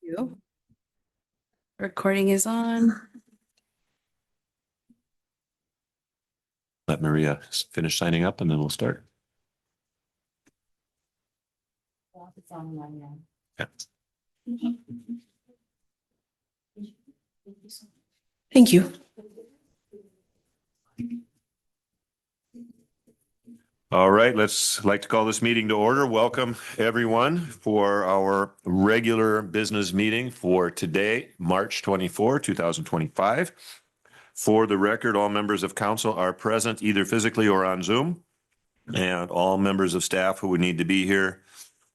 You. Recording is on. Let Maria finish signing up and then we'll start. Yeah. Thank you. All right, like to call this meeting to order. Welcome everyone for our regular business meeting for today, March 24, 2025. For the record, all members of council are present either physically or on Zoom. And all members of staff who would need to be here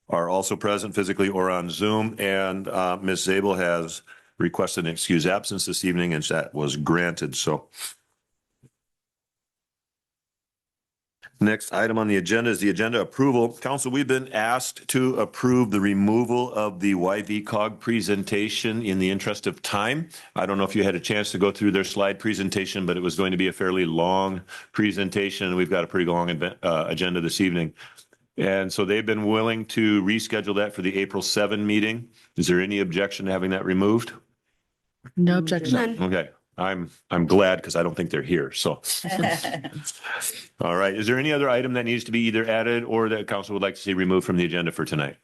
are also present physically or on Zoom. And Ms. Zabel has requested an excused absence this evening, and that was granted. So next item on the agenda is the agenda approval. Council, we've been asked to approve the removal of the YVCOG presentation in the interest of time. I don't know if you had a chance to go through their slide presentation, but it was going to be a fairly long presentation. We've got a pretty long agenda this evening. And so they've been willing to reschedule that for the April 7 meeting. Is there any objection to having that removed? No objection. Okay. I'm glad because I don't think they're here. So, all right. Is there any other item that needs to be either added or that council would like to see removed from the agenda for tonight?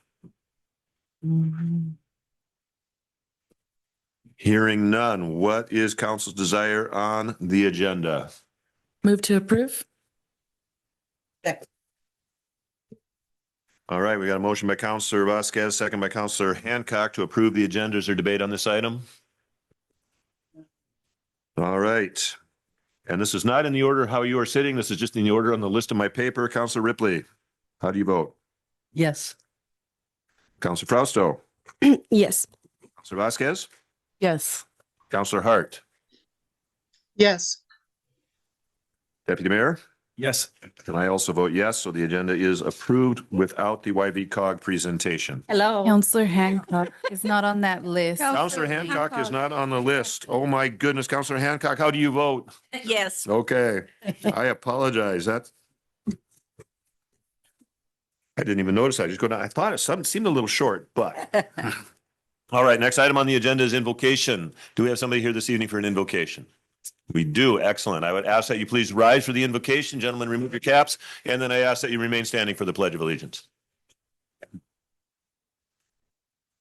Hearing none. What is council's desire on the agenda? Move to approve. All right. We got a motion by Councilor Vasquez, second by Councilor Hancock to approve the agenda. Is there debate on this item? All right. And this is not in the order how you are sitting. This is just in the order on the list of my paper. Councilor Ripley, how do you vote? Yes. Councilor Frausto? Yes. Councilor Vasquez? Yes. Councilor Hart? Yes. Deputy Mayor? Yes. And I also vote yes. So the agenda is approved without the YVCOG presentation. Hello. Counselor Hancock is not on that list. Councilor Hancock is not on the list. Oh my goodness. Councilor Hancock, how do you vote? Yes. Okay. I apologize. I didn't even notice. I just go down. I thought it seemed a little short, but. All right. Next item on the agenda is invocation. Do we have somebody here this evening for an invocation? We do. Excellent. I would ask that you please rise for the invocation. Gentlemen, remove your caps. And then I ask that you remain standing for the Pledge of Allegiance.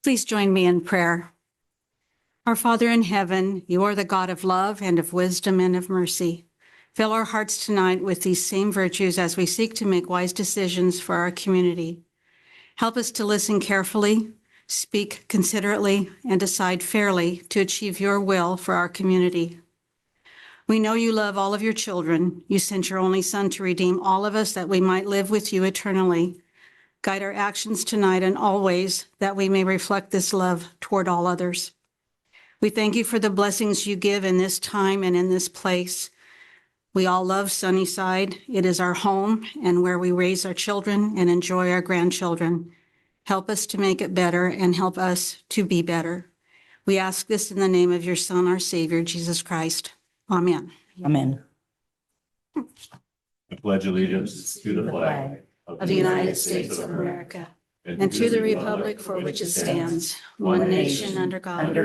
Please join me in prayer. Our Father in heaven, you are the God of love and of wisdom and of mercy. Fill our hearts tonight with these same virtues as we seek to make wise decisions for our community. Help us to listen carefully, speak considerately, and decide fairly to achieve your will for our community. We know you love all of your children. You sent your only Son to redeem all of us that we might live with you eternally. Guide our actions tonight and always that we may reflect this love toward all others. We thank you for the blessings you give in this time and in this place. We all love Sunnyside. It is our home and where we raise our children and enjoy our grandchildren. Help us to make it better and help us to be better. We ask this in the name of your Son, our Savior, Jesus Christ. Amen. Amen. I pledge allegiance to the flag Of the United States of America and to the republic for which it stands, one nation under God,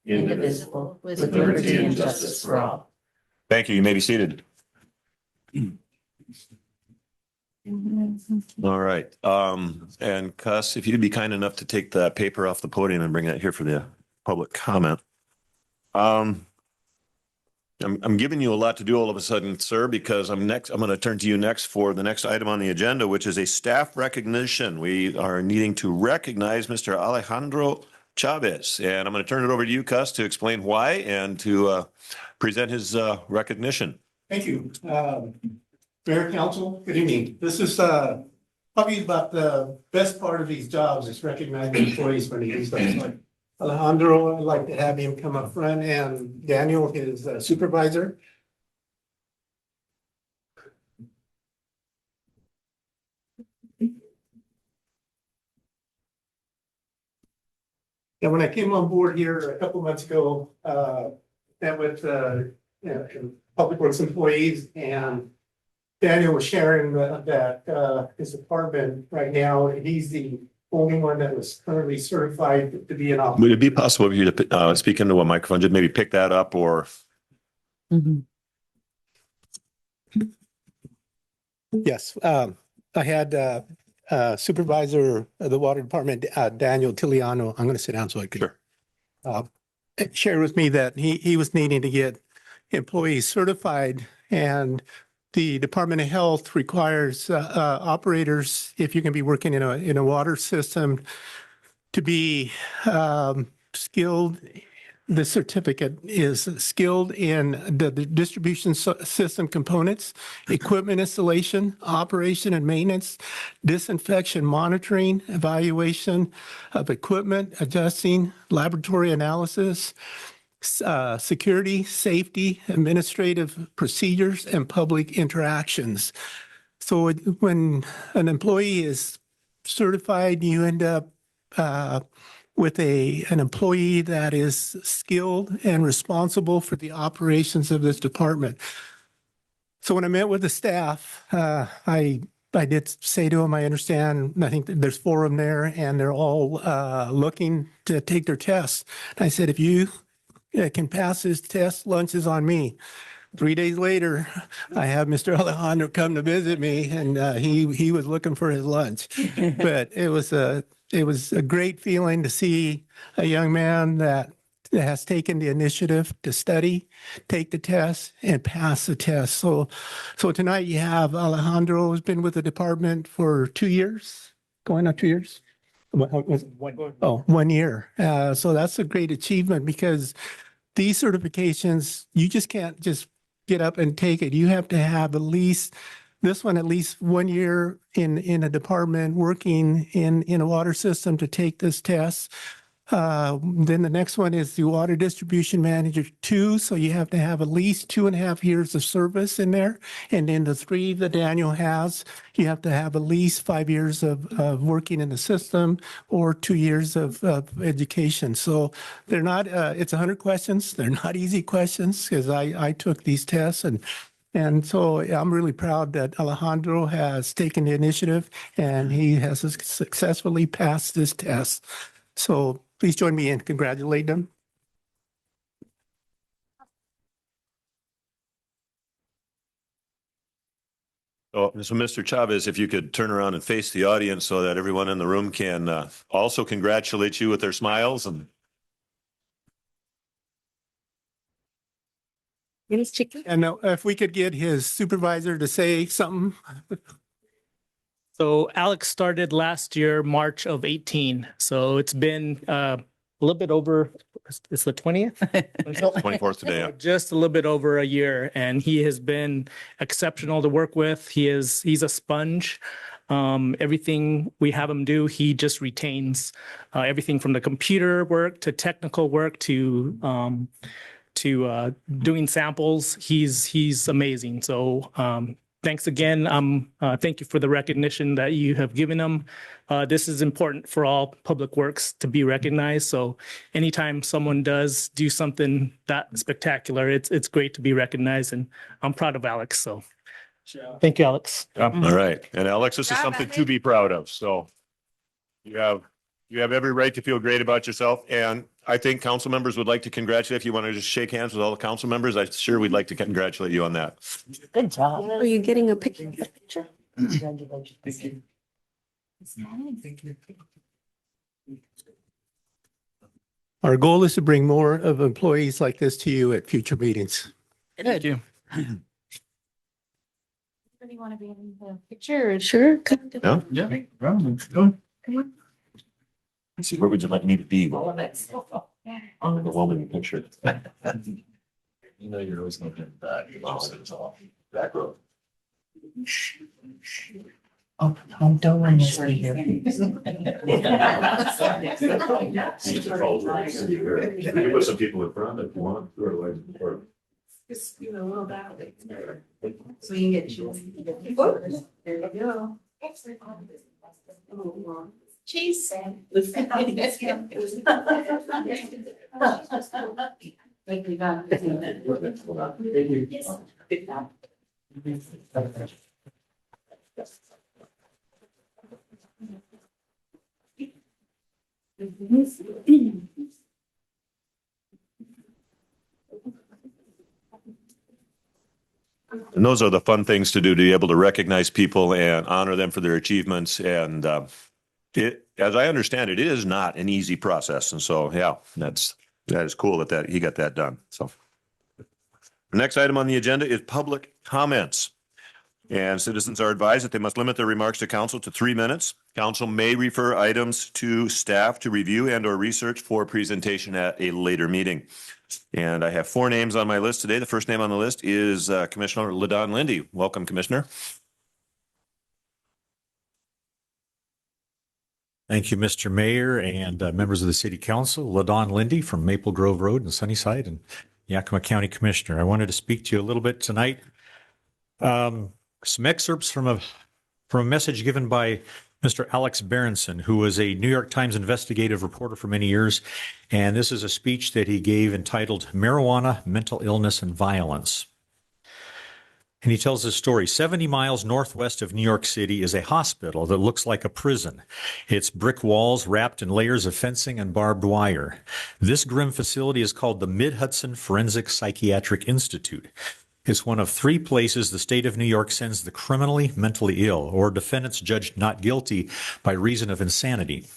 indivisible, with liberty and justice for all. Thank you. You may be seated. All right. And Cuss, if you'd be kind enough to take the paper off the podium and bring that here for the public comment. I'm giving you a lot to do all of a sudden, sir, because I'm going to turn to you next for the next item on the agenda, which is a staff recognition. We are needing to recognize Mr. Alejandro Chavez, and I'm going to turn it over to you, Cuss, to explain why and to present his recognition. Thank you. Mayor, Council, good evening. This is probably about the best part of these jobs is recognizing employees when they do stuff like Alejandro. I'd like to have him come up front, and Daniel, his supervisor. And when I came on board here a couple months ago, met with public works employees, and Daniel was sharing that his department right now, he's the only one that was currently certified to be an operator. Would it be possible for you to speak into a microphone, just maybe pick that up or? Yes, I had Supervisor of the Water Department, Daniel Tiliano, I'm going to sit down so I can. Sure. Shared with me that he was needing to get employees certified, and the Department of Health requires operators, if you can be working in a water system, to be skilled. The certificate is skilled in the distribution system components, equipment installation, operation and maintenance, disinfection monitoring, evaluation of equipment, adjusting, laboratory analysis, security, safety, administrative procedures, and public interactions. So when an employee is certified, you end up with an employee that is skilled and responsible for the operations of this department. So when I met with the staff, I did say to them, I understand, I think that there's 4 of them there, and they're all looking to take their tests. And I said, if you can pass this test, lunch is on me. 3 days later, I have Mr. Alejandro come to visit me, and he was looking for his lunch. But it was a great feeling to see a young man that has taken the initiative to study, take the test, and pass the test. So tonight you have Alejandro, who's been with the department for 2 years, going on 2 years. 1 year. So that's a great achievement, because these certifications, you just can't just get up and take it. You have to have at least 1 year in a department working in a water system to take this test. Then the next one is the Water Distribution Manager 2. So you have to have at least 2.5 years of service in there. And then the 3 that Daniel has, you have to have at least 5 years of working in the system, or 2 years of education. So they're not, it's 100 questions. They're not easy questions, because I took these tests, and so I'm really proud that Alejandro has taken the initiative and he has successfully passed this test. So please join me in congratulating him. So Mr. Chavez, if you could turn around and face the audience so that everyone in the room can also congratulate you with their smiles. And And if we could get his supervisor to say something. So Alex started last year, March of 18. So it's been a little bit over, it's the 20th? 24th today. Yeah. Just a little bit over a year, and he has been exceptional to work with. He's a sponge. Everything we have him do, he just retains everything from the computer work to technical work to doing samples. He's amazing. So thanks again. Thank you for the recognition that you have given him. This is important for all public works to be recognized. So anytime someone does do something that spectacular, it's great to be recognized, and I'm proud of Alex. So thank you, Alex. All right. And Alex, this is something to be proud of. So you have every right to feel great about yourself. And I think council members would like to congratulate. If you want to just shake hands with all the council members, I'm sure we'd like to congratulate you on that. Good job. Are you getting a picture? Congratulations. Our goal is to bring more of employees like this to you at future meetings. Thank you. Anybody want to be in the picture? Sure. No? Yeah. Let's see, where would you like me to be? On the woman picture. You know, you're always looking at that. Back row. Oh, don't run this way here. You can put some people in front if you want. Or Just, a little that way. So you get you. There you go. Cheese. And those are the fun things to do, to be able to recognize people and honor them for their achievements. And as I understand it, it is not an easy process. And so, yeah, that is cool that he got that done. So the next item on the agenda is public comments. And citizens are advised that they must limit their remarks to council to 3 minutes. Council may refer items to staff to review and or research for presentation at a later meeting. And I have 4 names on my list today. The first name on the list is Commissioner LaDon Lindy. Welcome, Commissioner. Thank you, Mr. Mayor and members of the City Council. LaDon Lindy from Maple Grove Road in Sunnyside and Yakima County Commissioner. I wanted to speak to you a little bit tonight. Some excerpts from a message given by Mr. Alex Berenson, who was a New York Times investigative reporter for many years. And this is a speech that he gave entitled Marijuana, Mental Illness, and Violence. And he tells this story. 70 miles northwest of New York City is a hospital that looks like a prison. Its brick walls wrapped in layers of fencing and barbed wire. This grim facility is called the Mid-Hudson Forensic Psychiatric Institute. It's one of 3 places the state of New York sends the criminally mentally ill or defendants judged not guilty by reason of insanity.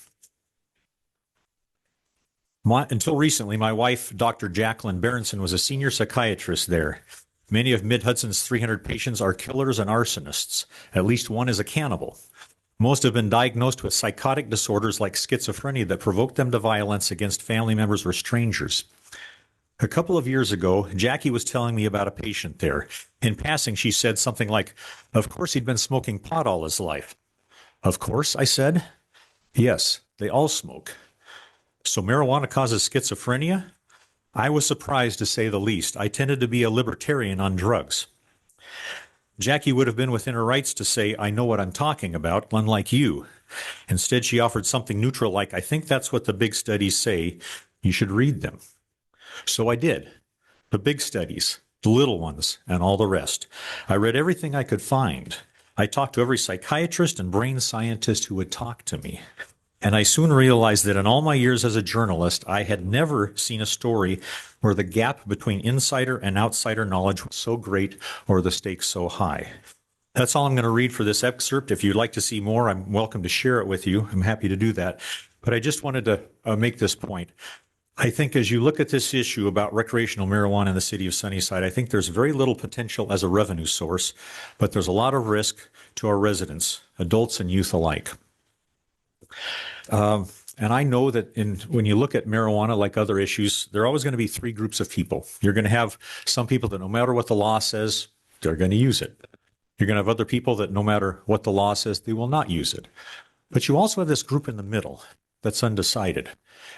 Until recently, my wife, Dr. Jacqueline Berenson, was a senior psychiatrist there. Many of Mid-Hudson's 300 patients are killers and arsonists. At least one is a cannibal. Most have been diagnosed with psychotic disorders like schizophrenia that provoke them to violence against family members or strangers. A couple of years ago, Jackie was telling me about a patient there. In passing, she said something like, "Of course he'd been smoking pot all his life." "Of course," I said. "Yes, they all smoke." "So marijuana causes schizophrenia?" I was surprised, to say the least. I tended to be a libertarian on drugs. Jackie would have been within her rights to say, "I know what I'm talking about," unlike you. Instead, she offered something neutral like, "I think that's what the big studies say. You should read them." So I did. The big studies, the little ones, and all the rest. I read everything I could find. I talked to every psychiatrist and brain scientist who would talk to me. And I soon realized that in all my years as a journalist, I had never seen a story where the gap between insider and outsider knowledge was so great or the stakes so high. That's all I'm going to read for this excerpt. If you'd like to see more, I'm welcome to share it with you. I'm happy to do that. But I just wanted to make this point. I think as you look at this issue about recreational marijuana in the city of Sunnyside, I think there's very little potential as a revenue source, but there's a lot of risk to our residents, adults and youth alike. And I know that when you look at marijuana, like other issues, there are always going to be 3 groups of people. You're going to have some people that no matter what the law says, they're going to use it. You're going to have other people that no matter what the law says, they will not use it. But you also have this group in the middle that's undecided.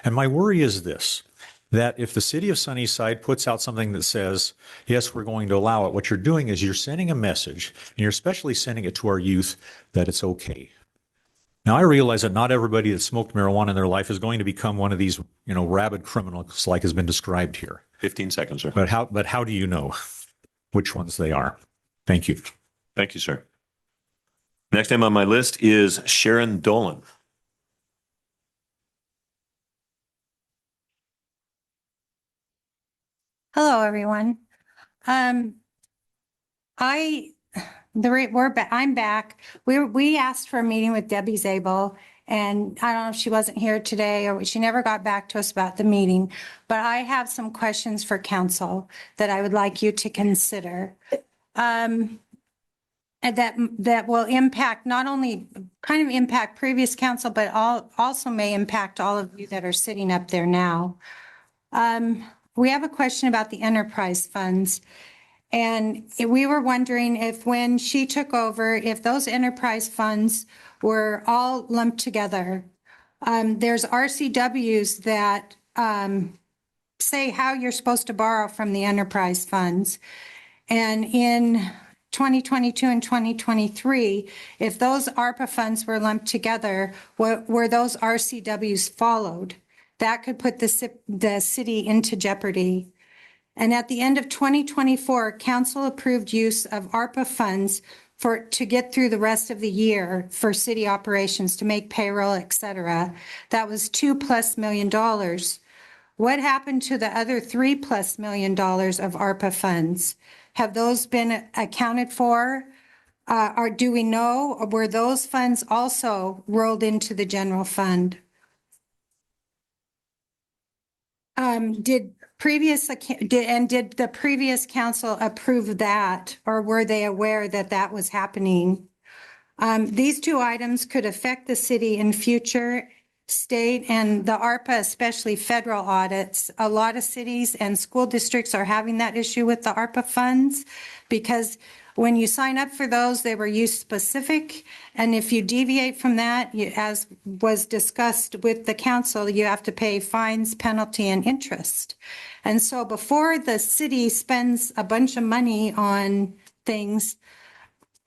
And my worry is this, that if the city of Sunnyside puts out something that says, yes, we're going to allow it, what you're doing is you're sending a message, and you're especially sending it to our youth, that it's okay. Now, I realize that not everybody that smoked marijuana in their life is going to become one of these, rabid criminals like has been described here. 15 seconds, sir. But how do you know which ones they are? Thank you. Thank you, sir. Next name on my list is Sharon Dolan. Hello, everyone. I'm back. We asked for a meeting with Debbie Zabel, and I don't know if she wasn't here today or she never got back to us about the meeting, but I have some questions for council that I would like you to consider. And that will impact, not only kind of impact previous council, but also may impact all of you that are sitting up there now. We have a question about the enterprise funds. And we were wondering if when she took over, if those enterprise funds were all lumped together. There's RCWs that say how you're supposed to borrow from the enterprise funds. And in 2022 and 2023, if those ARPA funds were lumped together, were those RCWs followed? That could put the city into jeopardy. And at the end of 2024, council approved use of ARPA funds to get through the rest of the year for city operations, to make payroll, et cetera. That was $2+ million. What happened to the other $3+ million of ARPA funds? Have those been accounted for? Or do we know, or were those funds also rolled into the general fund? Did the previous council approve that, or were they aware that that was happening? These two items could affect the city in future state and the ARPA, especially federal audits. A lot of cities and school districts are having that issue with the ARPA funds because when you sign up for those, they were use specific. And if you deviate from that, as was discussed with the council, you have to pay fines, penalty, and interest. And so before the city spends a bunch of money on things,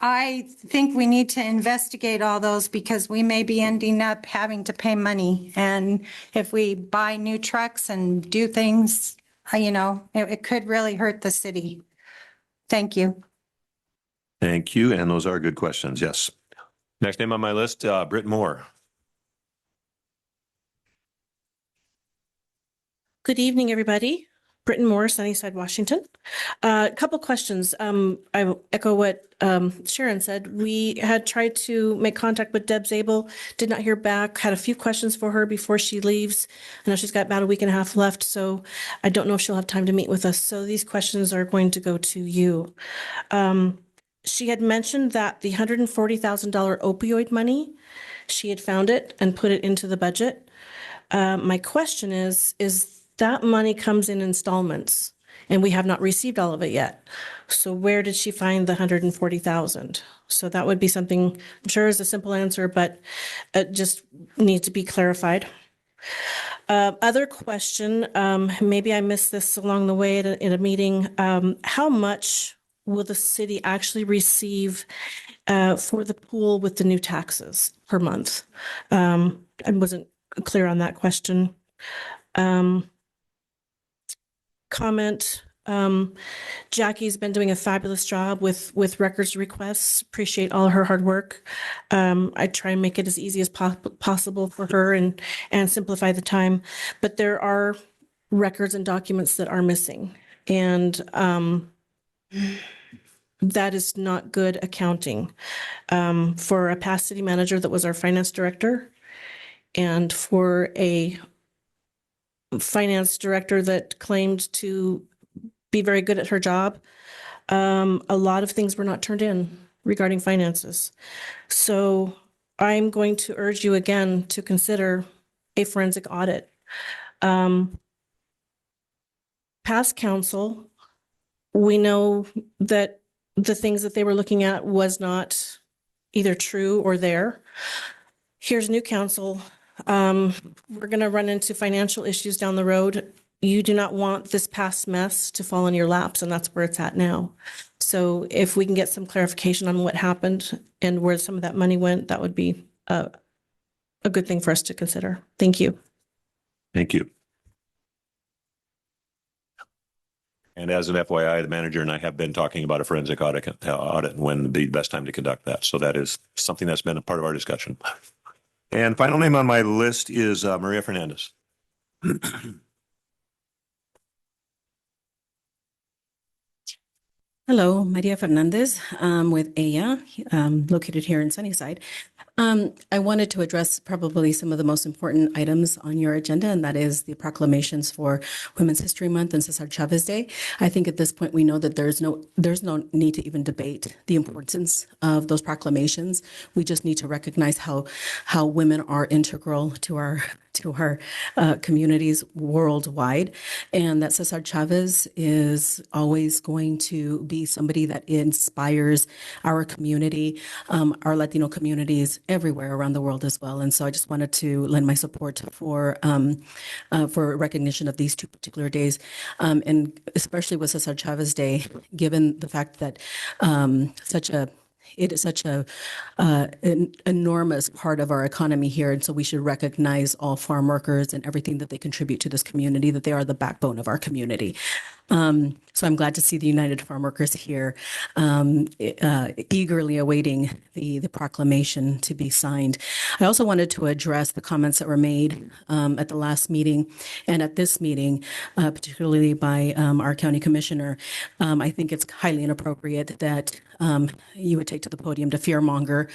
I think we need to investigate all those because we may be ending up having to pay money. And if we buy new trucks and do things, it could really hurt the city. Thank you. Thank you. And those are good questions. Yes. Next name on my list, Britt Moore. Good evening, everybody. Britton Moore, Sunnyside, Washington. A couple questions. I echo what Sharon said. We had tried to make contact with Deb Zabel, did not hear back, had a few questions for her before she leaves. I know she's got about a week and a half left, so I don't know if she'll have time to meet with us. So these questions are going to go to you. She had mentioned that the $140,000 opioid money, she had found it and put it into the budget. My question is that money comes in installments and we have not received all of it yet. So where did she find the $140,000? So that would be something, I'm sure is a simple answer, but it just needs to be clarified. Other question, maybe I missed this along the way in a meeting. How much will the city actually receive for the pool with the new taxes per month? I wasn't clear on that question. Comment, Jackie's been doing a fabulous job with records requests. Appreciate all her hard work. I try and make it as easy as possible for her and simplify the time. But there are records and documents that are missing. And that is not good accounting. For a past city manager that was our finance director, and for a finance director that claimed to be very good at her job, a lot of things were not turned in regarding finances. So I'm going to urge you again to consider a forensic audit. Past council, we know that the things that they were looking at was not either true or there. Here's new council. We're going to run into financial issues down the road. You do not want this past mess to fall in your laps, and that's where it's at now. So if we can get some clarification on what happened and where some of that money went, that would be a good thing for us to consider. Thank you. Thank you. And as an FYI, the manager and I have been talking about a forensic audit and when would be the best time to conduct that. So that is something that's been a part of our discussion. And final name on my list is Maria Fernandez. Hello, Maria Fernandez with EYA, located here in Sunnyside. I wanted to address probably some of the most important items on your agenda, and that is the proclamations for Women's History Month and Cesar Chavez Day. I think at this point we know that there's no need to even debate the importance of those proclamations. We just need to recognize how women are integral to our communities worldwide, and that Cesar Chavez is always going to be somebody that inspires our community, our Latino communities everywhere around the world as well. And so I just wanted to lend my support for recognition of these two particular days, and especially with Cesar Chavez Day, given the fact that it is such an enormous part of our economy here. And so we should recognize all farm workers and everything that they contribute to this community, that they are the backbone of our community. So I'm glad to see the United Farm Workers here, eagerly awaiting the proclamation to be signed. I also wanted to address the comments that were made at the last meeting and at this meeting, particularly by our county commissioner. I think it's highly inappropriate that you would take to the podium to fearmonger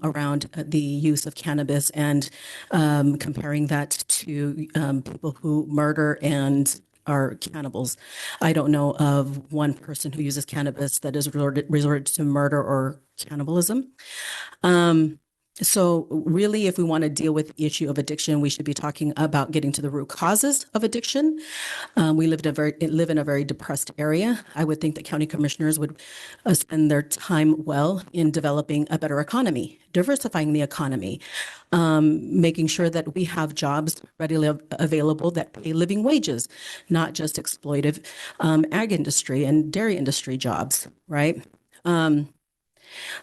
around the use of cannabis and comparing that to people who murder and are cannibals. I don't know of one person who uses cannabis that is resorted to murder or cannibalism. So really, if we want to deal with the issue of addiction, we should be talking about getting to the root causes of addiction. We live in a very depressed area. I would think that county commissioners would spend their time well in developing a better economy, diversifying the economy, making sure that we have jobs readily available that pay living wages, not just exploitive ag industry and dairy industry jobs, right?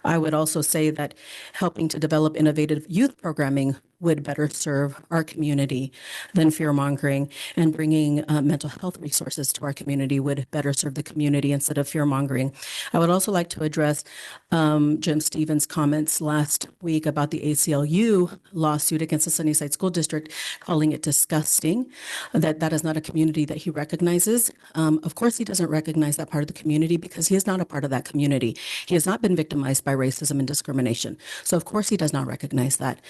I would also say that helping to develop innovative youth programming would better serve our community than fear-mongering, and bringing mental health resources to our community would better serve the community instead of fear-mongering. I would also like to address Jim Stevens' comments last week about the ACLU lawsuit against the Sunnyside School District, calling it disgusting, that is not a community that he recognizes. Of course, he doesn't recognize that part of the community because he is not a part of that community. He has not been victimized by racism and discrimination. So of course he does not recognize that.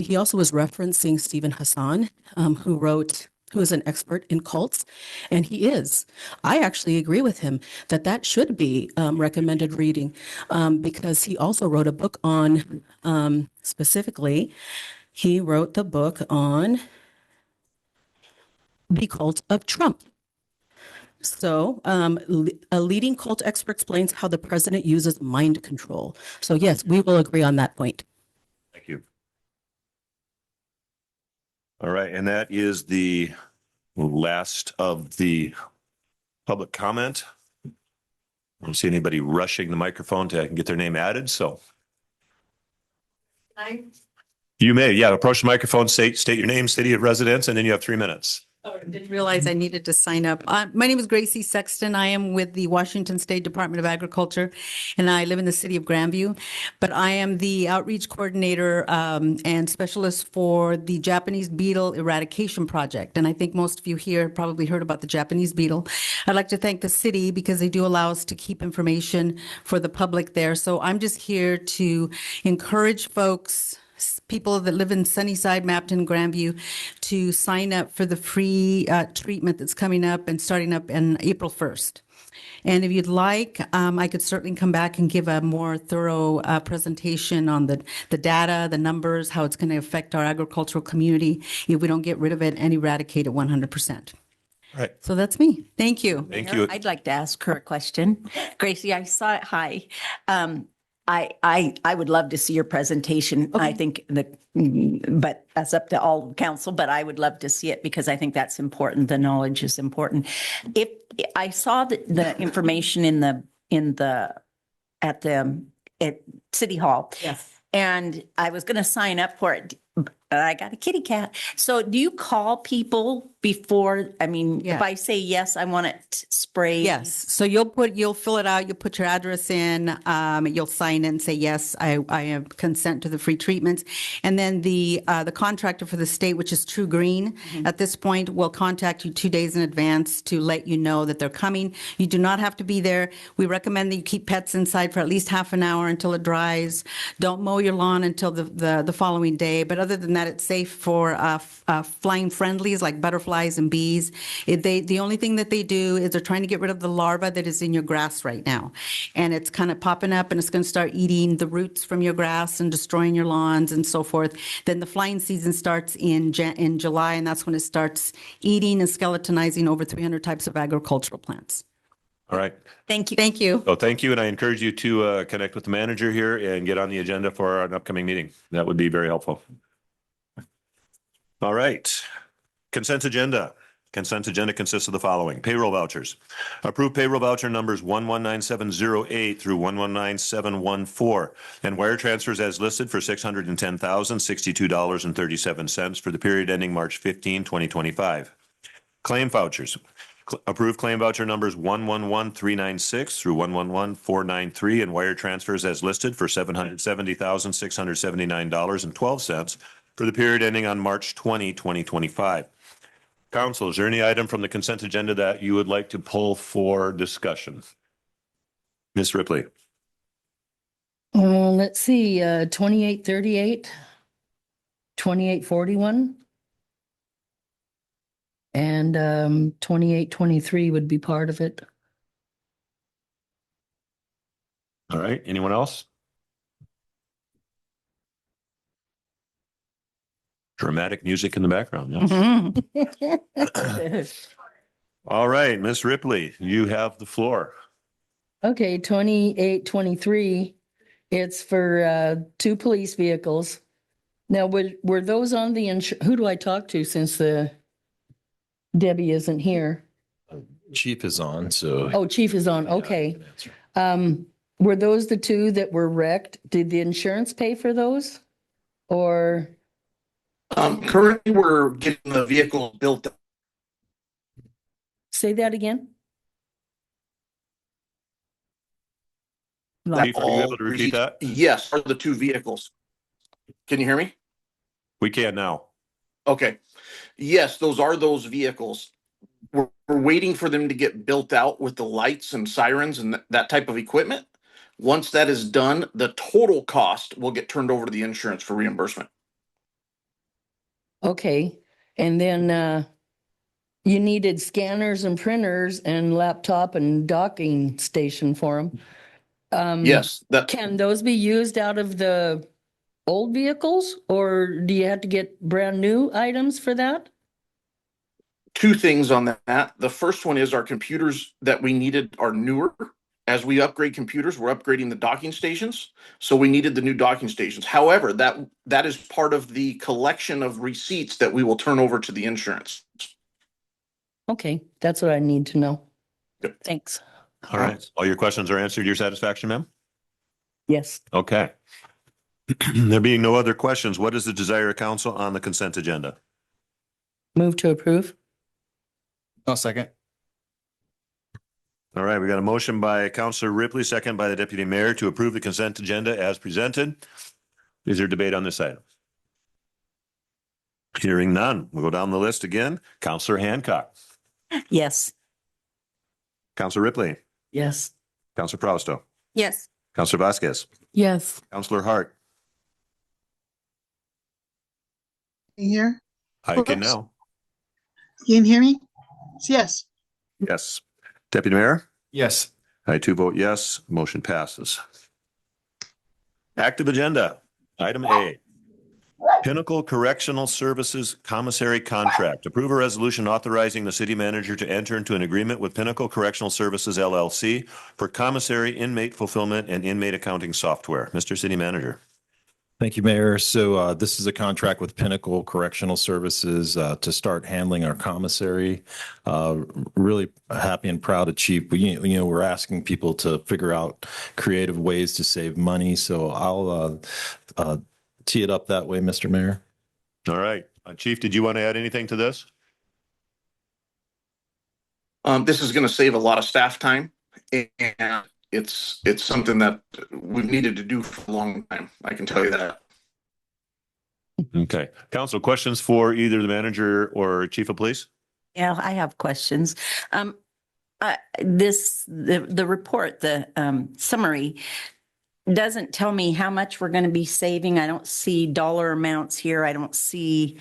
He also was referencing Stephen Hassan, who is an expert in cults, and he is. I actually agree with him that should be recommended reading because he also wrote a book on, specifically, he wrote the book on the cult of Trump. So a leading cult expert explains how the president uses mind control. So yes, we will agree on that point. Thank you. All right, and that is the last of the public comment. I don't see anybody rushing the microphone to get their name added, so. You may, yeah, approach the microphone, state your name, city of residence, and then you have 3 minutes. Oh, didn't realize I needed to sign up. My name is Gracie Sexton. I am with the Washington State Department of Agriculture, and I live in the city of Grandview. But I am the outreach coordinator and specialist for the Japanese beetle eradication project. And I think most of you here probably heard about the Japanese beetle. I'd like to thank the city because they do allow us to keep information for the public there. So I'm just here to encourage folks, people that live in Sunnyside, Mapton, Grandview, to sign up for the free treatment that's coming up and starting up on April 1st. And if you'd like, I could certainly come back and give a more thorough presentation on the data, the numbers, how it's going to affect our agricultural community if we don't get rid of it and eradicate it 100%. Right. So that's me. Thank you. Thank you. I'd like to ask her a question. Gracie, I saw it. Hi. I would love to see your presentation. I think but that's up to all council, but I would love to see it because I think that's important. The knowledge is important. If I saw the information at City Hall. Yes. And I was going to sign up for it. I got a kitty cat. So do you call people before? I mean, Yeah. if I say, yes, I want it sprayed. Yes. So you'll fill it out. You'll put your address in. You'll sign in and say, yes, I have consent to the free treatments. And then the contractor for the state, which is True Green, at this point will contact you 2 days in advance to let you know that they're coming. You do not have to be there. We recommend that you keep pets inside for at least half an hour until it dries. Don't mow your lawn until the following day. But other than that, it's safe for flying friendlies like butterflies and bees. The only thing that they do is they're trying to get rid of the larva that is in your grass right now. And it's kind of popping up and it's going to start eating the roots from your grass and destroying your lawns and so forth. Then the flying season starts in July, and that's when it starts eating and skeletonizing over 300 types of agricultural plants. All right. Thank you. Thank you. So thank you. And I encourage you to connect with the manager here and get on the agenda for an upcoming meeting. That would be very helpful. All right. Consent agenda. Consent agenda consists of the following: payroll vouchers. Approve payroll voucher numbers 119708 through 119714 and wire transfers as listed for $610,062.37 for the period ending March 15, 2025. Claim vouchers. Approve claim voucher numbers 111396 through 111493 and wire transfers as listed for $770,679.12 for the period ending on March 20, 2025. Council, is there any item from the consent agenda that you would like to pull for discussion? Ms. Ripley. Let's see, 2838, 2841. And 2823 would be part of it. All right. Anyone else? Dramatic music in the background. Yes. All right, Ms. Ripley, you have the floor. Okay, 2823, it's for 2 police vehicles. Now, were those on the who do I talk to since Debbie isn't here? Chief is on, so. Oh, Chief is on, okay. Were those the 2 that were wrecked? Did the insurance pay for those? Or? Currently, we're getting the vehicle built. Say that again? Chief, are you able to repeat that? Yes, are the 2 vehicles. Can you hear me? We can now. Okay. Yes, those are those vehicles. We're waiting for them to get built out with the lights and sirens and that type of equipment. Once that is done, the total cost will get turned over to the insurance for reimbursement. Okay, and then you needed scanners and printers and laptop and docking station for them. Yes. Can those be used out of the old vehicles, or do you have to get brand new items for that? 2 things on that. The first one is our computers that we needed are newer. As we upgrade computers, we're upgrading the docking stations. So we needed the new docking stations. However, that is part of the collection of receipts that we will turn over to the insurance. Okay, that's what I need to know. Yep. Thanks. All right. All your questions are answered to your satisfaction, ma'am? Yes. Okay. There being no other questions, what is the desire of council on the consent agenda? Move to approve. I'll second. All right, we got a motion by Councillor Ripley, second by the Deputy Mayor to approve the consent agenda as presented. Is there debate on this item? Hearing none. We'll go down the list again. Councillor Hancock. Yes. Councillor Ripley. Yes. Councillor Proustow. Yes. Councillor Vasquez. Yes. Councillor Hart. Here. I can now. You can hear me? Yes. Yes. Deputy Mayor. Yes. I too vote yes. Motion passes. Active agenda. Item A. Pinnacle Correctional Services Commissary Contract. Approve a resolution authorizing the city manager to enter into an agreement with Pinnacle Correctional Services LLC for commissary inmate fulfillment and inmate accounting software. Mr. City Manager. Thank you, Mayor. So this is a contract with Pinnacle Correctional Services to start handling our commissary. Really happy and proud of Chief. We're asking people to figure out creative ways to save money. So I'll tee it up that way, Mr. Mayor. All right. Chief, did you want to add anything to this? This is going to save a lot of staff time, and it's something that we've needed to do for a long time. I can tell you that. Okay. Council, questions for either the manager or chief of police? Yeah, I have questions. The report, the summary doesn't tell me how much we're going to be saving. I don't see dollar amounts here. I don't see,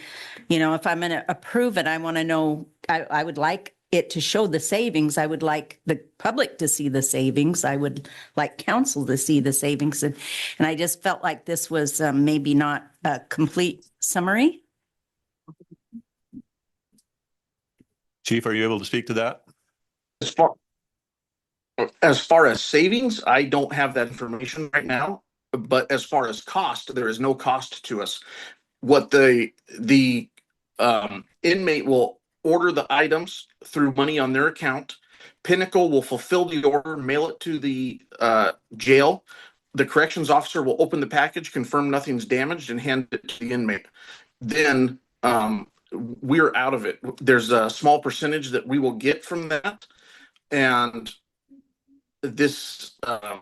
if I'm going to approve it, I want to know, I would like it to show the savings. I would like the public to see the savings. I would like council to see the savings. And I just felt like this was maybe not a complete summary. Chief, are you able to speak to that? As far as savings, I don't have that information right now. But as far as cost, there is no cost to us. What the inmate will order the items through money on their account. Pinnacle will fulfill the order, mail it to the jail. The corrections officer will open the package, confirm nothing's damaged, and hand it to the inmate. Then we're out of it. There's a small percentage that we will get from that. And this, well,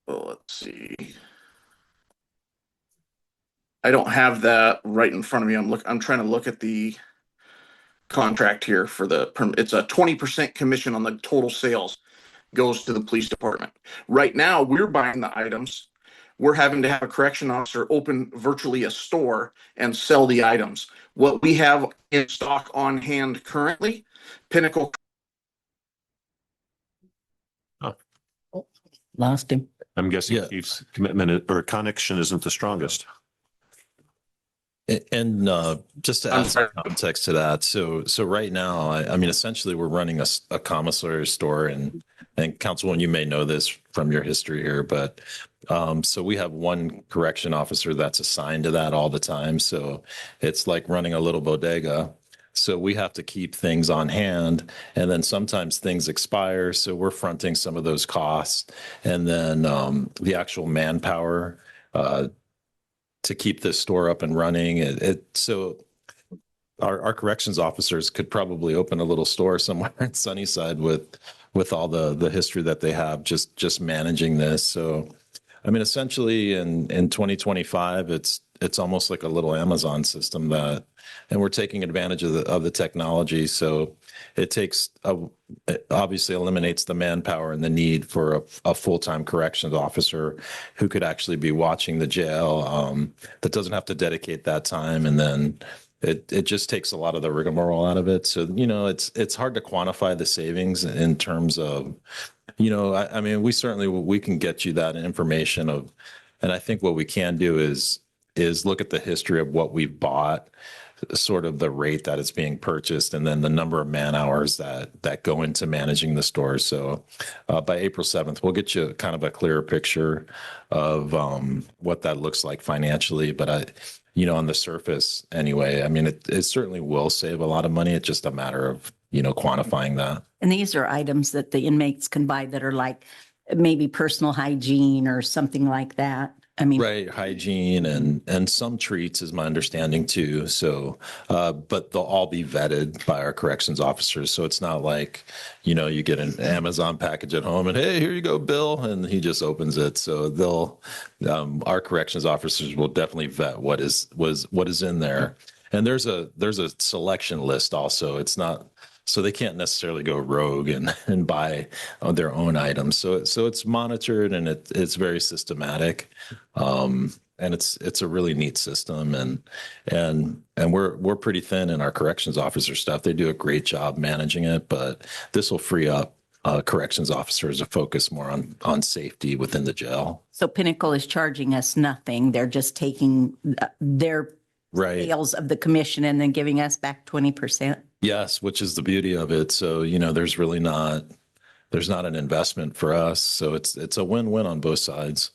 let's see. I don't have that right in front of me. I'm trying to look at the contract here for it's a 20% commission on the total sales goes to the police department. Right now, we're buying the items. We're having to have a correction officer open virtually a store and sell the items. What we have in stock on hand currently, Pinnacle. Lost him. I'm guessing Yeah. Chief's commitment or connection isn't the strongest. And just to add some context to that, so right now, I mean, essentially, we're running a commissary store, and Councilwoman, you may know this from your history here, but so we have one correction officer that's assigned to that all the time. So it's like running a little bodega. So we have to keep things on hand, and then sometimes things expire. So we're fronting some of those costs, and then the actual manpower to keep this store up and running. So our corrections officers could probably open a little store somewhere in Sunnyside with all the history that they have, just managing this. So, I mean, essentially in 2025, it's almost like a little Amazon system and we're taking advantage of the technology. So it obviously eliminates the manpower and the need for a full-time corrections officer who could actually be watching the jail, that doesn't have to dedicate that time. And then it just takes a lot of the rigmarole out of it. So, it's hard to quantify the savings in terms of, I mean, we can get you that information and I think what we can do is look at the history of what we've bought, sort of the rate that it's being purchased, and then the number of man hours that go into managing the store. So by April 7th, we'll get you kind of a clearer picture of what that looks like financially. But on the surface anyway, I mean, it certainly will save a lot of money. It's just a matter of, quantifying that. And these are items that the inmates can buy that are like maybe personal hygiene or something like that. I mean, right, hygiene and some treats is my understanding too. So, but they'll all be vetted by our corrections officers. So it's not like, you get an Amazon package at home and, hey, here you go, Bill, and he just opens it. So our corrections officers will definitely vet what is in there. And there's a selection list also. It's not. So they can't necessarily go rogue and buy their own items. So it's monitored and it's very systematic, and it's a really neat system. And we're pretty thin in our corrections officer stuff. They do a great job managing it, but this will free up corrections officers to focus more on safety within the jail. so Pinnacle is charging us nothing. They're just taking their sales of the commission and then giving us back 20%. Yes, which is the beauty of it. So, there's not an investment for us. So it's a win-win on both sides.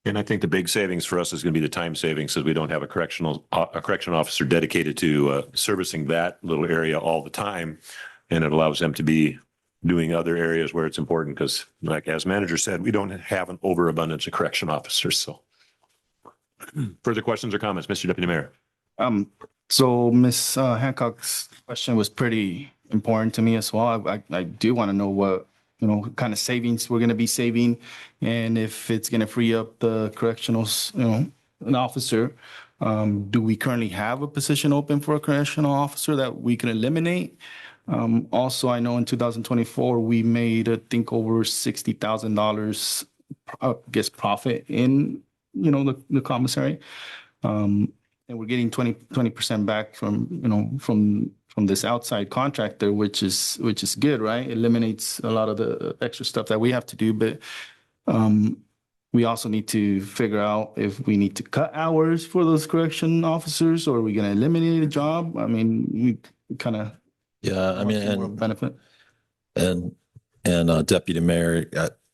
And I think the big savings for us is going to be the time savings, because we don't have a correction officer dedicated to servicing that little area all the time. And it allows them to be doing other areas where it's important, because like as manager said, we don't have an overabundance of correction officers. So further questions or comments, Mr. Deputy Mayor? So Ms. Hancock's question was pretty important to me as well. I do want to know what, kind of savings we're going to be saving, and if it's going to free up the correctional, an officer. Do we currently have a position open for a correctional officer that we can eliminate? Also, I know in 2024, we made, I think, over $60,000, I guess, profit in, the commissary. And we're getting 20% back from this outside contractor, which is good, right? It eliminates a lot of the extra stuff that we have to do, but we also need to figure out if we need to cut hours for those correction officers, or are we going to eliminate a job? I mean, we kind of benefit. And Deputy Mayor,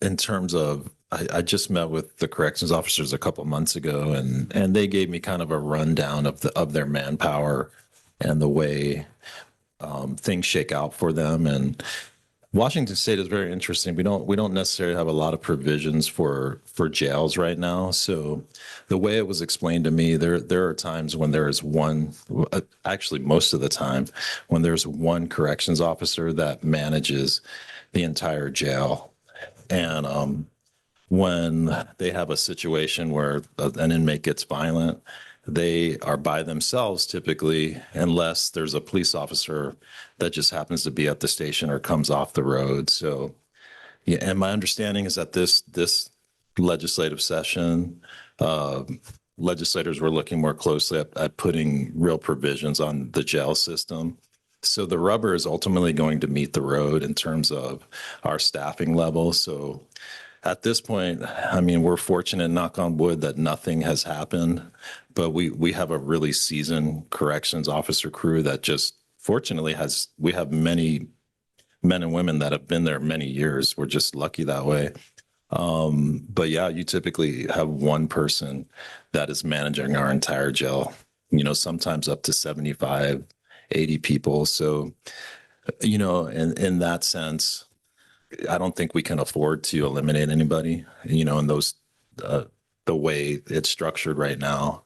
in terms of, I just met with the corrections officers a couple months ago, and they gave me kind of a rundown of their manpower and the way things shake out for them. And Washington State is very interesting. We don't necessarily have a lot of provisions for jails right now. So the way it was explained to me, there are times when there is one, actually most of the time, when there's one corrections officer that manages the entire jail. And when they have a situation where an inmate gets violent, they are by themselves typically, unless there's a police officer that just happens to be at the station or comes off the road. So, yeah, and my understanding is that this legislative session, legislators were looking more closely at putting real provisions on the jail system. So the rubber is ultimately going to meet the road in terms of our staffing level. So at this point, I mean, we're fortunate, knock on wood, that nothing has happened, but we have a really seasoned corrections officer crew that just fortunately we have many men and women that have been there many years. We're just lucky that way. But yeah, you typically have one person that is managing our entire jail, sometimes up to 75, 80 people. So, in that sense, I don't think we can afford to eliminate anybody, in those, the way it's structured right now.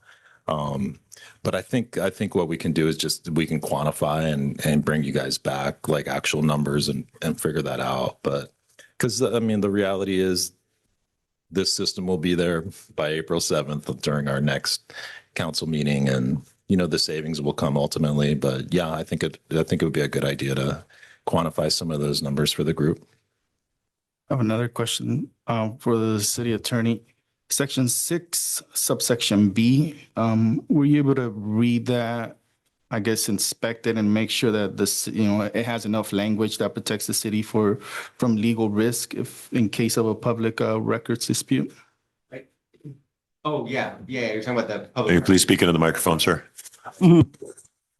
But I think what we can do is we can quantify and bring you guys back like actual numbers and figure that out. But because I mean, the reality is this system will be there by April 7th during our next council meeting, and the savings will come ultimately. But yeah, I think it would be a good idea to quantify some of those numbers for the group. I have another question for the city attorney. Section 6, subsection B, were you able to read that, I guess, inspect it and make sure that this, it has enough language that protects the city from legal risk if in case of a public records dispute? Oh, yeah. You're talking about the Will public. you please speak into the microphone, sir?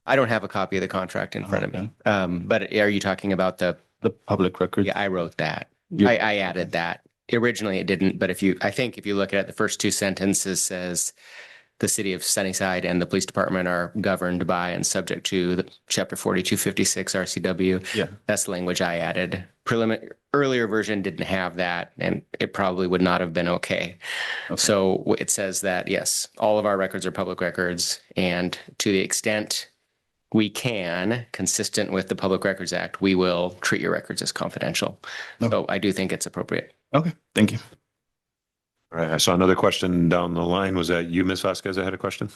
I don't have a copy of the contract in front of me. But are you talking about the public record? Yeah, I wrote that. I added that. Originally it didn't, but if you look at it, the first two sentences says the city of Sunnyside and the police department are governed by and subject to the chapter 4256 RCW. Yeah. That's the language I added. Earlier version didn't have that, and it probably would not have been okay. So it says that, yes, all of our records are public records, and to the extent we can, consistent with the Public Records Act, we will treat your records as confidential. So I do think it's appropriate. Okay, thank you. All right, I saw another question down the line. Was that you, Ms. Vasquez, that had a question?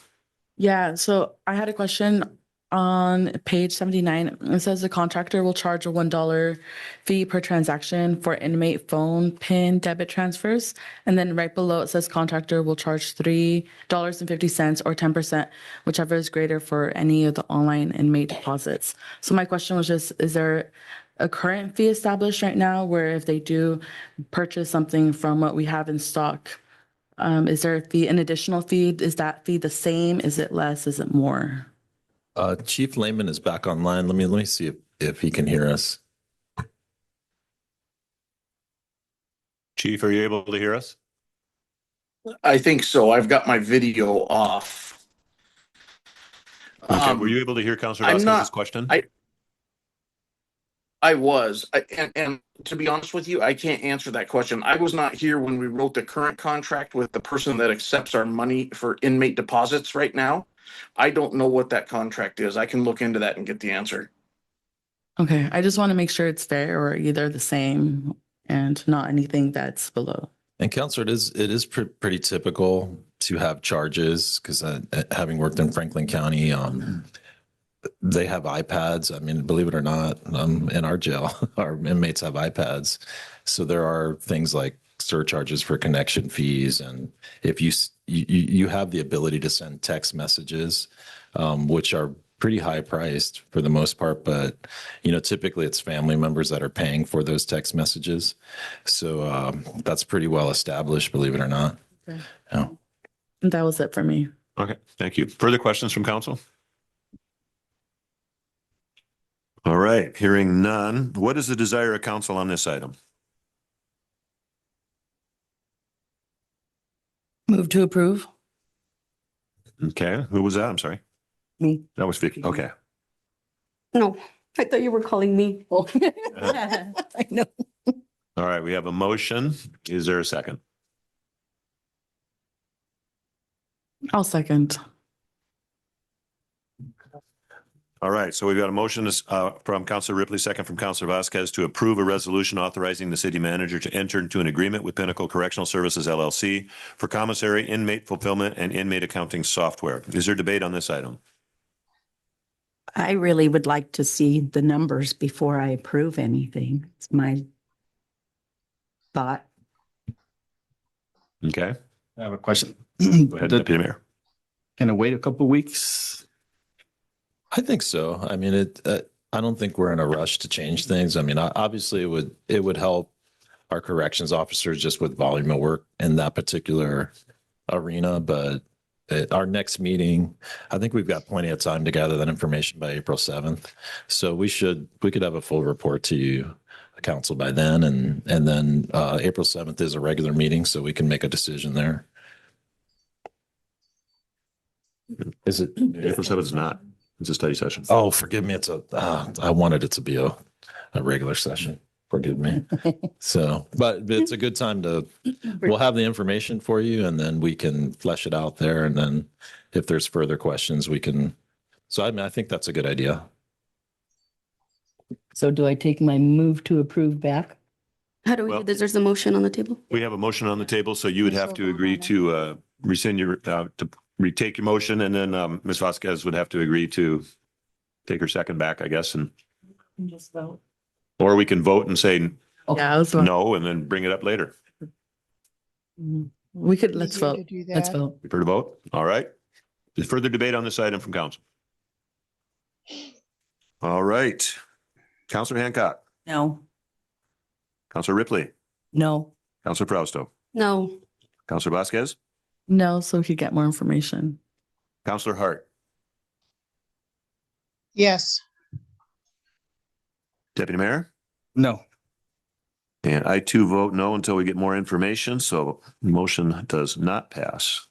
Yeah, so I had a question on page 79. It says the contractor will charge a $1 fee per transaction for inmate phone PIN debit transfers. And then right below it says contractor will charge $3.50 or 10%, whichever is greater for any of the online inmate deposits. So my question was just, is there a current fee established right now where if they do purchase something from what we have in stock, is there a fee, an additional fee? Is that fee the same? Is it less? Is it more? Chief Lehman is back online. Let me see if he can hear us. Chief, are you able to hear us? I think so. I've got my video off. Okay, were you able to hear Councilor I'm Vasquez's not- question? I was, and to be honest with you, I can't answer that question. I was not here when we wrote the current contract with the person that accepts our money for inmate deposits right now. I don't know what that contract is. I can look into that and get the answer. Okay, I just want to make sure it's fair or either the same and not anything that's below. And Counselor, it is pretty typical to have charges because having worked in Franklin County, they have iPads. I mean, believe it or not, in our jail, our inmates have iPads. So there are things like surcharges for connection fees. And if you have the ability to send text messages, which are pretty high priced for the most part, but typically it's family members that are paying for those text messages. So that's pretty well established, believe it or not. Okay. Yeah. That was it for me. Okay, thank you. Further questions from council? All right, hearing none. What is the desire of council on this item? Move to approve. Okay, who was that? I'm sorry. Me. That was Vicky. Okay. No, I thought you were calling me. I know. All right, we have a motion. Is there a second? I'll second. All right, so we've got a motion from Councilor Ripley, second from Councilor Vasquez to approve a resolution authorizing the city manager to enter into an agreement with Pinnacle Correctional Services LLC for commissary, inmate fulfillment, and inmate accounting software. Is there debate on this item? I really would like to see the numbers before I approve anything. It's my thought. Okay, I have a question. go ahead, Deputy Mayor. Can I wait a couple weeks? I think so. I mean, I don't think we're in a rush to change things. I mean, obviously it would help our corrections officers just with volume of work in that particular arena. But at our next meeting, I think we've got plenty of time to gather that information by April 7th. So we could have a full report to you, the council, by then. And then April 7th is a regular meeting, so we can make a decision there. Is it? April 7th is not. It's a study session. Oh, forgive me. I wanted it to be a regular session. Forgive me. So, but it's a good time we'll have the information for you and then we can flesh it out there. And then if there's further questions, so I mean, I think that's a good idea. So do I take my move to approve back? How do we do this? There's a motion on the table. We have a motion on the table, so you would have to agree to rescind your, to retake your motion, and then Ms. Vasquez would have to agree to take her second back, I guess, and Just vote. or we can vote and say Yeah, let's vote. no, and then bring it up later. We could, let's vote. Let's vote. Prefer to vote? All right. Is further debate on this item from council? All right. Councilor Hancock, No. Councilor Ripley, No. Councilor Frausto, No. Councilor Vasquez, No, so we could get more information. Councilor Hart, Yes. Deputy Mayor, No. and I too vote no until we get more information. So motion does not pass.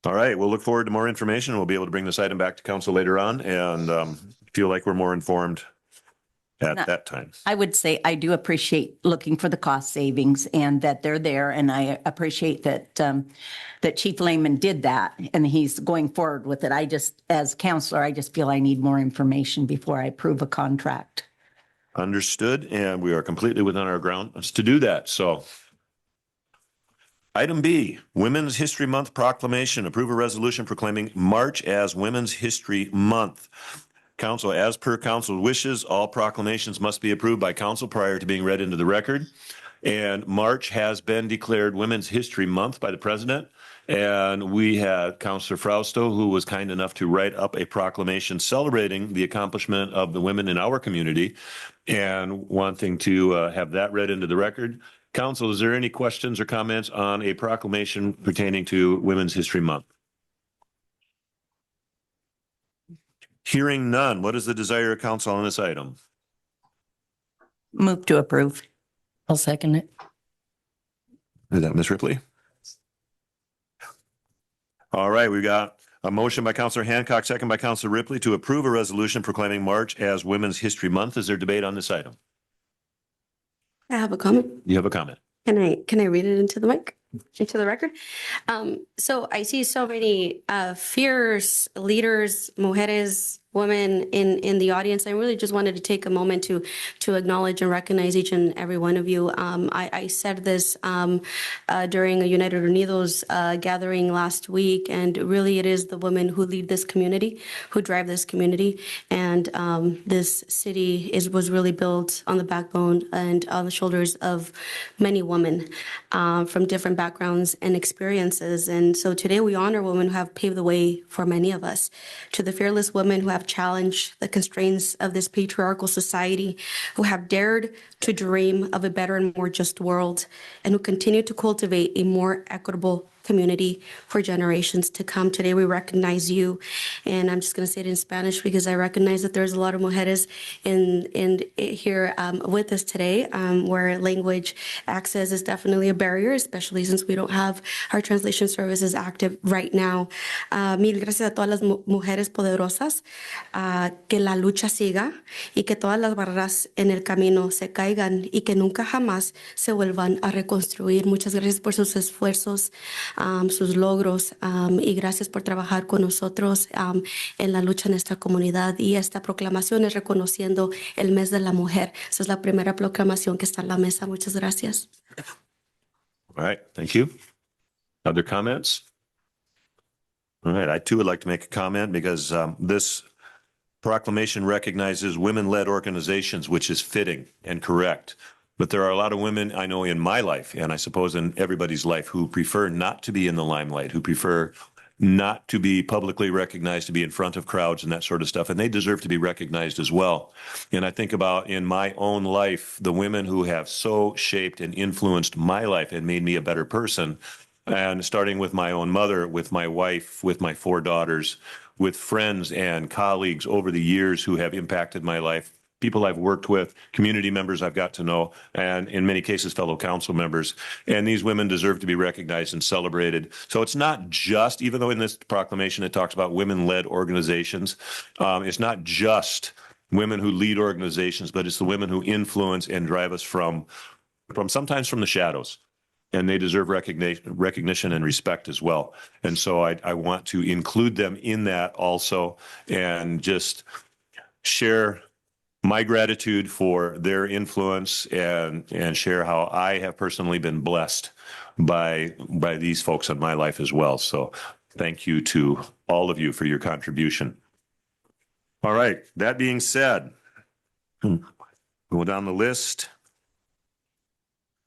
All right, we'll look forward to more information. We'll be able to bring this item back to council later on and feel like we're more informed at No. that time. I would say I do appreciate looking for the cost savings and that they're there. And I appreciate that that Chief Lehman did that and he's going forward with it. I just, as counselor, I just feel I need more information before I approve a contract. Understood, and we are completely within our grounds to do that. So item B, Women's History Month proclamation. Approve a resolution proclaiming March as Women's History Month. Council, as per council wishes, all proclamations must be approved by council prior to being read into the record. And March has been declared Women's History Month by the president. And we had Councilor Frausto, who was kind enough to write up a proclamation celebrating the accomplishment of the women in our community and wanting to have that read into the record. Council, is there any questions or comments on a proclamation pertaining to Women's History Month? Hearing none, what is the desire of council on this item? Move to approve. I'll second it. Is that Ms. Ripley? All right, we got a motion by Councilor Hancock, second by Councilor Ripley to approve a resolution proclaiming March as Women's History Month. Is there debate on this item? I have a comment. You have a comment. Can I read it into the mic, into the record? So I see so many fierce leaders, mujeres, women in the audience. I really just wanted to take a moment to acknowledge and recognize each and every one of you. I said this during a United Unidos gathering last week, and really it is the women who lead this community, who drive this community, and this city was really built on the backbone and on the shoulders of many women from different backgrounds and experiences. And so today we honor women who have paved the way for many of us. To the fearless women who have challenged the constraints of this patriarchal society, who have dared to dream of a better and more just world, and who continue to cultivate a more equitable community for generations to come. Today, we recognize you. And I'm just going to say it in Spanish because I recognize that there's a lot of mujeres in here with us today, where language access is definitely a barrier, especially since we don't have our translation services active right now. Mil gracias a todas las mujeres poderosas, que la lucha siga y que todas las barreras en el camino se caigan y que nunca jamás se vuelvan a reconstruir. Muchas gracias por sus esfuerzos, sus logros, y gracias por trabajar con nosotros en la lucha en nuestra comunidad. Y esta proclamación es reconociendo el mes de la mujer. Esa es la primera proclamación que está en la mesa. Muchas gracias. All right, thank you. Other comments? All right, I too would like to make a comment because this proclamation recognizes women-led organizations, which is fitting and correct. But there are a lot of women I know in my life, and I suppose in everybody's life, who prefer not to be in the limelight, who prefer not to be publicly recognized, to be in front of crowds and that sort of stuff. And they deserve to be recognized as well. And I think about in my own life, the women who have so shaped and influenced my life and made me a better person. And starting with my own mother, with my wife, with my 4 daughters, with friends and colleagues over the years who have impacted my life, people I've worked with, community members I've got to know, and in many cases, fellow council members. And these women deserve to be recognized and celebrated. So it's not just, even though in this proclamation it talks about women-led organizations, it's not just women who lead organizations, but it's the women who influence and drive us from sometimes from the shadows. And they deserve recognition and respect as well. And so I want to include them in that also, and just share my gratitude for their influence and share how I have personally been blessed by these folks in my life as well. So thank you to all of you for your contribution. All right, that being said, go down the list.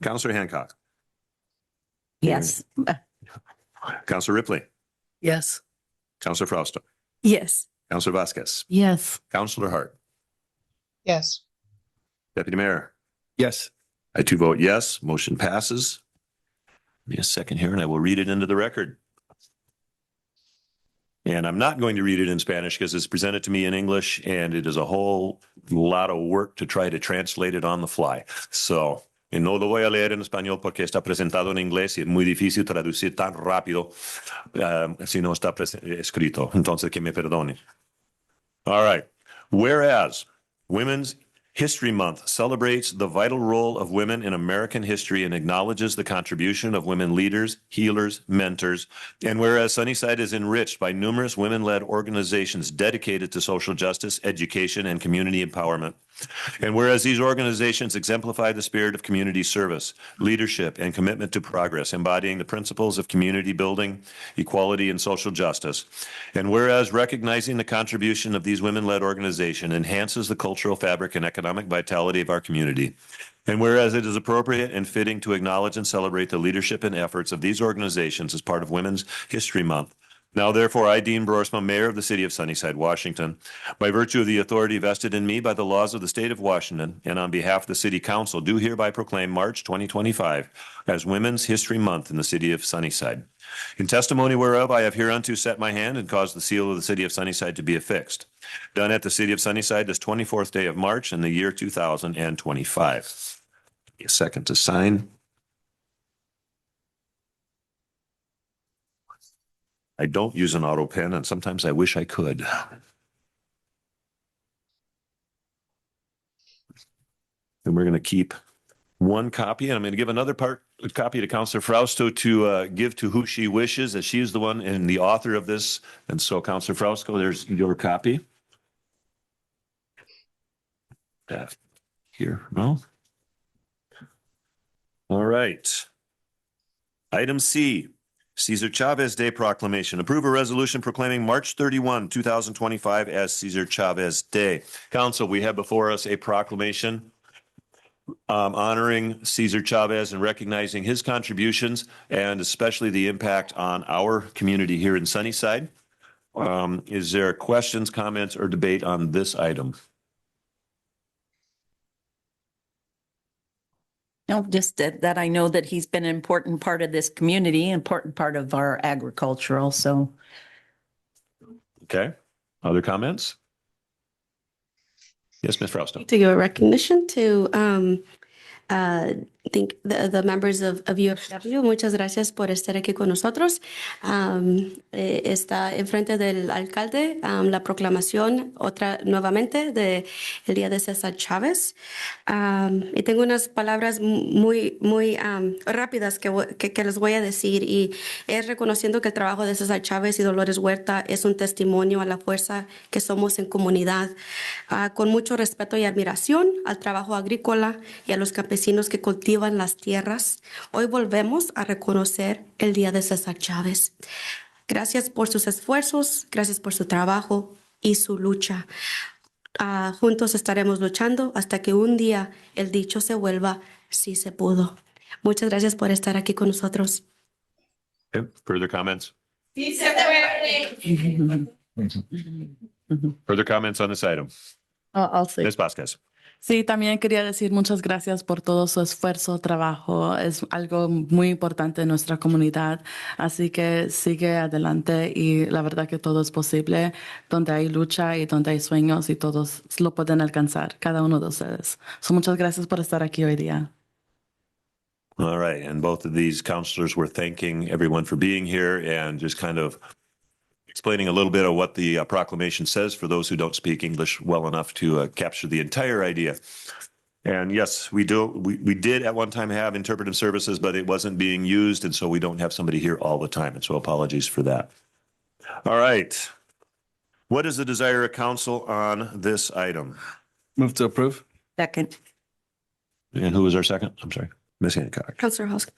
Councillor Hancock. Yes. Councillor Ripley. Yes. Councillor Frausto. Yes. Councillor Vasquez. Yes. Councillor Hart. Yes. Deputy Mayor. Yes. I too vote yes. Motion passes. Give me a second here and I will read it into the record. And I'm not going to read it in Spanish because it's presented to me in English and it is a whole lot of work to try to translate it on the fly. So, y no lo voy a leer en español porque está presentado en inglés y es muy difícil traducir tan rápido si no está escrito. Entonces, que me perdone. All right. Whereas Women's History Month celebrates the vital role of women in American history and acknowledges the contribution of women leaders, healers, mentors. And whereas Sunnyside is enriched by numerous women-led organizations dedicated to social justice, education, and community empowerment. And whereas these organizations exemplify the spirit of community service, leadership, and commitment to progress, embodying the principles of community building, equality, and social justice. And whereas recognizing the contribution of these women-led organizations enhances the cultural fabric and economic vitality of our community. And whereas it is appropriate and fitting to acknowledge and celebrate the leadership and efforts of these organizations as part of Women's History Month. Now, therefore, I, Dean Broersma, Mayor of the City of Sunnyside, Washington, by virtue of the authority vested in me by the laws of the state of Washington, and on behalf of the City Council, do hereby proclaim March 2025 as Women's History Month in the City of Sunnyside. In testimony whereof, I have hereunto set my hand and caused the seal of the City of Sunnyside to be affixed. Done at the City of Sunnyside this 24th day of March in the year 2025. A second to sign. I don't use an auto pen, and sometimes I wish I could. And we're going to keep one copy, and I'm going to give another copy to Councillor Frausto to give to who she wishes, as she is the one and the author of this. And so, Councillor Frausto, there's your copy. Here, no? All right. Item C. Cesar Chavez Day Proclamation. Approve a resolution proclaiming March 31, 2025 as Cesar Chavez Day. Council, we have before us a proclamation honoring Cesar Chavez and recognizing his contributions and especially the impact on our community here in Sunnyside. Is there questions, comments, or debate on this item? No, just that I know that he's been an important part of this community, important part of our agricultural, so. Okay. Other comments? Yes, Ms. Frausto. To give a recognition to I think the members of UFW. Muchas gracias por estar aquí con nosotros. Está enfrente del alcalde la proclamación otra nuevamente de el día de César Chávez. Y tengo unas palabras muy rápidas que les voy a decir, y es reconociendo que el trabajo de César Chávez y Dolores Huerta es un testimonio a la fuerza que somos en comunidad. Con mucho respeto y admiración al trabajo agrícola y a los campesinos que cultivan las tierras, hoy volvemos a reconocer el día de César Chávez. Gracias por sus esfuerzos, gracias por su trabajo y su lucha. Juntos estaremos luchando hasta que un día el dicho se vuelva sí se pudo. Muchas gracias por estar aquí con nosotros. Okay. Further comments? Sí se puede. Further comments on this item? I'll say. Ms. Vasquez. Sí, también quería decir muchas gracias por todo su esfuerzo, trabajo. Es algo muy importante en nuestra comunidad. Así que sigue adelante y la verdad que todo es posible. Donde hay lucha y donde hay sueños y todos lo pueden alcanzar, cada uno de ustedes. Muchas gracias por estar aquí hoy día. All right. And both of these counselors were thanking everyone for being here and just kind of explaining a little bit of what the proclamation says for those who don't speak English well enough to capture the entire idea. And yes, we did at one time have interpretive services, but it wasn't being used. And so we don't have somebody here all the time. And so apologies for that. All right. What is the desire of council on this item? Move to approve. Second. And who was our second? I'm sorry. Ms. Hancock. Councilor Hosk.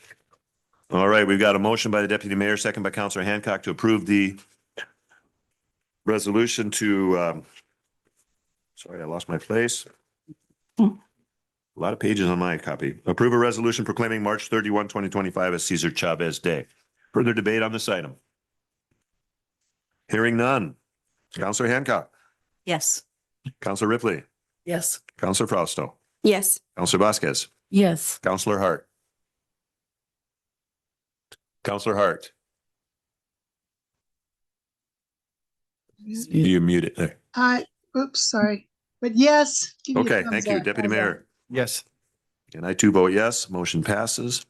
All right. We've got a motion by the deputy mayor, second by Councilor Hancock to approve the resolution to, sorry, I lost my place. A lot of pages on my copy. Approve a resolution proclaiming March 31, 2025 as Cesar Chavez Day. Further debate on this item? Hearing none. Councilor Hancock. Yes. Councilor Ripley. Yes. Councilor Frausto. Yes. Councilor Vasquez. Yes. Councilor Hart. Councilor Hart. You mute it there. Oops, sorry. But yes. give me a Okay, thumbs thank you. up. Deputy How's that? Mayor. Yes. And I too vote yes. Motion passes.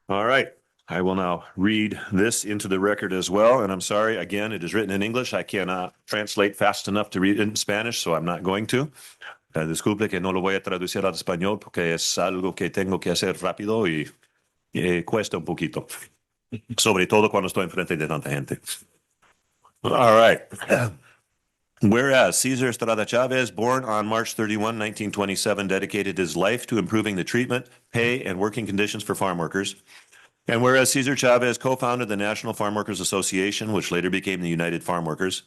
All right. I will now read this into the record as well. And I'm sorry, again, it is written in English. I cannot translate fast enough to read it in Spanish, so I'm not going to. Disculpe que no lo voy a traducir al español porque es algo que tengo que hacer rápido y cuesta un poquito. Sobre todo cuando estoy enfrente de tanta gente. All right. Whereas Cesar Estrada Chavez, born on March 31, 1927, dedicated his life to improving the treatment, pay, and working conditions for farm workers. And whereas Cesar Chavez co-founded the National Farm Workers Association, which later became the United Farm Workers,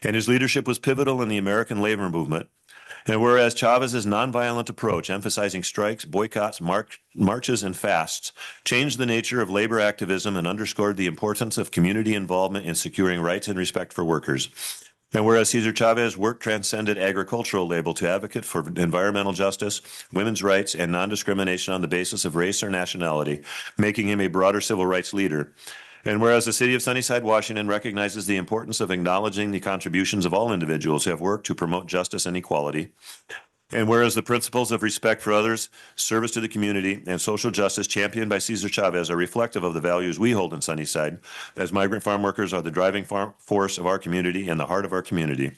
and his leadership was pivotal in the American labor movement. And whereas Chavez's nonviolent approach, emphasizing strikes, boycotts, marches, and fasts, changed the nature of labor activism and underscored the importance of community involvement in securing rights and respect for workers. And whereas Cesar Chavez work transcended agricultural label to advocate for environmental justice, women's rights, and non-discrimination on the basis of race or nationality, making him a broader civil rights leader. And whereas the city of Sunnyside, Washington recognizes the importance of acknowledging the contributions of all individuals who have worked to promote justice and equality. And whereas the principles of respect for others, service to the community, and social justice championed by Cesar Chavez are reflective of the values we hold in Sunnyside, as migrant farm workers are the driving force of our community and the heart of our community.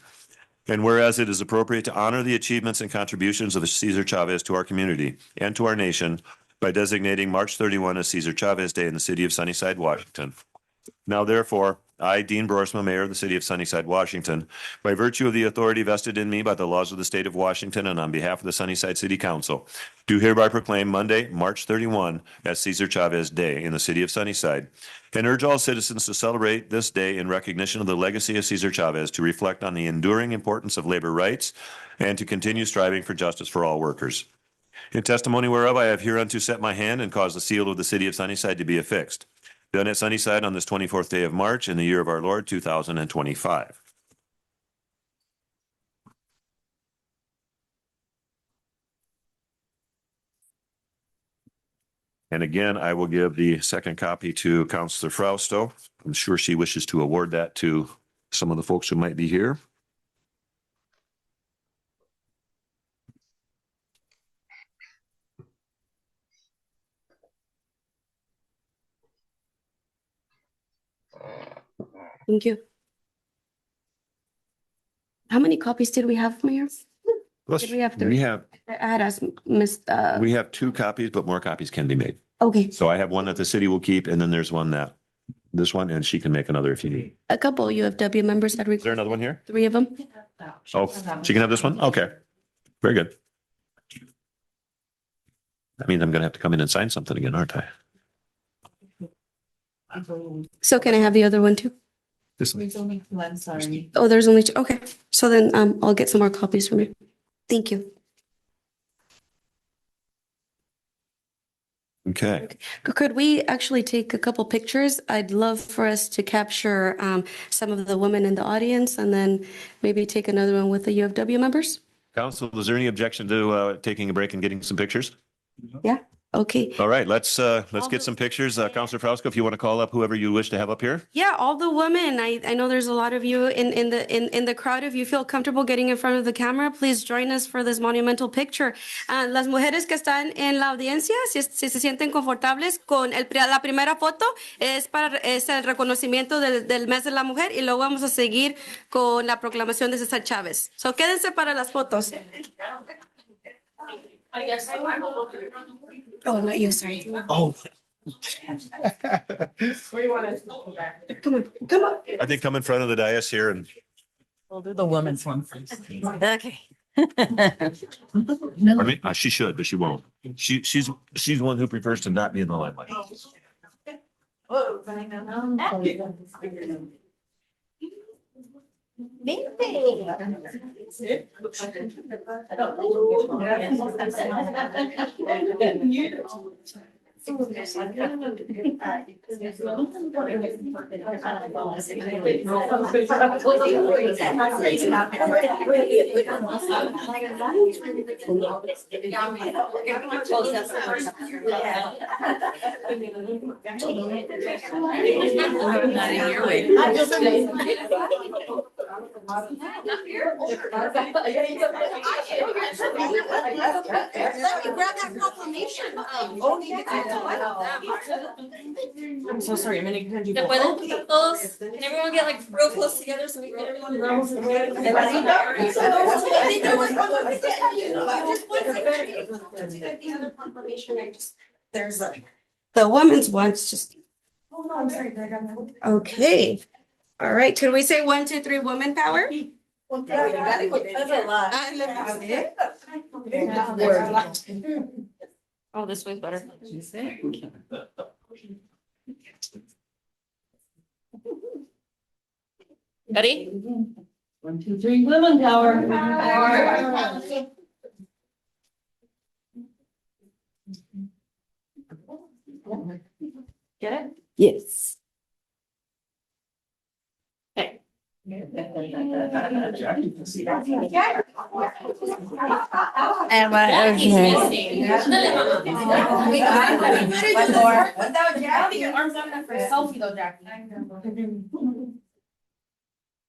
And whereas it is appropriate to honor the achievements and contributions of Cesar Chavez to our community and to our nation by designating March 31 as Cesar Chavez Day in the city of Sunnyside, Washington. Now, therefore, I, Dean Broersma, Mayor of the City of Sunnyside, Washington, by virtue of the authority vested in me by the laws of the state of Washington and on behalf of the Sunnyside City Council, do hereby proclaim Monday, March 31 as Cesar Chavez Day in the city of Sunnyside, and urge all citizens to celebrate this day in recognition of the legacy of Cesar Chavez, to reflect on the enduring importance of labor rights, and to continue striving for justice for all workers. In testimony whereof I have hereunto set my hand and caused the seal of the city of Sunnyside to be affixed. Done at Sunnyside on this 24th day of March in the year of our Lord, 2025. And again, I will give the second copy to Councillor Frausto. I'm sure she wishes to award that to some of the folks who might be here. Thank you. How many copies did we have, Mayor? Did we have three? We have, I had asked Miss, we have 2 copies, but more copies can be made. okay, So I have one that the city will keep, and then there's one that, this one, and she can make another if you need. a couple UFW members had Is there another one here? 3 of them. Oh, she can have this one? Okay. Very good. That means I'm gonna have to come in and sign something again, aren't I? So can I have the other one too? This one. There's only one, sorry. Oh, there's only 2. Okay, so then I'll get some more copies from you. Thank you. Okay. Could we actually take a couple pictures? I'd love for us to capture some of the women in the audience and then maybe take another one with the UFW members. Council, is there any objection to taking a break and getting some pictures? Yeah, okay. All right, let's get some pictures. Councillor Frausto, if you want to call up whoever you wish to have up here. Yeah, all the women. I know there's a lot of you in the crowd. If you feel comfortable getting in front of the camera, please join us for this monumental picture. Las mujeres que están en la audiencia, si se sienten confortables con la primera foto, es el reconocimiento del mes de la mujer y luego vamos a seguir con la proclamación de César Chávez. So quédense para las fotos. Oh, not you, sorry. Oh. Where you want us? Come on, come on. I think come in front of the dais here and. We'll do the women's one first. Okay. Pardon me? She should, but she won't. She's one who prefers to not be in the limelight. Whoa. I'm so sorry. I'm gonna hand you. Can everyone get like real close together so we can everyone roll? There's the women's ones just. Okay. All right. Could we say 1, 2, 3 women power? That's a lot. Oh, this one's better. Ready? 1, 2, 3, women power. Get it? Yes. Hey. And Your arms up enough for a selfie though, Jackie.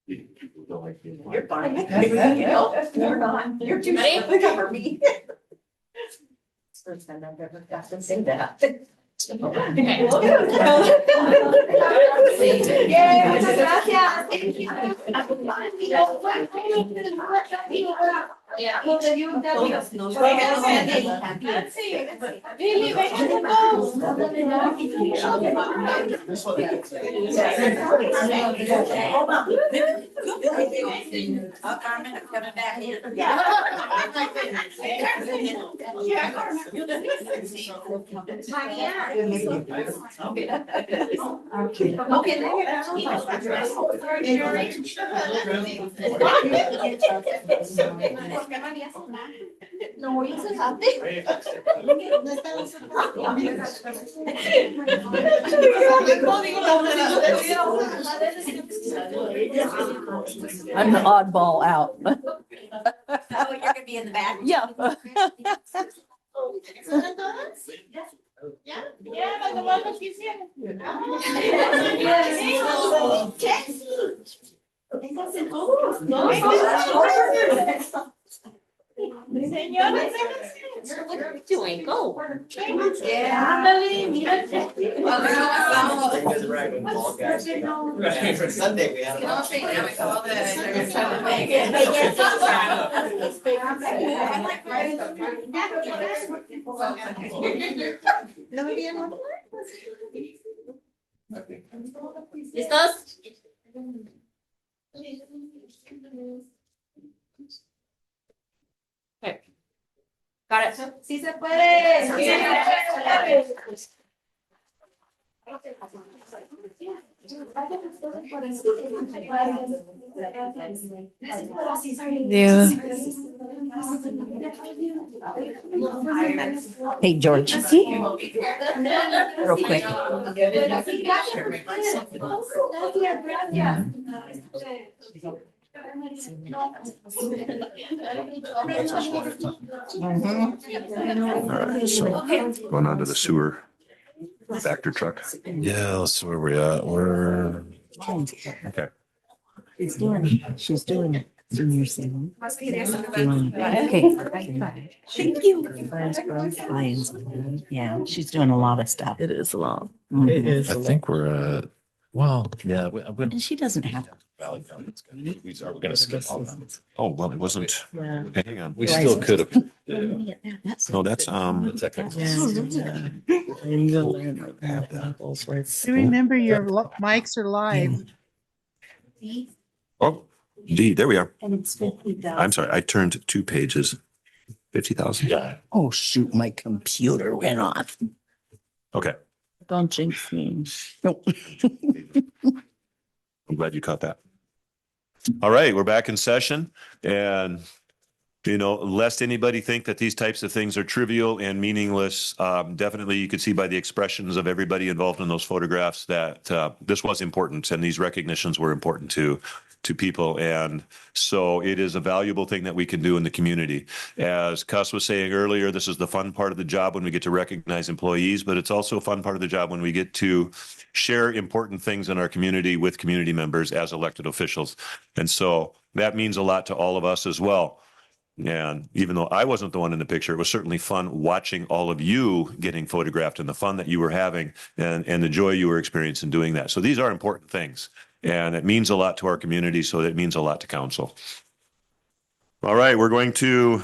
You're fine. You're not. You're too Ready? short to cover me. First time I've ever got to say that. Okay. Yay, muchas gracias. Thank you. Yeah. No, you said I'm the oddball out. Oh, you're gonna be in the back? Yeah. Yeah. Doing, go. For Sunday, we had ¿Listos? Okay. Got it. Sí se puede. Sí Hey, George. Real quick. All right, so going on to the sewer factor truck. Yeah, let's see where we at. We're Okay. She's doing it. Senior center. Okay. Thank you. Yeah, she's doing a lot of stuff. It is a lot. It is. I think we're at, well, yeah. And she doesn't have. Valley County's gonna- we are going to skip all that. Oh, well, it wasn't. Yeah. Hang on. We still could have. No, that's, And you learn like examples where it's. Do remember your mics are live. oh, D, there we are. And it's 50,000. I'm sorry, I turned 2 pages. 50,000. Yeah. Oh, shoot, my computer went off. Okay. Don't jinx me. Nope. I'm glad you caught that. All right, we're back in session, and lest anybody think that these types of things are trivial and meaningless, definitely you could see by the expressions of everybody involved in those photographs that this was important, and these recognitions were important to people. And so it is a valuable thing that we can do in the community. As Cuss was saying earlier, this is the fun part of the job when we get to recognize employees, but it's also a fun part of the job when we get to share important things in our community with community members as elected officials. And so that means a lot to all of us as well. And even though I wasn't the one in the picture, it was certainly fun watching all of you getting photographed and the fun that you were having and the joy you were experiencing doing that. So these are important things, and it means a lot to our community. So it means a lot to council. All right, we're going to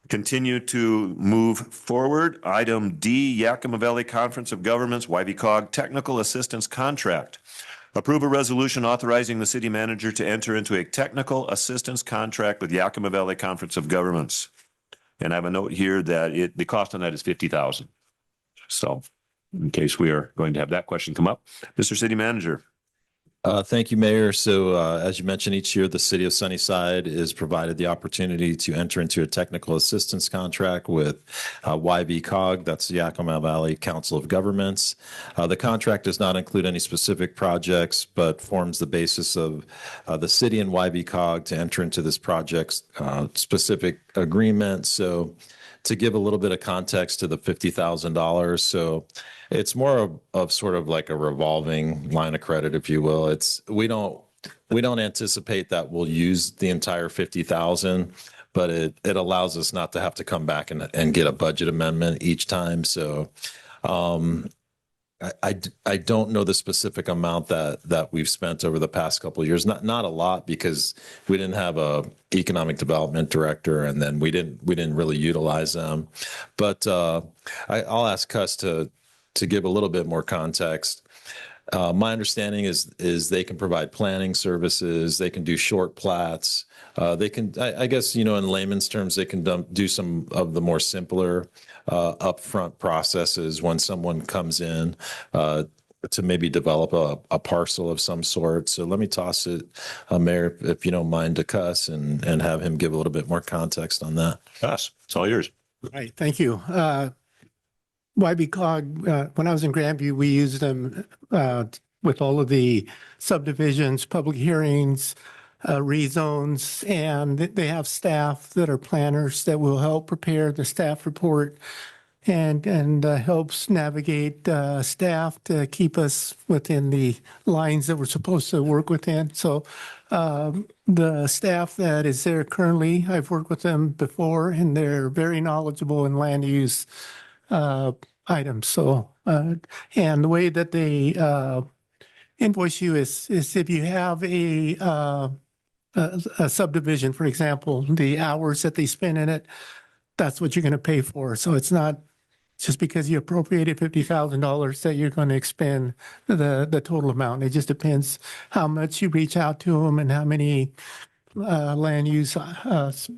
continue to move forward. Item D, Yakima Valley Conference of Governments, YVCOG Technical Assistance Contract. Approve a resolution authorizing the city manager to enter into a technical assistance contract with Yakima Valley Conference of Governments. And I have a note here that the cost on that is $50,000. So in case we are going to have that question come up, Mr. City Manager. Thank you, Mayor. So as you mentioned, each year the city of Sunnyside is provided the opportunity to enter into a technical assistance contract with YVCOG, that's the Yakima Valley Council of Governments. The contract does not include any specific projects, but forms the basis of the city and YVCOG to enter into this project specific agreement. So to give a little bit of context to the $50,000. So it's more of sort of like a revolving line of credit, if you will. We don't anticipate that we'll use the entire 50,000, but it allows us not to have to come back and get a budget amendment each time. So I don't know the specific amount that we've spent over the past couple of years. Not a lot, because we didn't have a economic development director, and then we didn't really utilize them. But I'll ask Cuss to give a little bit more context. My understanding is they can provide planning services. They can do short plats. They can, I guess, in layman's terms, they can do some of the more simpler upfront processes when someone comes in to maybe develop a parcel of some sort. So let me toss it, Mayor, if you don't mind, to Cuss and have him give a little bit more context on that. Cuss, it's all yours. All right, thank you. YVCOG, when I was in Grandview, we used them with all of the subdivisions, public hearings, rezones, and they have staff that are planners that will help prepare the staff report and helps navigate staff to keep us within the lines that we're supposed to work within. So the staff that is there currently, I've worked with them before, and they're very knowledgeable in land use items. So and the way that they invoice you is if you have a subdivision, for example, the hours that they spend in it, that's what you're going to pay for. So it's not just because you appropriated $50,000 that you're going to expend the total amount. It just depends how much you reach out to them and how many land use items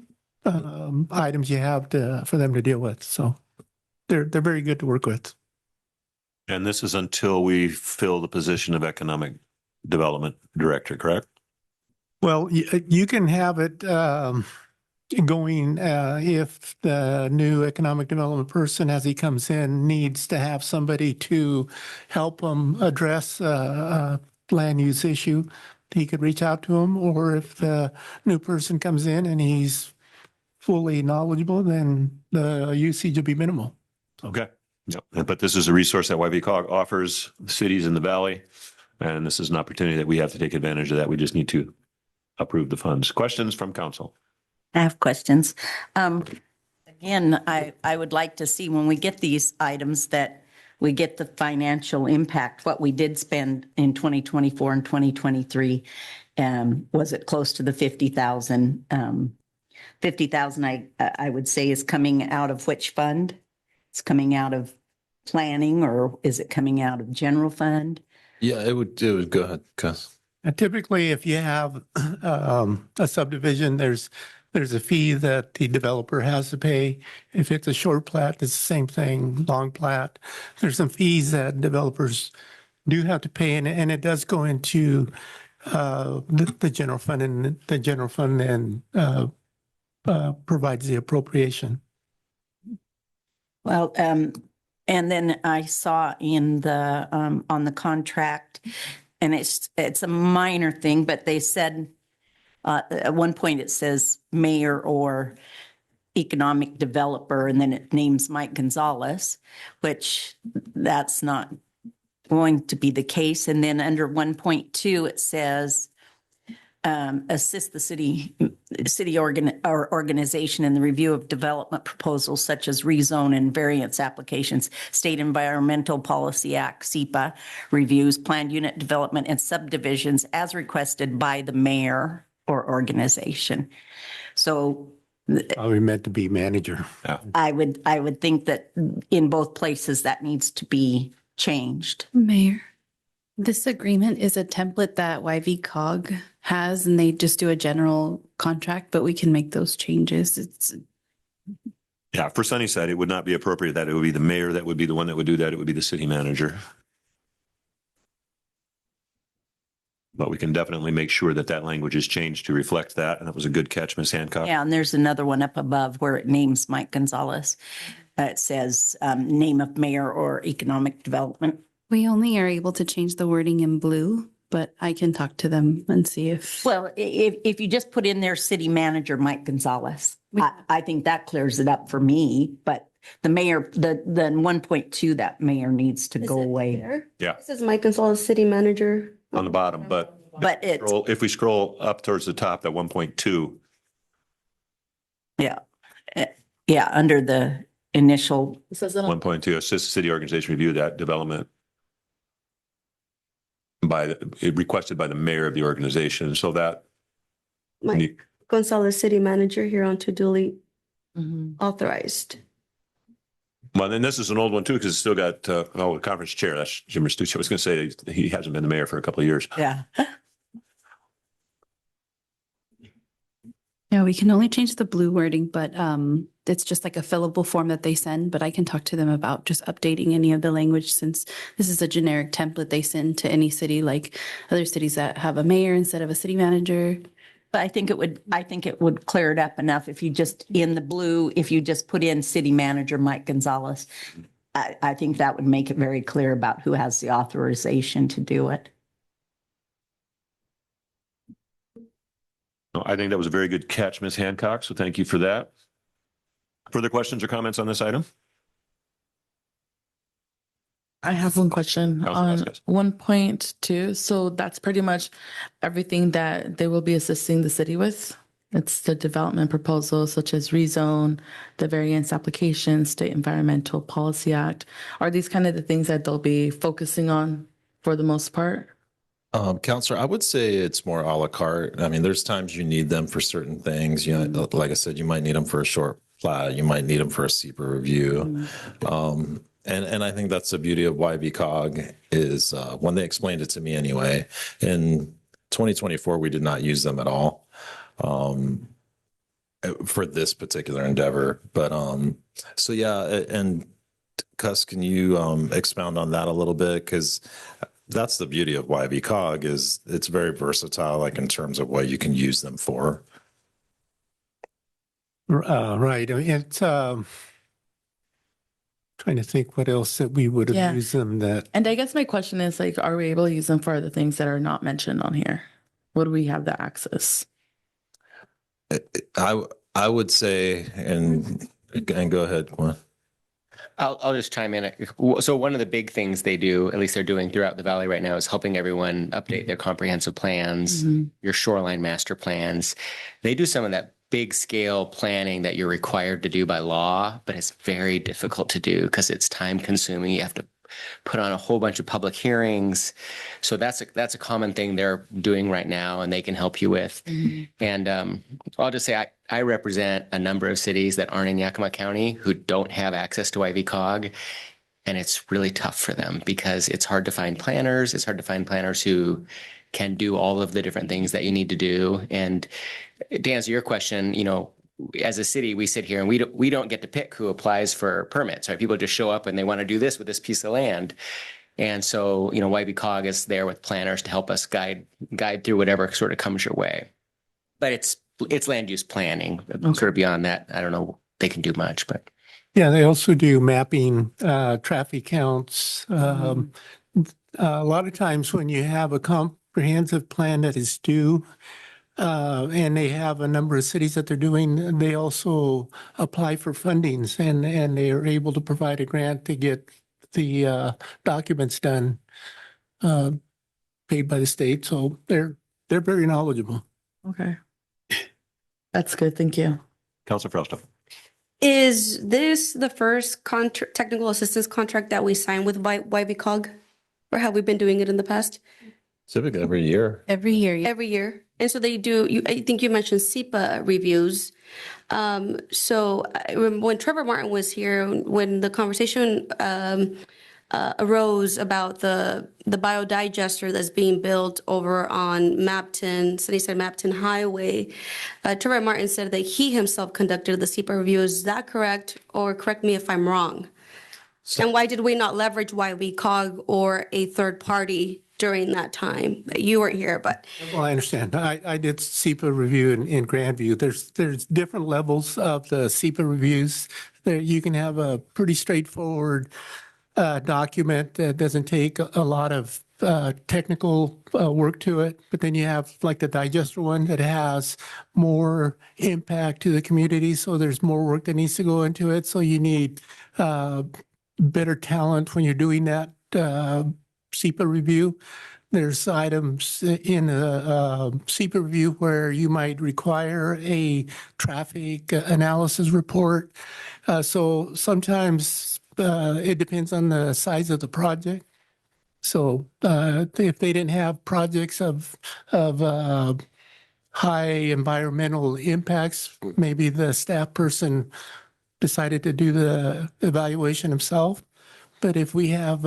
you have for them to deal with. So they're very good to work with. And this is until we fill the position of economic development director, correct? Well, you can have it going if the new economic development person, as he comes in, needs to have somebody to help them address a land use issue. He could reach out to him, or if the new person comes in and he's fully knowledgeable, then the usage will be minimal. Okay. Yep. But this is a resource that YVCOG offers cities in the valley, and this is an opportunity that we have to take advantage of that. We just need to approve the funds. Questions from council? I have questions. Again, I would like to see when we get these items that we get the financial impact, what we did spend in 2024 and 2023. Was it close to the 50,000? 50,000, I would say, is coming out of which fund? It's coming out of planning, or is it coming out of general fund? Yeah, it would go ahead, Cuz. And typically, if you have a subdivision, there's a fee that the developer has to pay. If it's a short plat, it's the same thing, long plat. There's some fees that developers do have to pay, and it does go into the general fund, and the general fund then provides the appropriation. Well, and then I saw in the on the contract, and it's a minor thing, but they said at one point it says mayor or economic developer, and then it names Mike Gonzalez, which that's not going to be the case. And then under 1.2, it says assist the city organization in the review of development proposals such as rezone and variance applications, State Environmental Policy Act, SEPA reviews, planned unit development and subdivisions as requested by the mayor or organization. So we meant to be manager. Yeah. I would think that in both places that needs to be changed. Mayor, this agreement is a template that YVCOG has, and they just do a general contract, but we can make those changes. Yeah, for Sunnyside, it would not be appropriate that it would be the mayor that would be the one that would do that. It would be the city manager. But we can definitely make sure that that language is changed to reflect that. And that was a good catch, Ms. Hancock. Yeah, and there's another one up above where it names Mike Gonzalez. It says name of mayor or economic development. We only are able to change the wording in blue, but I can talk to them and see if. Well, if you just put in there city manager Mike Gonzalez, I think that clears it up for me. But the mayor, the 1.2, that mayor needs to go away. Yeah. This is Mike Gonzalez, city manager. On the bottom, but if we scroll up towards the top, that 1.2. Yeah. Yeah, under the initial. 1.2, assist the city organization review that development requested by the mayor of the organization. So that Mike Gonzalez, city manager, here on to duly authorized. Well, then this is an old one too, because it's still got the conference chair. That's Jim Restucci. I was going to say he hasn't been the mayor for a couple of years. Yeah. Yeah, we can only change the blue wording, but it's just like a fillable form that they send, but I can talk to them about just updating any of the language since this is a generic template they send to any city, like other cities that have a mayor instead of a city manager. But I think it would clear it up enough if you just, in the blue, if you just put in city manager Mike Gonzalez. I think that would make it very clear about who has the authorization to do it. I think that was a very good catch, Ms. Hancock. So thank you for that. Further questions or comments on this item? I have one question Councilor on Vasquez. 1.2. So that's pretty much everything that they will be assisting the city with. It's the development proposals such as rezone, the variance application, State Environmental Policy Act. Are these kind of the things that they'll be focusing on for the most part? Counselor, I would say it's more a la carte. I mean, there's times you need them for certain things. You know, like I said, you might need them for a short plat, you might need them for a SEPA review. And I think that's the beauty of YBCOG is when they explained it to me anyway. In 2024, we did not use them at all for this particular endeavor. But so yeah, and Cuss, can you expound on that a little bit? Because that's the beauty of YBCOG is it's very versatile, like in terms of what you can use them for. Right. I mean, it's trying to think what else that we would have Yeah. used them that. And I guess my question is like, are we able to use them for other things that are not mentioned on here? Would we have the access? I would say, and go ahead, Gwen. I'll just chime in. So one of the big things they do, at least they're doing throughout the valley right now, is helping everyone update their comprehensive plans, your shoreline master plans. They do some of that big scale planning that you're required to do by law, but it's very difficult to do because it's time consuming. You have to put on a whole bunch of public hearings. So that's a common thing they're doing right now, and they can help you with. And I'll just say I represent a number of cities that aren't in Yakima County who don't have access to IVCOG, and it's really tough for them because it's hard to find planners. It's hard to find planners who can do all of the different things that you need to do. And to answer your question, you know, as a city, we sit here and we don't get to pick who applies for permits, right? People just show up and they want to do this with this piece of land. And so, you know, YBCOG is there with planners to help us guide through whatever sort of comes your way. But it's land use planning. Sort of beyond that, I don't know, they can do much, but. Yeah, they also do mapping, traffic counts. A lot of times when you have a comprehensive plan that is due, and they have a number of cities that they're doing, they also apply for fundings and they are able to provide a grant to get the documents done, paid by the state. So they're very knowledgeable. Okay. That's good. Thank you. Councilor Frausto. Is this the first technical assistance contract that we signed with YBCOG? Or have we been doing it in the past? Typically every year. Every year. Every year. And so they do, I think you mentioned SEPA reviews. So when Trevor Martin was here, when the conversation arose about the biodigester that's being built over on Sunnyside Mapton Highway, Trevor Martin said that he himself conducted the SEPA review. Is that correct? Or correct me if I'm wrong. And why did we not leverage YBCOG or a third party during that time? You weren't here, but. Well, I understand. I did SEPA review in Grandview. There's different levels of the SEPA reviews. You can have a pretty straightforward document that doesn't take a lot of technical work to it, but then you have like the digester one that has more impact to the community. So there's more work that needs to go into it. So you need better talent when you're doing that SEPA review. There's items in a SEPA review where you might require a traffic analysis report. So sometimes it depends on the size of the project. So if they didn't have projects of high environmental impacts, maybe the staff person decided to do the evaluation himself. But if we have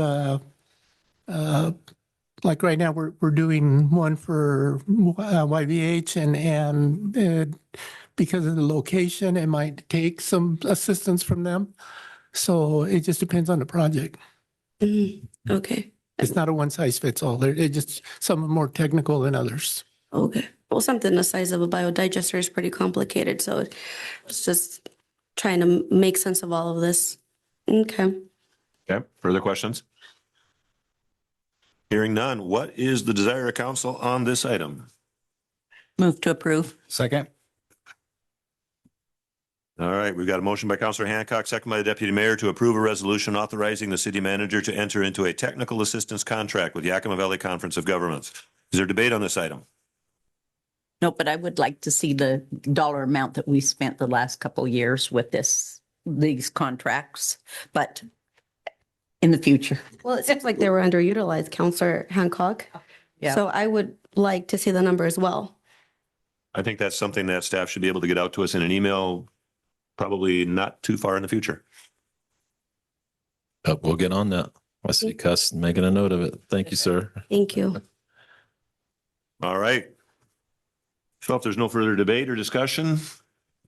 like right now, we're doing one for YVH, and because of the location, it might take some assistance from them. So it just depends on the project. Okay. It's not a one size fits all. It just some are more technical than others. Okay. Well, something the size of a biodigester is pretty complicated. So it's just trying to make sense of all of this. Okay. Okay. Further questions? Hearing none, what is the desire of council on this item? Move to approve. Second. All right, we've got a motion by Councillor Hancock, second by the Deputy Mayor to approve a resolution authorizing the city manager to enter into a technical assistance contract with Yakima Valley Conference of Governments. Is there debate on this item? No, but I would like to see the dollar amount that we spent the last couple years with these contracts, but in the future. Well, it seems like they were underutilized, Counselor Hancock. Yeah. So I would like to see the number as well. I think that's something that staff should be able to get out to us in an email, probably not too far in the future. We'll get on that. I see Cuss making a note of it. Thank you, sir. Thank you. All right. So if there's no further debate or discussion,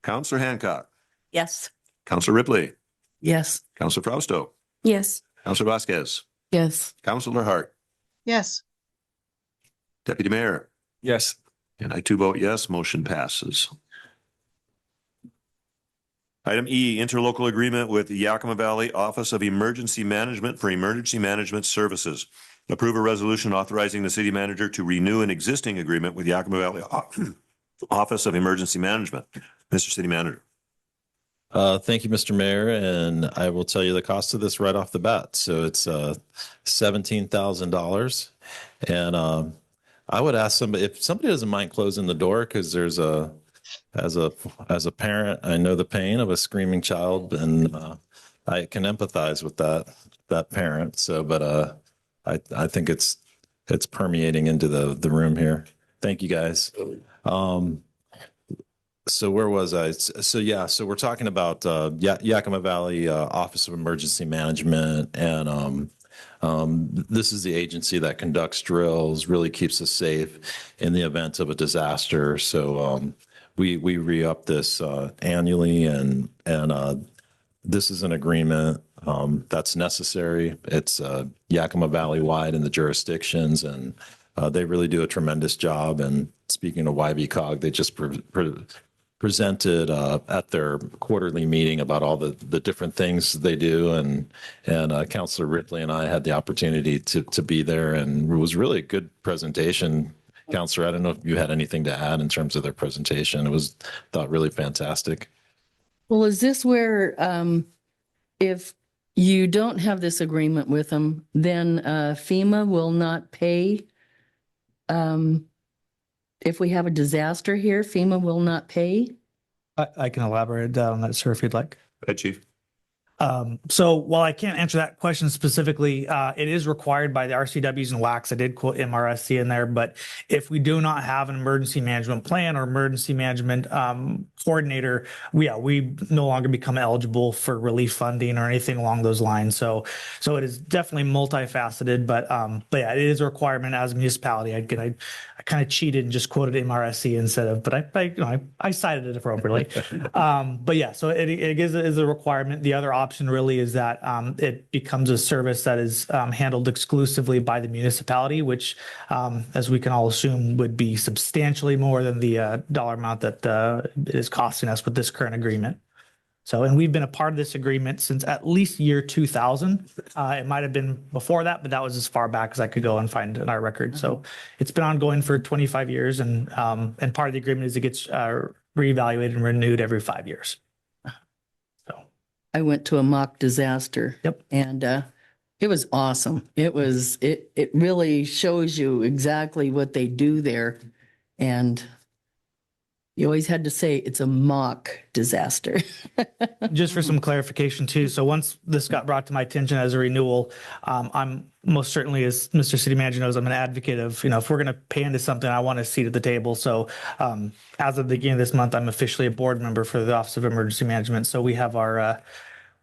Councillor Hancock, Yes. Councillor Ripley, Yes. Councillor Frausto, Yes. Councillor Vasquez, Yes. Councillor Hart, Yes. Deputy Mayor, Yes. and I too vote yes, motion passes. Item E, interlocal agreement with the Yakima Valley Office of Emergency Management for Emergency Management Services. Approve a resolution authorizing the city manager to renew an existing agreement with Yakima Valley Office of Emergency Management. Mr. City Manager. Thank you, Mr. Mayor, and I will tell you the cost of this right off the bat. So it's $17,000, and I would ask somebody if somebody doesn't mind closing the door, because there's as a parent, I know the pain of a screaming child, and I can empathize with that parent. So, but I think it's permeating into the room here. Thank you, guys. So where was I? So yeah, so we're talking about Yakima Valley Office of Emergency Management, and this is the agency that conducts drills, really keeps us safe in the event of a disaster. So we re-up this annually, and this is an agreement that's necessary. It's Yakima Valley wide in the jurisdictions, and they really do a tremendous job. And speaking of YVCOG, they just presented at their quarterly meeting about all the different things they do, and Councillor Ripley and I had the opportunity to be there, and it was really a good presentation. Councillor, I don't know if you had anything to add in terms of their presentation. It was thought really fantastic. Well, is this where if you don't have this agreement with them, then FEMA will not pay? If we have a disaster here, FEMA will not pay? I can elaborate on that, sir, if you'd like. Go ahead, Chief. So while I can't answer that question specifically, it is required by the RCWs and WACs. I did quote MRSC in there, but if we do not have an emergency management plan or emergency management coordinator, we no longer become eligible for relief funding or anything along those lines. So it is definitely multifaceted, but yeah, it is a requirement as a municipality. I kind of cheated and just quoted MRSC instead of, but I cited it appropriately. But yeah, so it is a requirement. The other option really is that it becomes a service that is handled exclusively by the municipality, which, as we can all assume, would be substantially more than the dollar amount that it is costing us with this current agreement. So, and we've been a part of this agreement since at least year 2000. It might have been before that, but that was as far back as I could go and find in our record. So it's been ongoing for 25 years, and part of the agreement is it gets reevaluated and renewed every 5 years. I went to a mock disaster. Yep. And it was awesome. It really shows you exactly what they do there. And you always had to say it's a mock disaster. Just for some clarification too. So once this got brought to my attention as a renewal, I'm most certainly, as Mr. City Manager knows, I'm an advocate of, if we're going to pay into something, I want a seat at the table. So as of the beginning of this month, I'm officially a board member for the Office of Emergency Management. So we have our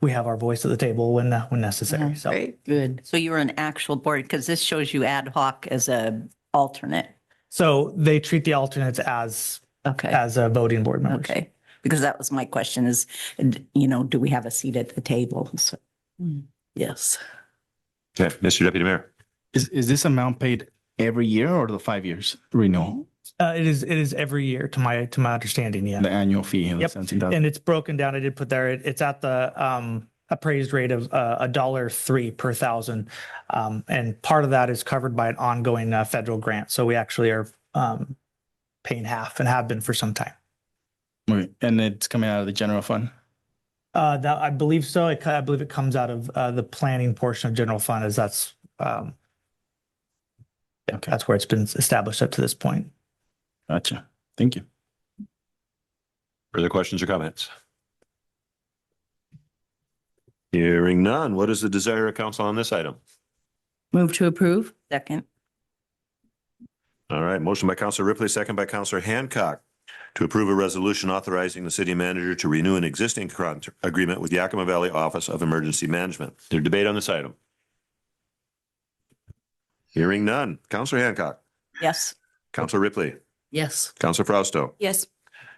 voice at the table when necessary. So Great. Good. So you're an actual board, because this shows you ad hoc as a alternate. So they treat the alternates as a voting board members. Okay. Because that was my question is, do we have a seat at the table? So, yes. Okay, Mr. Deputy Mayor. Is this amount paid every year or the 5 years renewal? It is every year to my understanding. Yeah. The annual fee. Yep. 17,000. And it's broken down. I did put there. It's at the appraised rate of $1.03 per thousand, and part of that is covered by an ongoing federal grant. So we actually are paying half and have been for some time. Right. And it's coming out of the general fund? That I believe so. I believe it comes out of the planning portion of general fund, as that's that's where it's been established up to this point. Gotcha. Thank you. Further questions or comments? Hearing none. What is the desire of council on this item? Move to approve. Second. All right, motion by Councilor Ripley, second by Councilor Hancock to approve a resolution authorizing the city manager to renew an existing agreement with Yakima Valley Office of Emergency Management. Is there debate on this item? Hearing none. Councilor Hancock. Yes. Councilor Ripley. Yes. Councilor Frausto. Yes.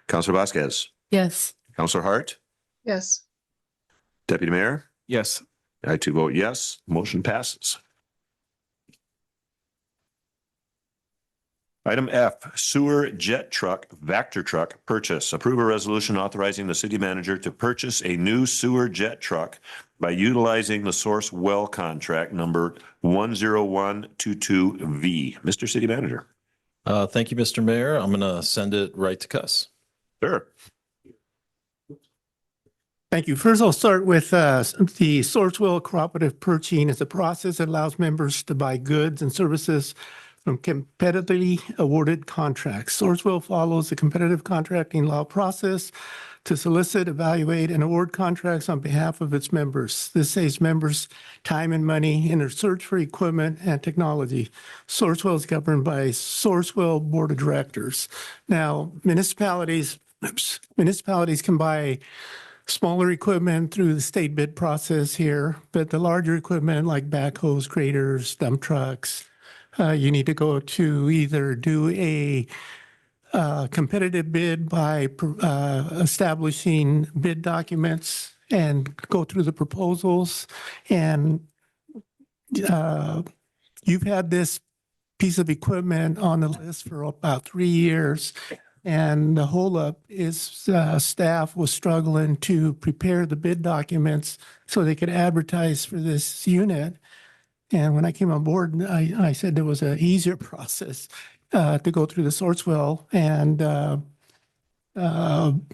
Councilor Vasquez. Yes. Councilor Hart. Yes. Deputy Mayor. Yes. I too vote yes. Motion passes. Item F, sewer jet truck, Vector truck purchase. Approve a resolution authorizing the city manager to purchase a new sewer jet truck by utilizing the source well contract number 10122V. Mr. City Manager. Thank you, Mr. Mayor. I'm going to send it right to Cuss. Sure. Thank you. First, I'll start with the Sourcewell Cooperative Purchasing. It's a process that allows members to buy goods and services from competitively awarded contracts. Sourcewell follows the competitive contracting law process to solicit, evaluate, and award contracts on behalf of its members. This saves members time and money in their search for equipment and technology. Sourcewell is governed by Sourcewell Board of Directors. Now, municipalities can buy smaller equipment through the state bid process here, but the larger equipment like backhoes, graders, dump trucks, you need to go to either do a competitive bid by establishing bid documents and go through the proposals. And you've had this piece of equipment on the list for about 3 years. And the holdup is staff was struggling to prepare the bid documents so they could advertise for this unit. And when I came on board, I said there was an easier process to go through the Sourcewell. And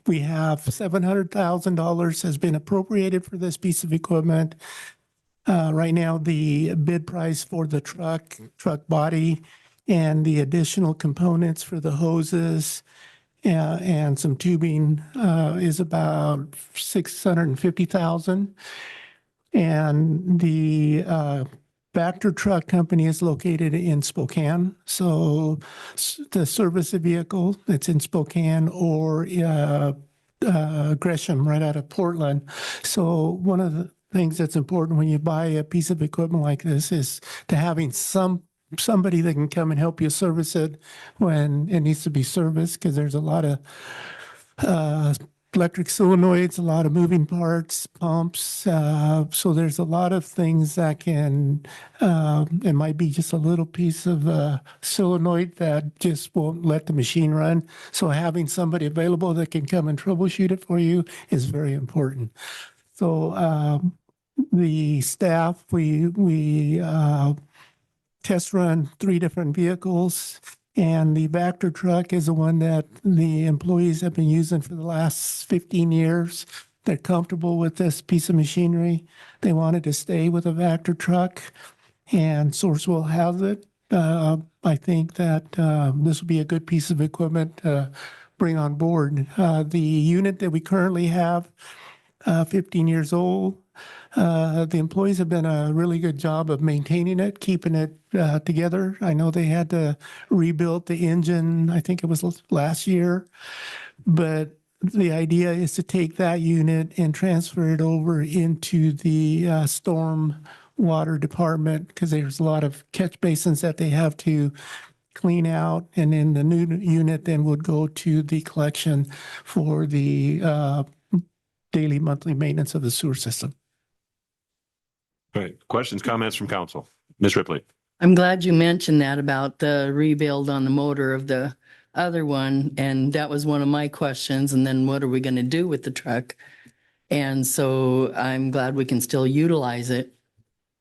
we have $700,000 has been appropriated for this piece of equipment. Right now, the bid price for the truck body, and the additional components for the hoses and some tubing is about $650,000. And the Vector Truck Company is located in Spokane. So the service vehicle that's in Spokane or Gresham right out of Portland. So one of the things that's important when you buy a piece of equipment like this is to having somebody that can come and help you service it when it needs to be serviced, because there's a lot of electric solenoids, a lot of moving parts, pumps. So there's a lot of things that can, it might be just a little piece of solenoid that just won't let the machine run. So having somebody available that can come and troubleshoot it for you is very important. So the staff, we test run 3 different vehicles, and the Vector truck is the one that the employees have been using for the last 15 years. They're comfortable with this piece of machinery. They wanted to stay with a Vector truck, and Sourcewell has it. I think that this will be a good piece of equipment to bring on board. The unit that we currently have, 15 years old, the employees have done a really good job of maintaining it, keeping it together. I know they had to rebuild the engine, I think it was last year, but the idea is to take that unit and transfer it over into the storm water department, because there's a lot of catch basins that they have to clean out, and then the new unit then would go to the collection for the daily, monthly maintenance of the sewer system. All right. Questions, comments from council? Ms. Ripley. I'm glad you mentioned that about the rebuild on the motor of the other one. And that was one of my questions. And then what are we going to do with the truck? And so I'm glad we can still utilize it,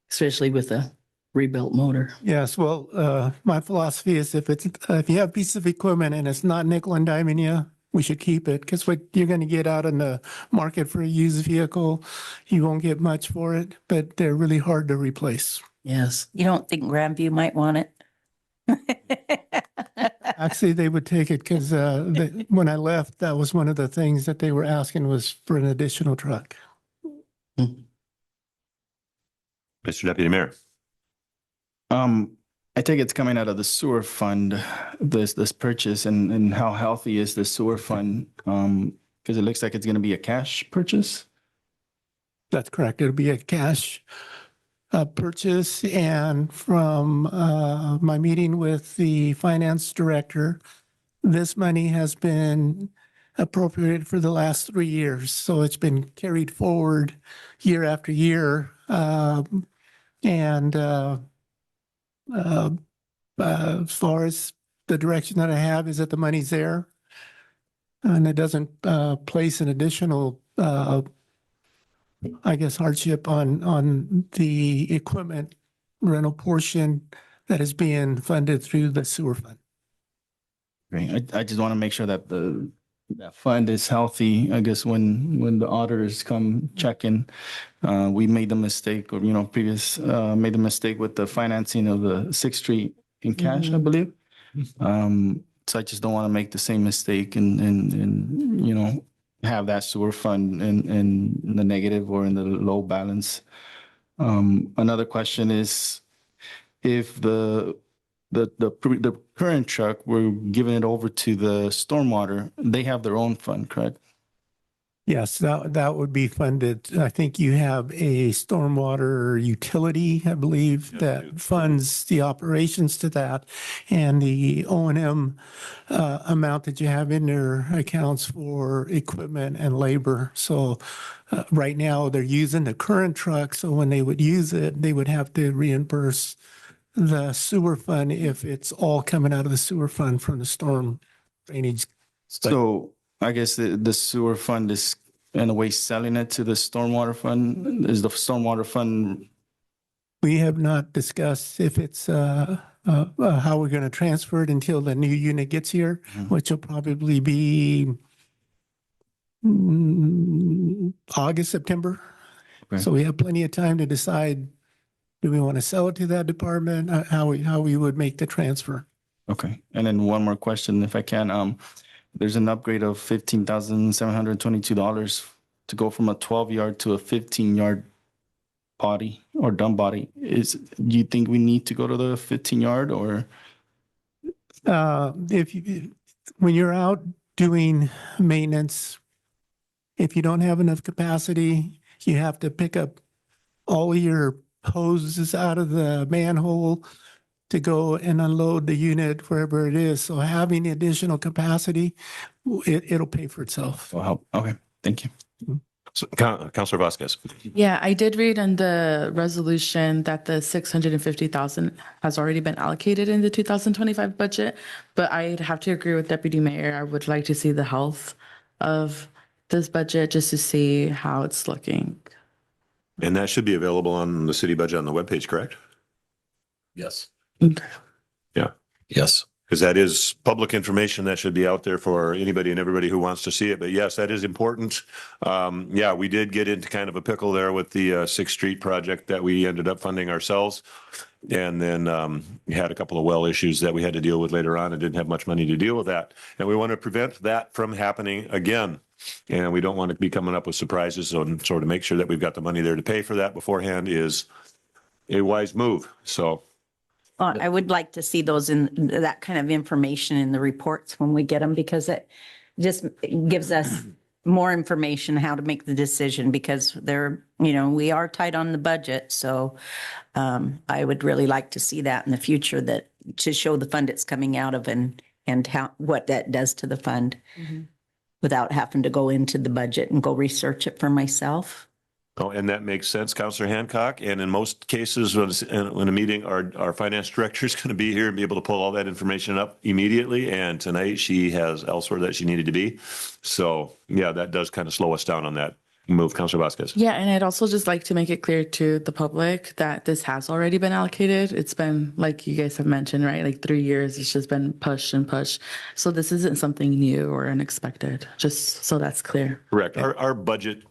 especially with a rebuilt motor. Yes, well, my philosophy is if you have a piece of equipment and it's not nickel and diming you, we should keep it because what you're going to get out in the market for a used vehicle, you won't get much for it, but they're really hard to replace. Yes. You don't think Grandview might want it? Actually, they would take it because when I left, that was one of the things that they were asking was for an additional truck. Mr. Deputy Mayor. I think it's coming out of the sewer fund, this purchase, and how healthy is the sewer fund? Because it looks like it's going to be a cash purchase. That's correct. It'll be a cash purchase. And from my meeting with the finance director, this money has been appropriated for the last 3 years. So it's been carried forward year after year. As far as the direction that I have is that the money's there and it doesn't place an additional, I guess, hardship on the equipment rental portion that is being funded through the sewer fund. Great. I just want to make sure that that fund is healthy. I guess when the auditors come checking, we made the mistake, or made the mistake with the financing of the 6th Street in cash, I believe. So I just don't want to make the same mistake and have that sewer fund in the negative or in the low balance. Another question is if the current truck, we're giving it over to the stormwater, they have their own fund, correct? Yes, that would be funded. I think you have a stormwater utility, I believe, that funds the operations to that. And the O&M amount that you have in there accounts for equipment and labor. So right now they're using the current truck. So when they would use it, they would have to reimburse the sewer fund if it's all coming out of the sewer fund from the storm drainage. So I guess the sewer fund is in a way selling it to the stormwater fund. Is the stormwater fund? We have not discussed if it's how we're going to transfer it until the new unit gets here, which will probably be August, September. Okay. So we have plenty of time to decide, do we want to sell it to that department, how we would make the transfer. Okay. And then one more question, if I can. There's an upgrade of $15,722 to go from a 12-yard to a 15-yard body or dump body. Do you think we need to go to the 15-yard or? When you're out doing maintenance, if you don't have enough capacity, you have to pick up all your hoses out of the manhole to go and unload the unit wherever it is. So having additional capacity, it'll pay for itself. Will help. Okay, thank you. So, Councilor Vasquez. Yeah, I did read in the resolution that the 650,000 has already been allocated in the 2025 budget, but I'd have to agree with Deputy Mayor. I would like to see the health of this budget just to see how it's looking. And that should be available on the city budget on the webpage, correct? Yes. Yeah. Yes. Because that is public information that should be out there for anybody and everybody who wants to see it. But yes, that is important. Yeah, we did get into kind of a pickle there with the 6th Street project that we ended up funding ourselves. And then we had a couple of well issues that we had to deal with later on and didn't have much money to deal with that. And we want to prevent that from happening again. And we don't want to be coming up with surprises. And so to make sure that we've got the money there to pay for that beforehand is a wise move. So I would like to see those in that kind of information in the reports when we get them, because it just gives us more information how to make the decision, because we are tight on the budget. So I would really like to see that in the future, that to show the fund it's coming out of and what that does to the fund without having to go into the budget and go research it for myself. Oh, and that makes sense, Councilor Hancock. And in most cases, when a meeting, our finance director is going to be here and be able to pull all that information up immediately. And tonight she has elsewhere that she needed to be. So yeah, that does kind of slow us down on that. Move, Councilor Vasquez. Yeah, and I'd also just like to make it clear to the public that this has already been allocated. It's been, like you guys have mentioned, right? Like 3 years, it's just been pushed and pushed. So this isn't something new or unexpected, just so that's clear. Correct. Our budget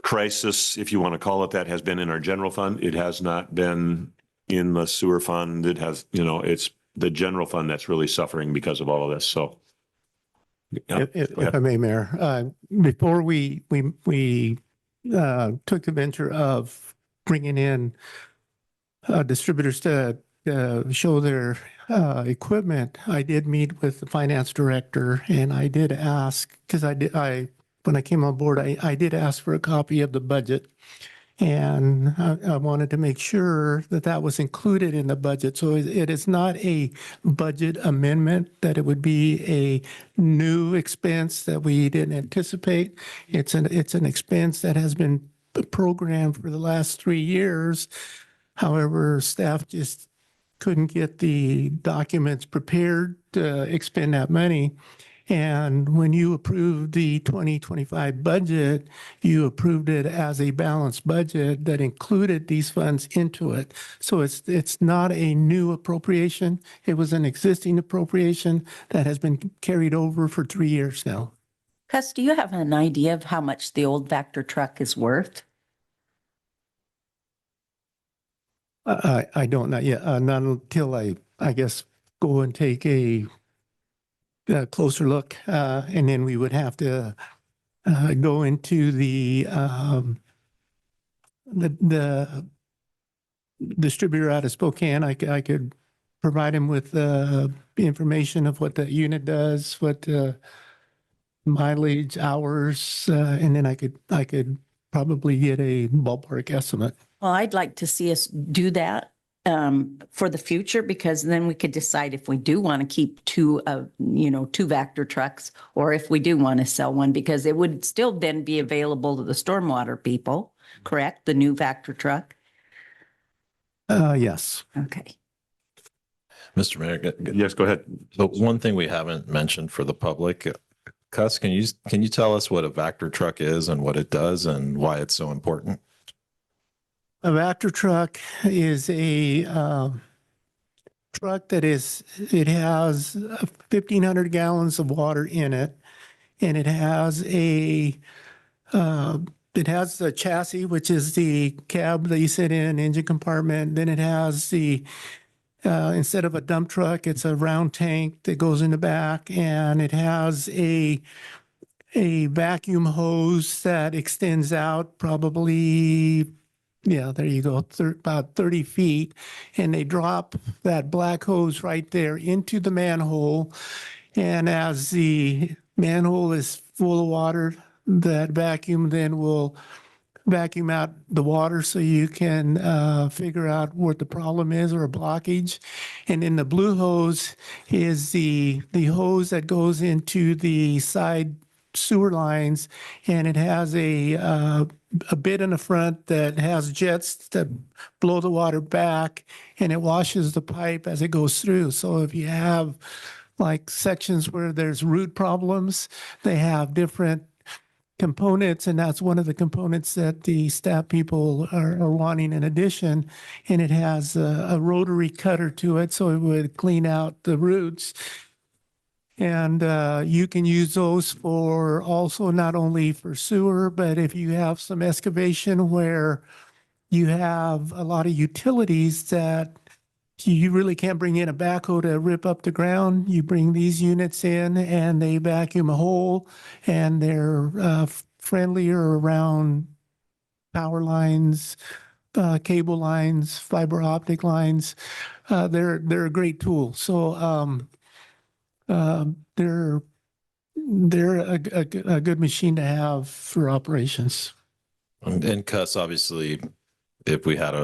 crisis, if you want to call it that, has been in our general fund. It has not been in the sewer fund. It has, it's the general fund that's really suffering because of all of this. So. Yeah, If I may, Mayor, before we took the venture of bringing in distributors to show their equipment, I did meet with the finance director, and I did ask, because when I came on board, I did ask for a copy of the budget. And I wanted to make sure that that was included in the budget. So it is not a budget amendment, that it would be a new expense that we didn't anticipate. It's an expense that has been programmed for the last 3 years. However, staff just couldn't get the documents prepared to expend that money. And when you approved the 2025 budget, you approved it as a balanced budget that included these funds into it. So it's not a new appropriation. It was an existing appropriation that has been carried over for 3 years now. Cus, do you have an idea of how much the old Vector truck is worth? I don't know yet, not until I guess, go and take a closer look, and then we would have to go into the distributor out of Spokane. I could provide him with information of what the unit does, what mileage, hours, and then I could probably get a ballpark estimate. Well, I'd like to see us do that for the future, because then we could decide if we do want to keep two Vector trucks, or if we do want to sell one, because it would still then be available to the stormwater people, correct? The new Vector truck? Yes. Okay. Mr. Mayor. Yes, go ahead. The one thing we haven't mentioned for the public, Cus, can you tell us what a Vector truck is and what it does and why it's so important? A Vector truck is a truck it has 1,500 gallons of water in it, and it has the chassis, which is the cab that you sit in, engine compartment. Then it has instead of a dump truck, it's a round tank that goes in the back, and it has a vacuum hose that extends out probably, yeah, there you go, about 30 feet. And they drop that black hose right there into the manhole. And as the manhole is full of water, that vacuum then will vacuum out the water, so you can figure out what the problem is or a blockage. And then the blue hose is the hose that goes into the side sewer lines, and it has a bit in the front that has jets that blow the water back, and it washes the pipe as it goes through. So if you have like sections where there's root problems, they have different components, and that's one of the components that the staff people are wanting in addition. And it has a rotary cutter to it, so it would clean out the roots. And you can use those for also not only for sewer, but if you have some excavation where you have a lot of utilities that you really can't bring in a backhoe to rip up the ground, you bring these units in and they vacuum a hole, and they're friendlier around power lines, cable lines, fiber optic lines. They're a great tool. So they're a good machine to have for operations. And Cus, obviously, if we had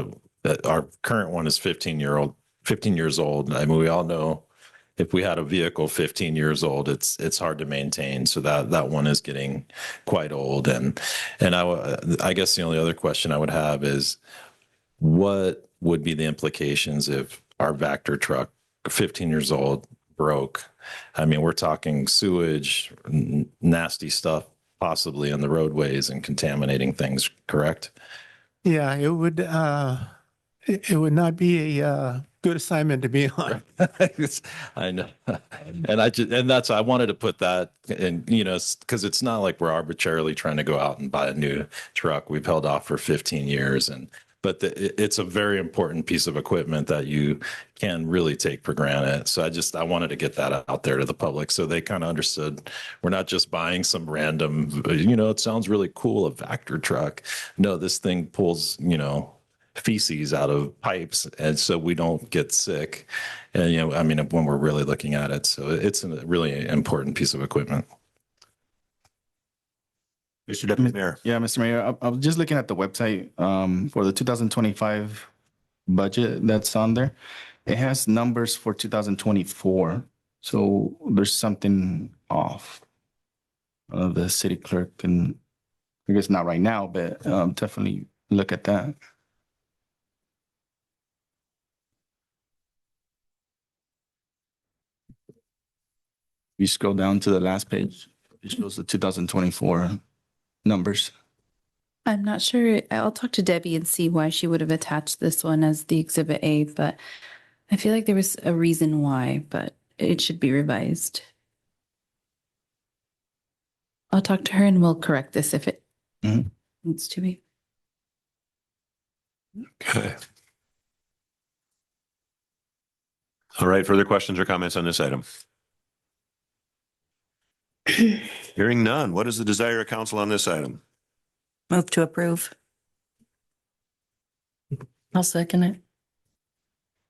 our current one is 15 years old. I mean, we all know if we had a vehicle 15 years old, it's hard to maintain. So that one is getting quite old. And I guess the only other question I would have is, what would be the implications if our Vector truck, 15 years old, broke? I mean, we're talking sewage, nasty stuff possibly in the roadways and contaminating things, correct? Yeah, it would not be a good assignment to be on. I know. I wanted to put that in, because it's not like we're arbitrarily trying to go out and buy a new truck. We've held off for 15 years but it's a very important piece of equipment that you can really take for granted. So I wanted to get that out there to the public so they kind of understood we're not just buying some random, it sounds really cool, a Vector truck. No, this thing pulls, feces out of pipes, and so we don't get sick. And, when we're really looking at it. So it's a really important piece of equipment. Mr. Deputy Mayor. Yeah, Mr. Mayor, I was just looking at the website for the 2025 budget that's on there. It has numbers for 2024. So there's something off. The city clerk can, I guess not right now, but definitely look at that. You scroll down to the last page, it shows the 2024 numbers. I'm not sure. I'll talk to Debbie and see why she would have attached this one as the Exhibit A, but I feel like there was a reason why, but it should be revised. I'll talk to her and we'll correct this if it needs to be. Okay. All right, further questions or comments on this item? Hearing none, what is the desire of council on this item? Move to approve. I'll second it.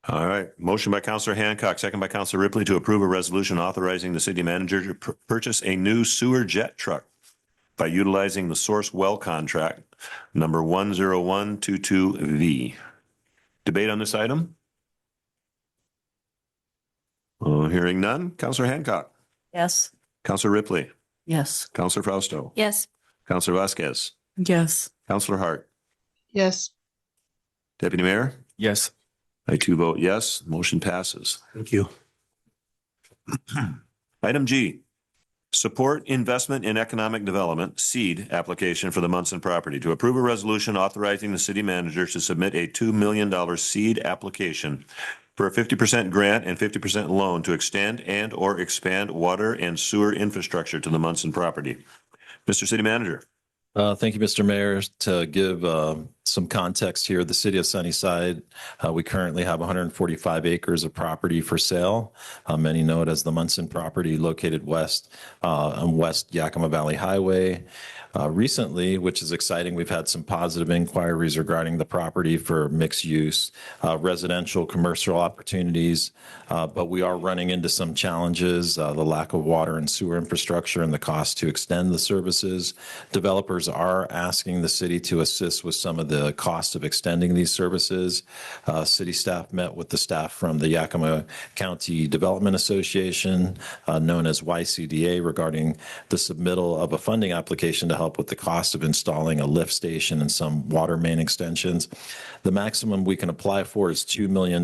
All right, motion by Councilor Hancock, second by Councilor Ripley to approve a resolution authorizing the city manager to purchase a new sewer jet truck by utilizing the source well contract number 10122V. Debate on this item? Hearing none, Councilor Hancock. Yes. Councilor Ripley. Yes. Councilor Fausto. Yes. Councilor Vasquez. Yes. Councilor Hart. Yes. Deputy Mayor. Yes. I too vote yes. Motion passes. Thank you. Item G, support investment in economic development seed application for the Munson property to approve a resolution authorizing the city manager to submit a $2 million seed application for a 50% grant and 50% loan to extend and or expand water and sewer infrastructure to the Munson property. Mr. City Manager. Thank you, Mr. Mayor. To give some context here, the city of Sunnyside, we currently have 145 acres of property for sale. Many know it as the Munson property located west on West Yakima Valley Highway. Recently, which is exciting, we've had some positive inquiries regarding the property for mixed use, residential, commercial opportunities, but we are running into some challenges, the lack of water and sewer infrastructure and the cost to extend the services. Developers are asking the city to assist with some of the cost of extending these services. City staff met with the staff from the Yakima County Development Association, known as YCDA, regarding the submittal of a funding application to help with the cost of installing a lift station and some water main extensions. The maximum we can apply for is $2 million,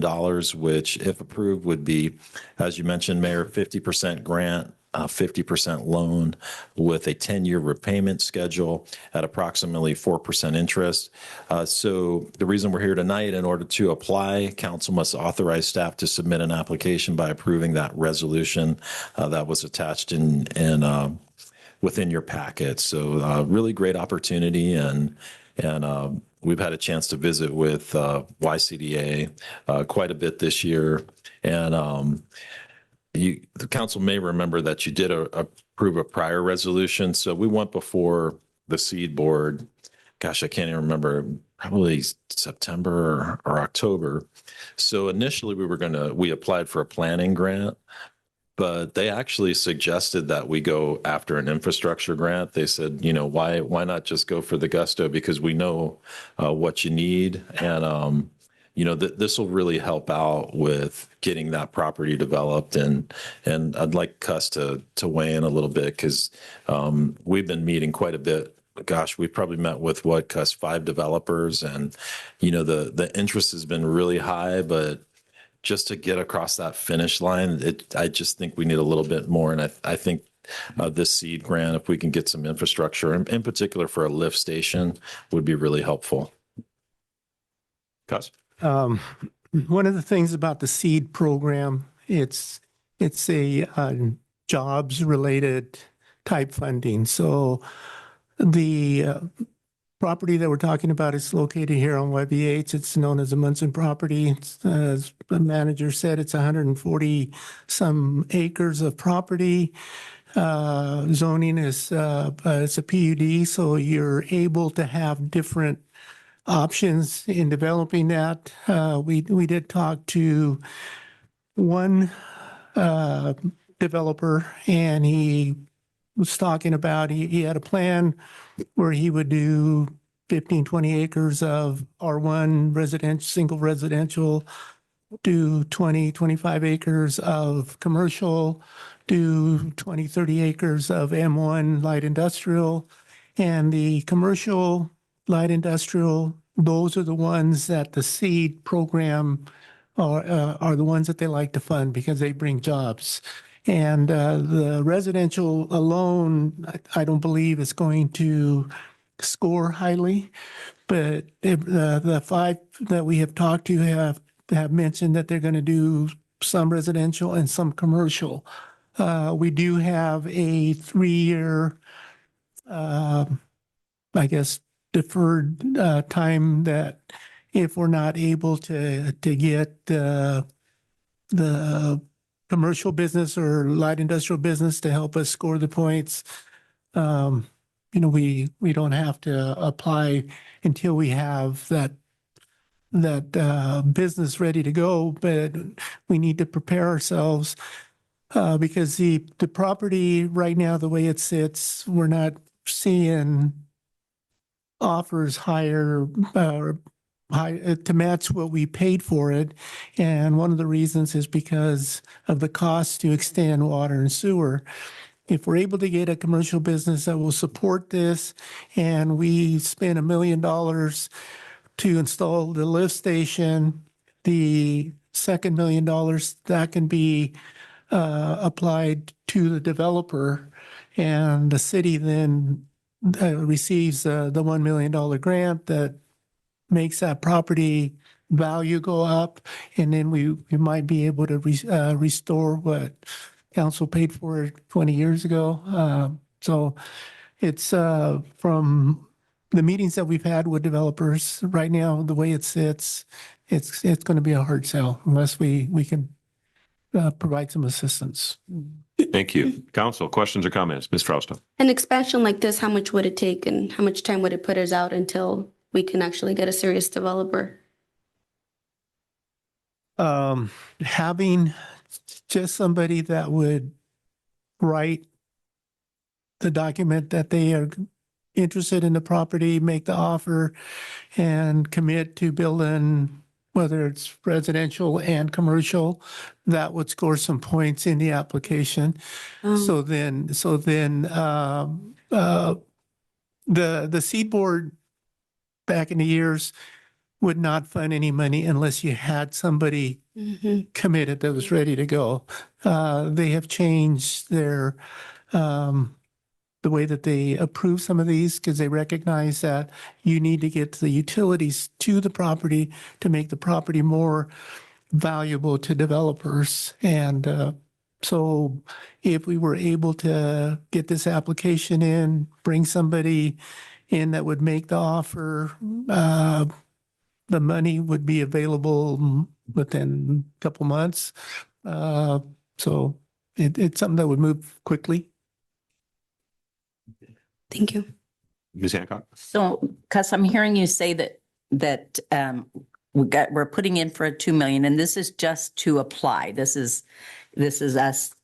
which, if approved, would be, as you mentioned, Mayor, 50% grant, 50% loan with a 10-year repayment schedule at approximately 4% interest. So the reason we're here tonight, in order to apply, council must authorize staff to submit an application by approving that resolution that was attached in within your packet. So really great opportunity, and we've had a chance to visit with YCDA quite a bit this year. And the council may remember that you did approve a prior resolution. So we went before the seed board. Gosh, I can't even remember, probably September or October. So initially we applied for a planning grant, but they actually suggested that we go after an infrastructure grant. They said, why not just go for the gusto, because we know what you need. And, this will really help out with getting that property developed. And I'd like Cuss to weigh in a little bit, because we've been meeting quite a bit. Gosh, we probably met with Cuss, 5 developers, and, the interest has been really high, but just to get across that finish line, I just think we need a little bit more. And I think this seed grant, if we can get some infrastructure, in particular for a lift station, would be really helpful. Gus? One of the things about the seed program, it's a jobs related type funding. So the property that we're talking about is located here on YBH. It's known as the Munson property. As the manager said, it's 140 some acres of property. Zoning is it's a PUD, so you're able to have different options in developing that. We did talk to one developer, and he was talking about he had a plan where he would do 15, 20 acres of R1 residential, single residential, do 20, 25 acres of commercial, do 20, 30 acres of M1 light industrial. And the commercial light industrial, those are the ones that the seed program are the ones that they like to fund because they bring jobs. And the residential alone, I don't believe is going to score highly. But the five that we have talked to have mentioned that they're going to do some residential and some commercial. We do have a 3-year, I guess, deferred time that if we're not able to get the commercial business or light industrial business to help us score the points, we don't have to apply until we have that business ready to go, but we need to prepare ourselves because the property right now, the way it sits, we're not seeing offers higher to match what we paid for it. And one of the reasons is because of the cost to extend water and sewer. If we're able to get a commercial business that will support this and we spend $1 million to install the lift station, the second $1 million that can be applied to the developer, and the city then receives the $1 million grant that makes that property value go up, and then we might be able to restore what council paid for it 20 years ago. So it's from the meetings that we've had with developers right now, the way it sits, it's going to be a hard sell unless we can provide some assistance. Thank you. Council, questions or comments? Ms. Frausto. An expansion like this, how much would it take and how much time would it put us out until we can actually get a serious developer? Having just somebody that would write the document that they are interested in the property, make the offer, and commit to building, whether it's residential and commercial, that would score some points in the application. So then the seed board back in the years would not fund any money unless you had somebody committed that was ready to go. They have changed their the way that they approve some of these because they recognize that you need to get the utilities to the property to make the property more valuable to developers. And so if we were able to get this application in, bring somebody in that would make the offer, the money would be available within a couple months. So it's something that would move quickly. Thank you. Ms. Hancock. So, Cus, I'm hearing you say that we're putting in for a 2 million, and this is just to apply. This is us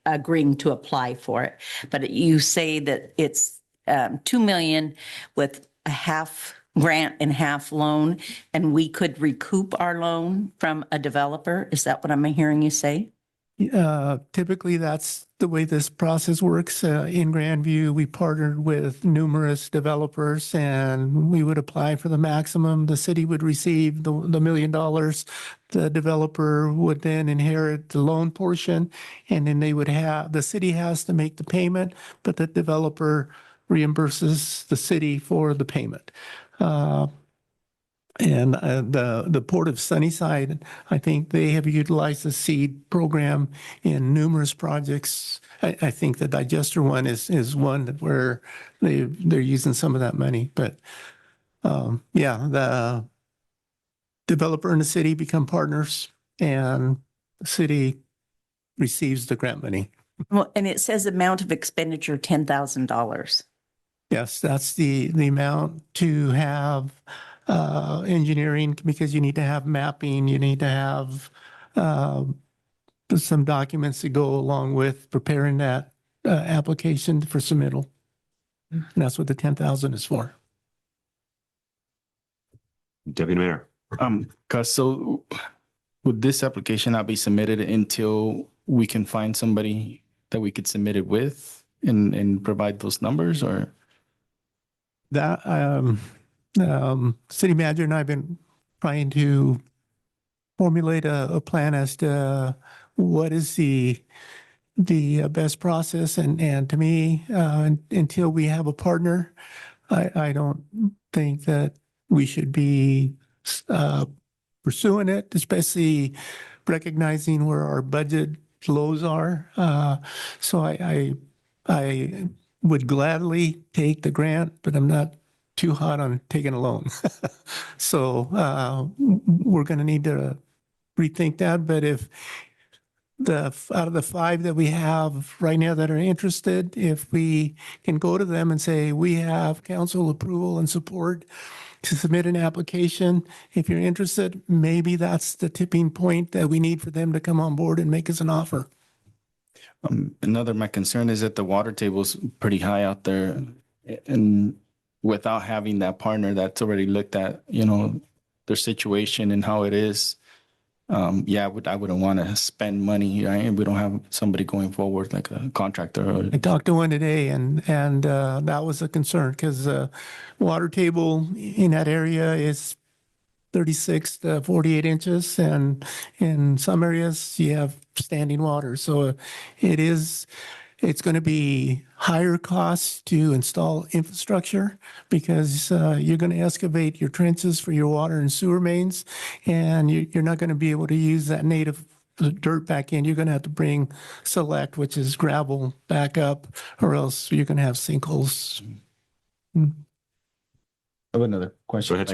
agreeing to apply for it. But you say that it's 2 million with a half grant and half loan, and we could recoup our loan from a developer. Is that what I'm hearing you say? Typically, that's the way this process works. In Grandview, we partnered with numerous developers and we would apply for the maximum. The city would receive the $1 million. The developer would then inherit the loan portion, and then the city has to make the payment, but the developer reimburses the city for the payment. And the Port of Sunnyside, I think they have utilized the seed program in numerous projects. I think the digester one is one where they're using some of that money. But yeah, the developer and the city become partners, and the city receives the grant money. Well, and it says amount of expenditure, $10,000. Yes, that's the amount to have engineering, because you need to have mapping, you need to have some documents that go along with preparing that application for submittal. And that's what the 10,000 is for. Deputy Mayor. Cause so would this application not be submitted until we can find somebody that we could submit it with and provide those numbers, or? That city manager and I have been trying to formulate a plan as to what is the best process. And to me, until we have a partner, I don't think that we should be pursuing it, especially recognizing where our budget lows are. So I would gladly take the grant, but I'm not too hot on taking a loan. So we're going to need to rethink that. But if out of the 5 that we have right now that are interested, if we can go to them and say, we have council approval and support to submit an application, if you're interested, maybe that's the tipping point that we need for them to come on board and make us an offer. My concern is that the water table's pretty high out there, and without having that partner that's already looked at, their situation and how it is, I wouldn't want to spend money, right? We don't have somebody going forward like a contractor. I talked to one today, and that was a concern, because water table in that area is 36 to 48 inches, and in some areas you have standing water. So it's going to be higher costs to install infrastructure, because you're going to excavate your trenches for your water and sewer mains, and you're not going to be able to use that native dirt back in. You're going to have to bring select, which is gravel, back up, or else you're going to have sinkholes. I have another question. Go ahead,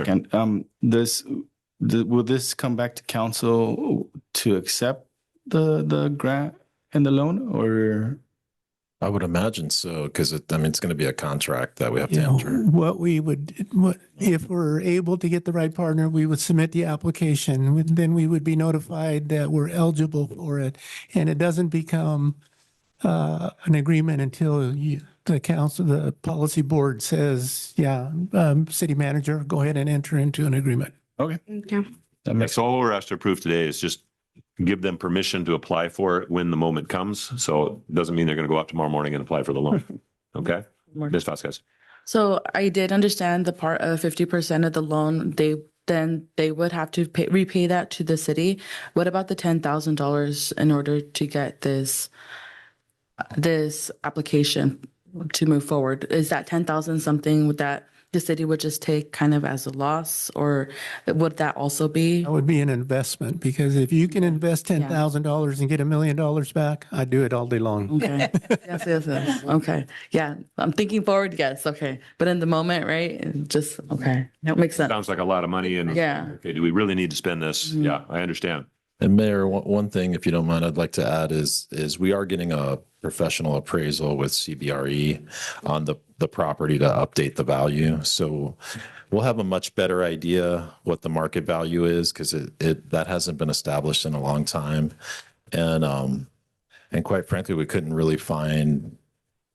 sir. Will this come back to council to accept the grant and the loan, or? I would imagine so, because it's going to be a contract that we have to enter. If we're able to get the right partner, we would submit the application. Then we would be notified that we're eligible for it, and it doesn't become an agreement until the council, the policy board says, city manager, go ahead and enter into an agreement. Okay. So all we're asked to approve today is just give them permission to apply for it when the moment comes. So it doesn't mean they're going to go out tomorrow morning and apply for the loan. Okay. Ms. Vasquez. So I did understand the part of 50% of the loan, they would have to repay that to the city. What about the $10,000 in order to get this application to move forward? Is that 10,000 something that the city would just take kind of as a loss, or would that also be? That would be an investment, because if you can invest $10,000 and get $1 million back, I'd do it all day long. Okay. Yes. Okay. Yeah. I'm thinking forward. Yes. Okay. But in the moment, right? Just, okay. That makes sense. Sounds like a lot of money. And okay, do we really need to spend this? Mm-hmm. Yeah, I understand. And Mayor, one thing, if you don't mind, I'd like to add is we are getting a professional appraisal with CBRE on the property to update the value. So we'll have a much better idea what the market value is, because that hasn't been established in a long time. And quite frankly, we couldn't really find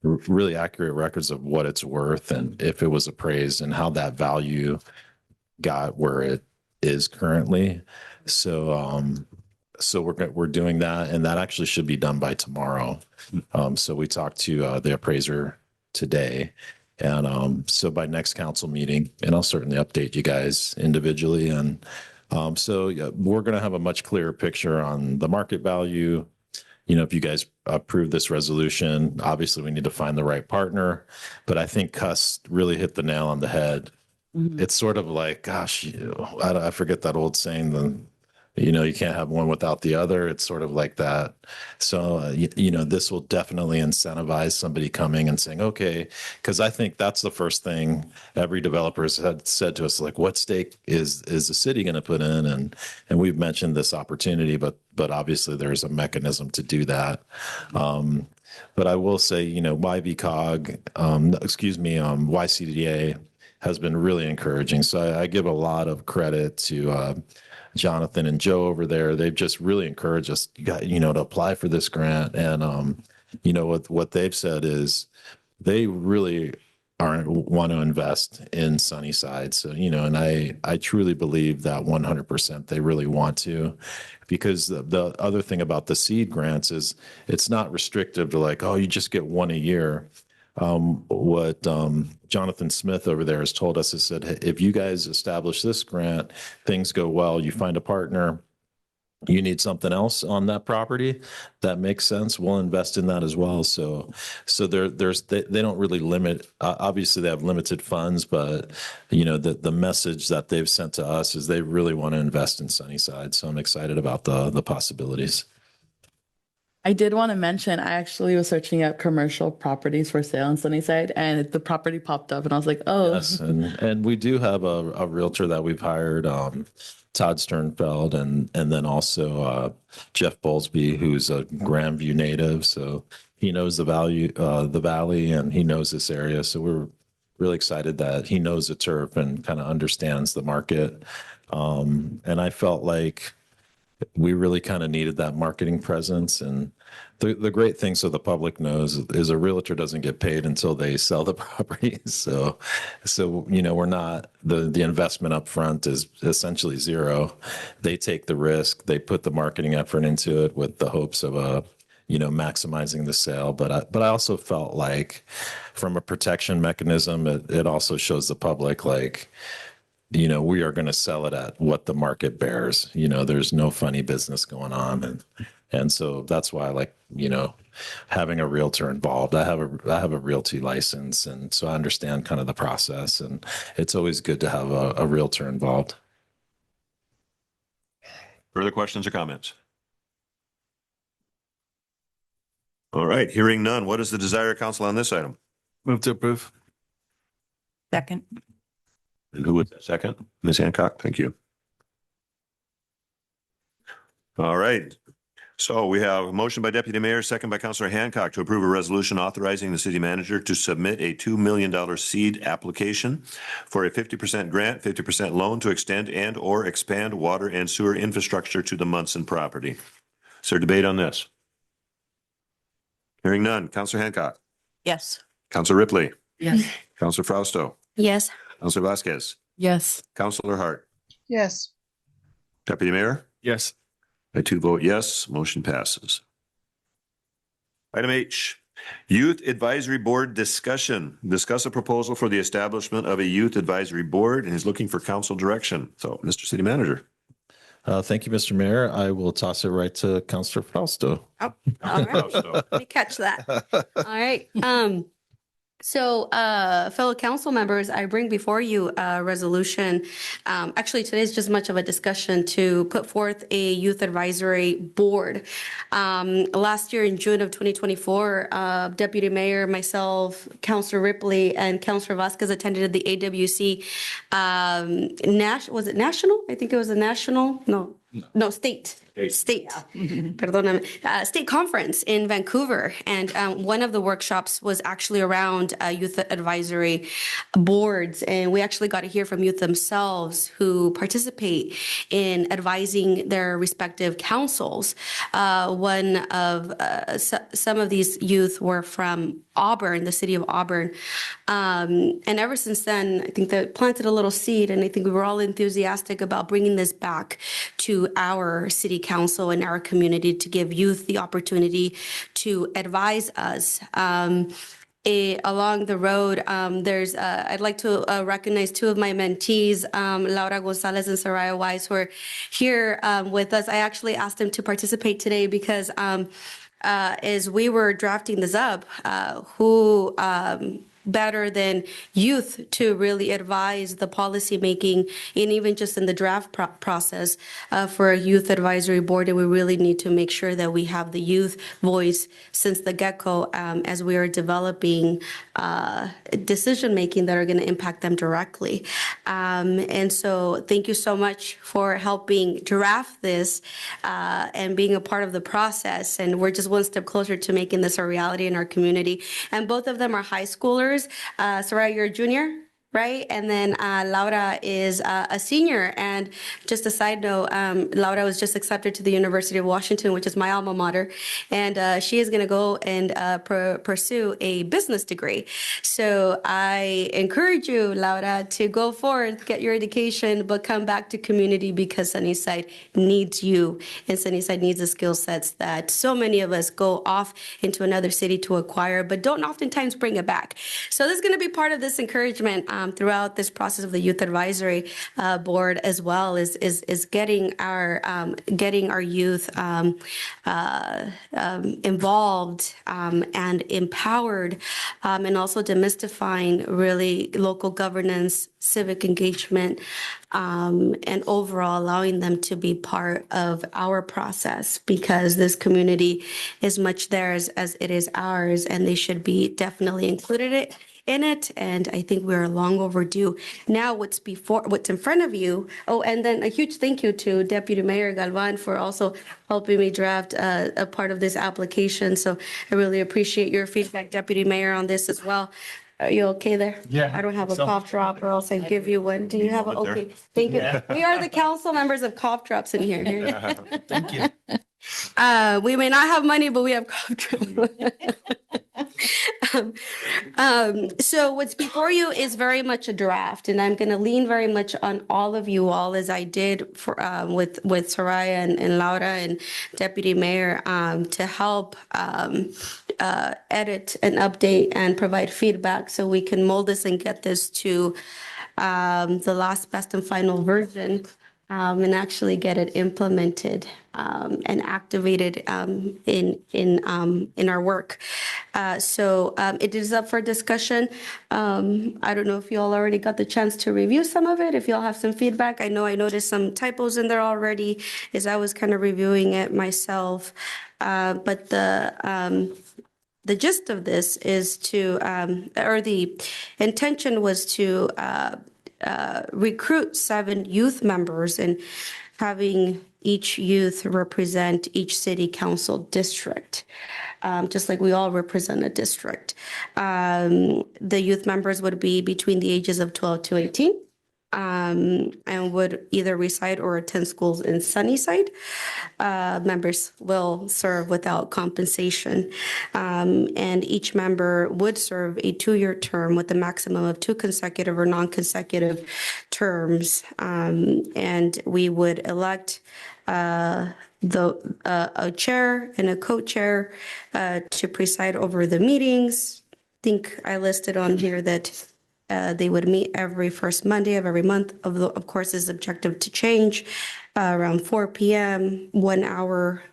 really accurate records of what it's worth and if it was appraised and how that value got where it is currently. So so we're doing that, and that actually should be done by tomorrow. So we talked to the appraiser today, and so by next council meeting, and I'll certainly update you guys individually. And so yeah, we're going to have a much clearer picture on the market value. You know, if you guys approve this resolution, obviously we need to find the right partner. But I think Cuss really hit the nail on the head. It's sort of like, gosh, I forget that old saying, you can't have one without the other. It's sort of like that. So, this will definitely incentivize somebody coming and saying, okay, because I think that's the first thing every developer has said to us, like, what stake is the city going to put in? And we've mentioned this opportunity, but obviously there's a mechanism to do that. But I will say, YCDA has been really encouraging. So I give a lot of credit to Jonathan and Joe over there. They've just really encouraged us, to apply for this grant. And, what they've said is they really want to invest in Sunnyside. So, and I truly believe that 100% they really want to, because the other thing about the seed grants is it's not restrictive to like, oh, you just get one a year. What Jonathan Smith over there has told us is that if you guys establish this grant, things go well, you find a partner, you need something else on that property that makes sense, we'll invest in that as well. So they don't really limit. Obviously, they have limited funds, but the message that they've sent to us is they really want to invest in Sunnyside. So I'm excited about the possibilities. I did want to mention, I actually was searching up commercial properties for sale in Sunnyside, and the property popped up, and I was like, oh. Yes, and we do have a realtor that we've hired, Todd Sternfeld, and then also Jeff Bowlesby, who's a Grandview native, so he knows the valley, and he knows this area. So we're really excited that he knows the turf and kind of understands the market. And I felt like we really kind of needed that marketing presence. And the great thing, so the public knows, is a realtor doesn't get paid until they sell the property. So we're not, the investment up front is essentially zero. They take the risk, they put the marketing effort into it with the hopes of maximizing the sale. But I also felt like from a protection mechanism, it also shows the public like, we are going to sell it at what the market bears. There's no funny business going on. And so that's why I like, having a realtor involved. I have a realty license. And so I understand kind of the process, and it's always good to have a realtor involved. Further questions or comments? All right, hearing none. What is the desire of council on this item? Move to approve. Second. And who was that second? Ms. Hancock, thank you. All right. So we have a motion by Deputy Mayor, second by Councilor Hancock, to approve a resolution authorizing the city manager to submit a $2 million seed application for a 50% grant, 50% loan to extend and or expand water and sewer infrastructure to the Munson property. Is there debate on this? Hearing none. Councilor Hancock. Yes. Councilor Ripley. Yes. Councilor Frausto. Yes. Councilor Vasquez. Yes. Councilor Hart. Yes. Deputy Mayor. Yes. I too vote yes. Motion passes. Item H, Youth Advisory Board discussion. Discuss a proposal for the establishment of a youth advisory board, and is looking for council direction. So, Mr. City Manager. Thank you, Mr. Mayor. I will toss it right to Councilor Fausto. Oh, all right. Let me catch that. All right. So, fellow council members, I bring before you a resolution. Actually, today is just much of a discussion to put forth a youth advisory board. Last year in June of 2024, Deputy Mayor, myself, Councilor Ripley, and Councilor Vasquez attended the AWC. Was it national? I think it was a national. No, state. Perdóname, state conference in Vancouver. And one of the workshops was actually around youth advisory boards. And we actually got to hear from youth themselves who participate in advising their respective councils. Some of these youth were from Auburn, the city of Auburn. And ever since then, I think that planted a little seed, and I think we were all enthusiastic about bringing this back to our city council and our community to give youth the opportunity to advise us. Along the road, I'd like to recognize two of my mentees, Laura Gonzalez and Soraya Wise, who are here with us. I actually asked them to participate today because as we were drafting this up, who better than youth to really advise the policy making and even just in the draft process for a youth advisory board. And we really need to make sure that we have the youth voice since the get-go as we are developing decision making that are going to impact them directly. And so thank you so much for helping draft this and being a part of the process. And we're just one step closer to making this a reality in our community. And both of them are high schoolers. Soraya, you're a junior, right? And then Laura is a senior. And just a side note, Laura was just accepted to the University of Washington, which is my alma mater. And she is going to go and pursue a business degree. So I encourage you, Laura, to go forward, get your education, but come back to community because Sunnyside needs you. And Sunnyside needs the skill sets that so many of us go off into another city to acquire, but don't oftentimes bring it back. So this is going to be part of this encouragement throughout this process of the Youth Advisory Board as well, is getting our youth involved and empowered, and also demystifying really local governance, civic engagement, and overall allowing them to be part of our process, because this community is much theirs as it is ours, and they should be definitely included in it. And I think we're long overdue. Now what's in front of you. Oh, and then a huge thank you to Deputy Mayor Galvan for also helping me draft a part of this application. So I really appreciate your feedback, Deputy Mayor, on this as well. Are you okay there? Yeah, I don't have a so- cough drop, or else I'd give you one. Do you have a, okay, thank you. We are the council members of cough drops in here. Thank you. We may not have money, but we have cough drops. So what's before you is very much a draft, and I'm going to lean very much on all of you all, as I did for with Soraya and Laura and Deputy Mayor, to help edit and update and provide feedback so we can mold this and get this to the last, best, and final version. And actually get it implemented and activated in our work. So it is up for discussion. I don't know if you all already got the chance to review some of it. If you all have some feedback, I know I noticed some typos in there already as I was kind of reviewing it myself. But the gist of this is to, or the intention was to recruit 7 youth members and having each youth represent each city council district, just like we all represent a district. The youth members would be between the ages of 12 to 18. And would either reside or attend schools in Sunnyside. Members will serve without compensation. And each member would serve a 2-year term with a maximum of 2 consecutive or non-consecutive terms. And we would elect a chair and a co-chair to preside over the meetings. I think I listed on here that they would meet every first Monday of every month. Of course, is objective to change around 4 p.m., 1 hour.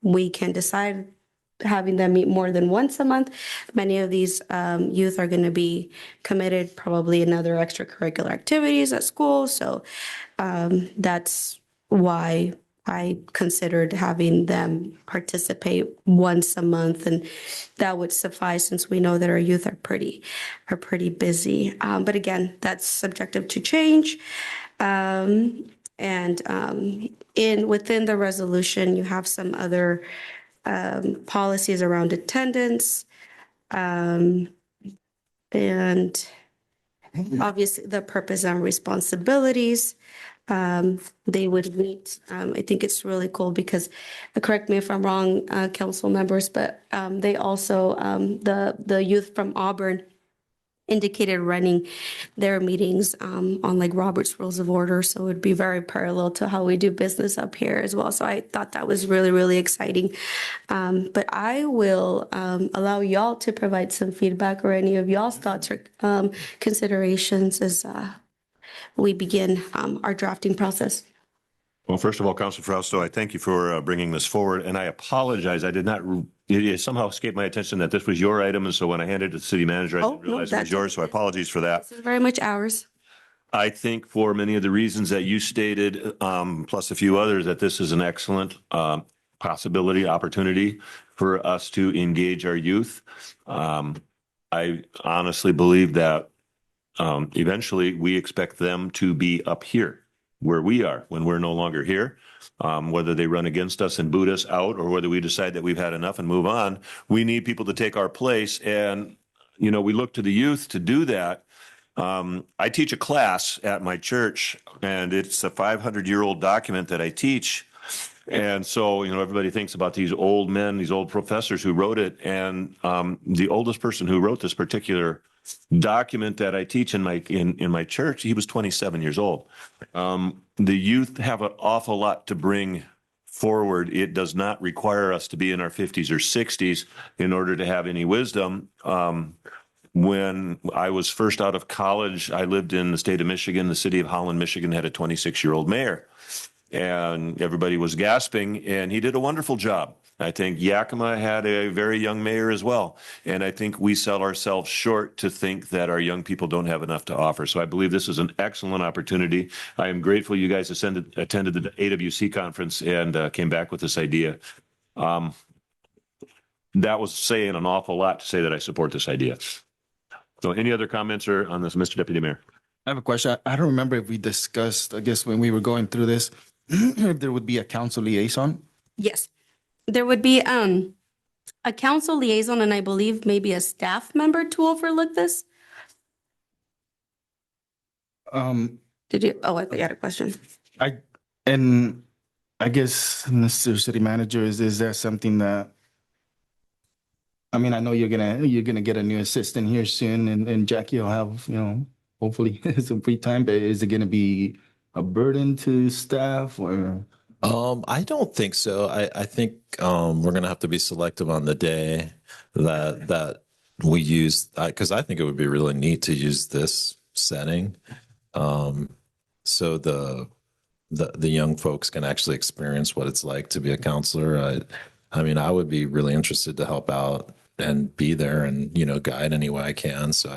We can decide having them meet more than once a month. Many of these youth are going to be committed probably in other extracurricular activities at school. So that's why I considered having them participate once a month, and that would suffice since we know that our youth are pretty busy. But again, that's subjective to change. And within the resolution, you have some other policies around attendance, and obviously the purpose and responsibilities. they would meet. I think it's really cool because, correct me if I'm wrong, council members, but they also, the youth from Auburn indicated running their meetings on like Robert's Rules of Order. So it would be very parallel to how we do business up here as well. So I thought that was really, really exciting. But I will allow y'all to provide some feedback or any of y'all's thoughts or considerations as we begin our drafting process. Well, first of all, Councilor Frausto, I thank you for bringing this forward, and I apologize. I did not, it somehow escaped my attention that this was your item, and so when I handed it to the city manager, I didn't realize it was yours, so apologies for that. This is very much ours. I think for many of the reasons that you stated, plus a few others, that this is an excellent possibility, opportunity for us to engage our youth. I honestly believe that eventually we expect them to be up here where we are when we're no longer here. Whether they run against us and boot us out or whether we decide that we've had enough and move on, we need people to take our place. And, you know, we look to the youth to do that. I teach a class at my church, and it's a 500-year-old document that I teach. And so, you know, everybody thinks about these old men, these old professors who wrote it. And the oldest person who wrote this particular document that I teach in my church, he was 27 years old. The youth have an awful lot to bring forward. It does not require us to be in our 50s or 60s in order to have any wisdom. When I was first out of college, I lived in the state of Michigan. The city of Holland, Michigan had a 26-year-old mayor, and everybody was gasping, and he did a wonderful job. I think Yakima had a very young mayor as well. And I think we sell ourselves short to think that our young people don't have enough to offer. So I believe this is an excellent opportunity. I am grateful you guys attended the AWC conference and came back with this idea. That was saying an awful lot to say that I support this idea. So any other comments or on this, Mr. Deputy Mayor? I have a question. I don't remember if we discussed, I guess when we were going through this, if there would be a council liaison. Yes. There would be a council liaison and I believe maybe a staff member to overlook this. Did you? Oh, I thought you had a question. I guess, Mr. City Manager, is there something that, I mean, I know you're gonna get a new assistant here soon, and Jackie will have, you know, hopefully some free time. But is it gonna be a burden to staff or? I don't think so. I think we're gonna have to be selective on the day that we use, because I think it would be really neat to use this setting, so the young folks can actually experience what it's like to be a counselor. I mean, I would be really interested to help out and be there and, you know, guide any way I can. So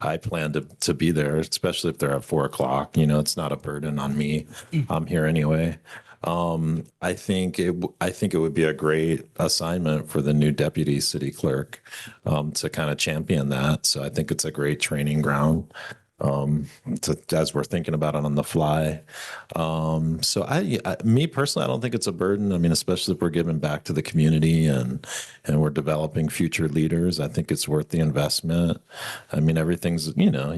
I plan to be there, especially if they're at 4:00. You know, it's not a burden on me. I'm here anyway. I think it would be a great assignment for the new deputy city clerk to kind of champion that. So I think it's a great training ground as we're thinking about it on the fly. So me personally, I don't think it's a burden. I mean, especially if we're giving back to the community and we're developing future leaders, I think it's worth the investment. I mean, everything's, you know,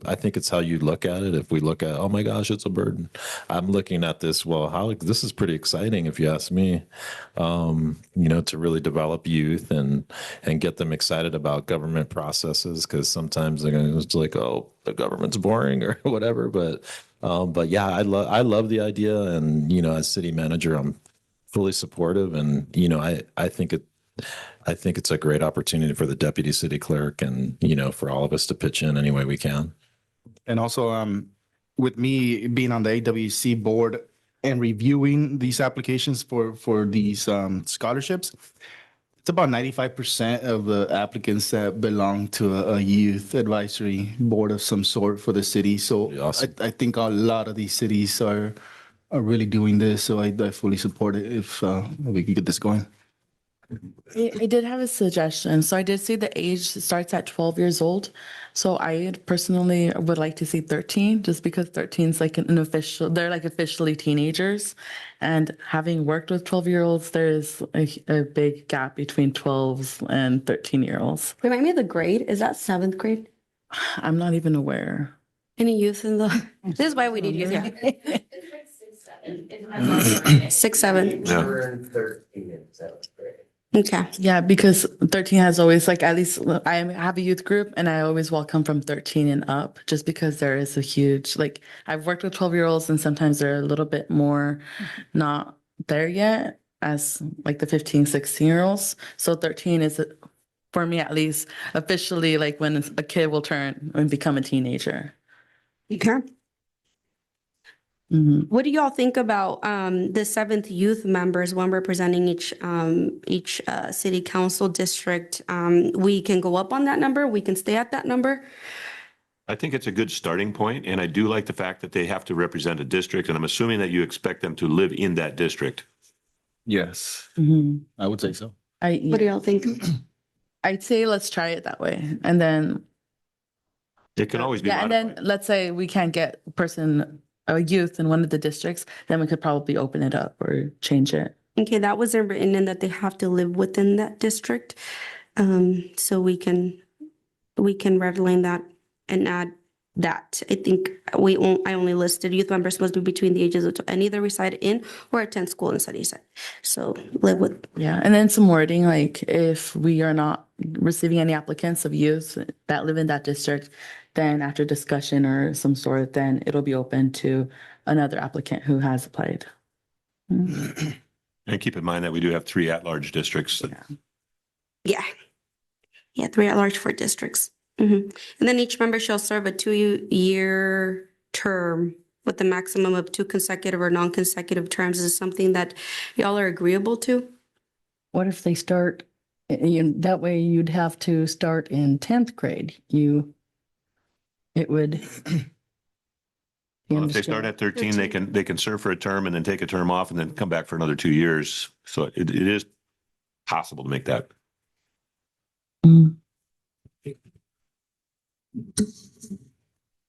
I think it's how you look at it. If we look at, oh my gosh, it's a burden. I'm looking at this, well, this is pretty exciting if you ask me, you know, to really develop youth and get them excited about government processes, because sometimes they're going to like, oh, the government's boring or whatever. But yeah, I love the idea. And, you know, as city manager, I'm fully supportive. And, you know, I think it's a great opportunity for the deputy city clerk and, you know, for all of us to pitch in any way we can. And also, with me being on the AWC board and reviewing these applications for these scholarships, it's about 95% of the applicants that belong to a youth advisory board of some sort for the city. So awesome. I think a lot of these cities are really doing this. So I fully support it if we can get this going. I did have a suggestion. So I did see the age starts at 12 years old. So I personally would like to see 13, just because 13 is like they're like officially teenagers. And having worked with 12-year-olds, there's a big gap between 12s and 13-year-olds. Remind me of the grade. Is that 7th grade? I'm not even aware. Any youth in the, this is why we need youth here. 6, 7. Okay. Yeah, because 13 has always like, at least I have a youth group and I always welcome from 13 and up just because there is a huge, like I've worked with 12-year-olds and sometimes they're a little bit more not there yet as like the 15, 16-year-olds. So 13 is, for me at least, officially like when a kid will turn and become a teenager. Okay. Mm-hmm. What do y'all think about the 7th youth members, one representing each city council district? We can go up on that number. We can stay at that number. I think it's a good starting point, and I do like the fact that they have to represent a district, and I'm assuming that you expect them to live in that district. Yes, Mm-hmm. I would say so. What do y'all think? I'd say let's try it that way. And then It can always be yeah, and modified. then let's say we can't get a youth in one of the districts, then we could probably open it up or change it. Okay, that wasn't written in that they have to live within that district. So we can redline that and add that. I think I only listed youth members must be between the ages of and either reside in or attend school in Sunnyside. So live with. Yeah, and then some wording like if we are not receiving any applicants of youth that live in that district, then after discussion or some sort, then it'll be open to another applicant who has applied. And keep in mind that we do have 3 at-large districts. Yeah. Yeah, 3 at large for districts. And then each member shall serve a 2-year term with a maximum of 2 consecutive or non-consecutive terms. Is this something that y'all are agreeable to? What if they start, that way you'd have to start in 10th grade. It would. Well, if they start at 13, they can serve for a term and then take a term off and then come back for another 2 years. So it is possible to make that.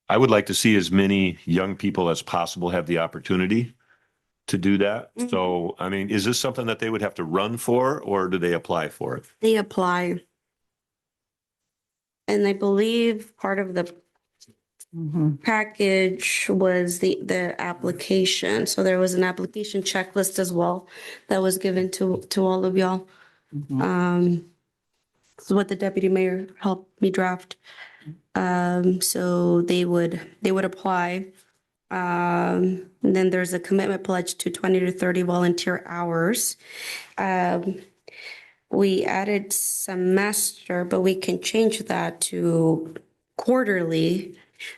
I would like to see as many young people as possible have the opportunity to do that. So, I mean, is this something that they would have to run for, or do they apply for it? They apply. And I believe part of the package was the application. So there was an application checklist as well that was given to all of y'all. It's what the deputy mayor helped me draft. So they would apply. And then there's a commitment pledge to 20 to 30 volunteer hours. We added semester, but we can change that to quarterly.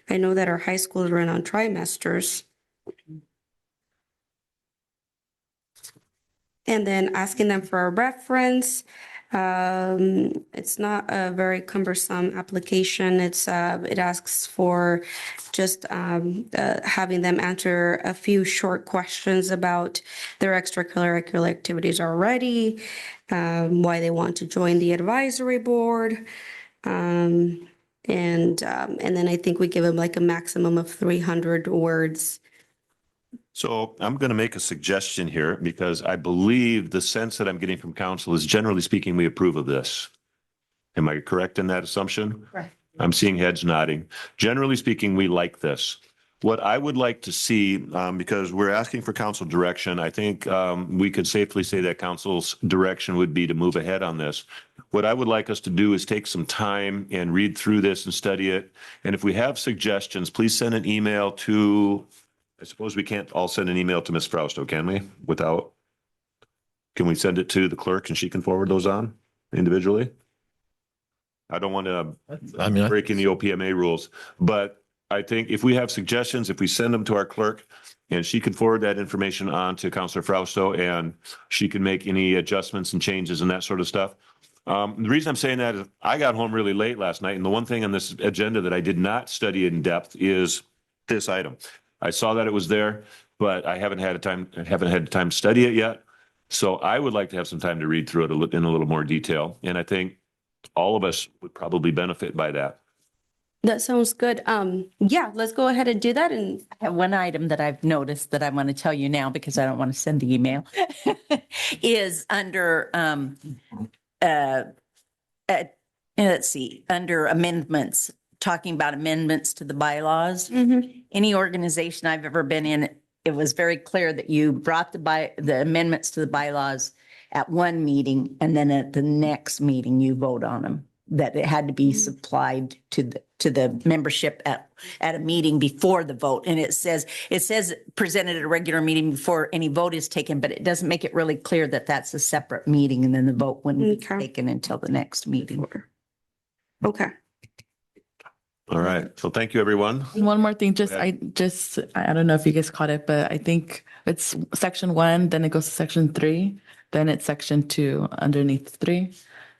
I know that our high schools run on trimesters. And then asking them for a reference. It's not a very cumbersome application. It asks for just having them answer a few short questions about their extracurricular activities already, why they want to join the advisory board. And then I think we give them like a maximum of 300 words. So I'm going to make a suggestion here because I believe the sense that I'm getting from council is generally speaking, we approve of this. Am I correct in that assumption? Right. I'm seeing heads nodding. Generally speaking, we like this. What I would like to see, because we're asking for council direction, I think we could safely say that council's direction would be to move ahead on this. What I would like us to do is take some time and read through this and study it. And if we have suggestions, please send an email to, I suppose we can't all send an email to Ms. Frausto, can we? Can we send it to the clerk and she can forward those on individually? I don't want to break any OPMA rules, but I think if we have suggestions, if we send them to our clerk and she can forward that information on to Councilor Frausto and she can make any adjustments and changes and that sort of stuff. The reason I'm saying that is I got home really late last night, and the one thing on this agenda that I did not study in depth is this item. I saw that it was there, but I haven't had time to study it yet. So I would like to have some time to read through it in a little more detail. And I think all of us would probably benefit by that. That sounds good. Yeah, let's go ahead and do that. And I have one item that I've noticed that I want to tell you now because I don't want to send the email is under, let's see, under amendments, talking about amendments to the bylaws. Any organization I've ever been in it was very clear that you brought the amendments to the bylaws at one meeting, and then at the next meeting you vote on them, that it had to be supplied to the membership at a meeting before the vote. And it says presented at a regular meeting before any vote is taken, but it doesn't make it really clear that that's a separate meeting, and then the vote wouldn't be taken until the next meeting. Okay. All right. So thank you, everyone. One more thing, I don't know if you guys caught it, but I think it's section 1, then it goes to section 3, then it's section 2 underneath 3.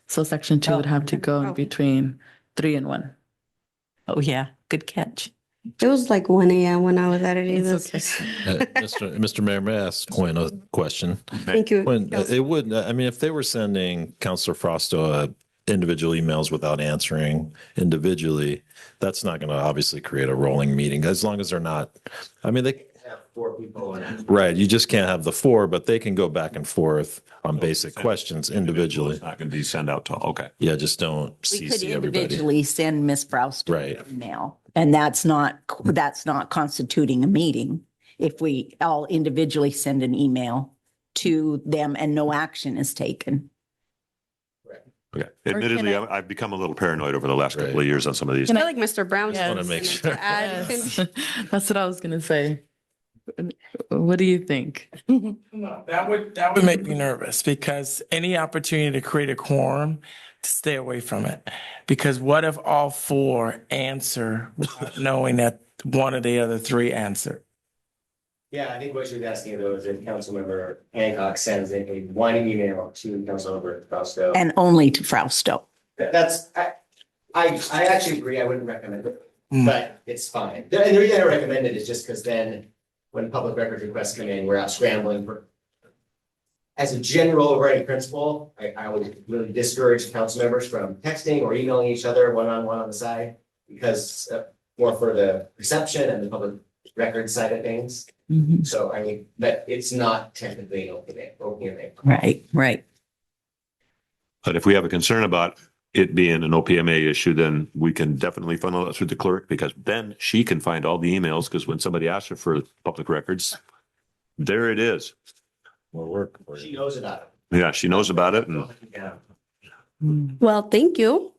So section 2 would have to go in between 3 and 1. Oh, yeah. Good catch. It was like 1 a.m. when I was editing this. Mr. Mayor, may I ask Quinn a question? Thank you. When it would, I mean, if they were sending Councilor Frosto individual emails without answering individually, that's not going to obviously create a rolling meeting, as long as they're not, I mean, they have 4 people in it. Right. You just can't have the 4, but they can go back and forth on basic questions individually. It's not going to be sent out to, okay. Yeah, just don't We could CC everybody. individually send Ms. Frausto Right. an email, and that's not constituting a meeting. If we all individually send an email to them and no action is taken. Okay. Admittedly, I've become a little paranoid over the last couple of years on some of these. I feel like Mr. Brown. I want to make sure. Yes. That's what I was going to say. What do you think? No, that would make me nervous, because any opportunity to create a quorum, to stay away from it. Because what if all 4 answer without knowing that one of the other 3 answered? Yeah, I think what you're asking though is if Councilmember Hancock sends in a one email to Councilmember Fausto. And only to Frausto. That's, I actually agree, I wouldn't recommend it, but it's fine. And the reason I recommend it is just because then when public records requests come in, we're out scrambling for. As a general overriding principle, I would really discourage council members from texting or emailing each other one-on-one on the side, because more for the reception and the public record side of things. Mm-hmm. So, I mean, but it's not technically an OPMA. Right. But if we have a concern about it being an OPMA issue, then we can definitely funnel it through the clerk, because then she can find all the emails, because when somebody asks her for public records, there it is. More work. She knows about it. Yeah, she knows about it. And Yeah. Well, thank you.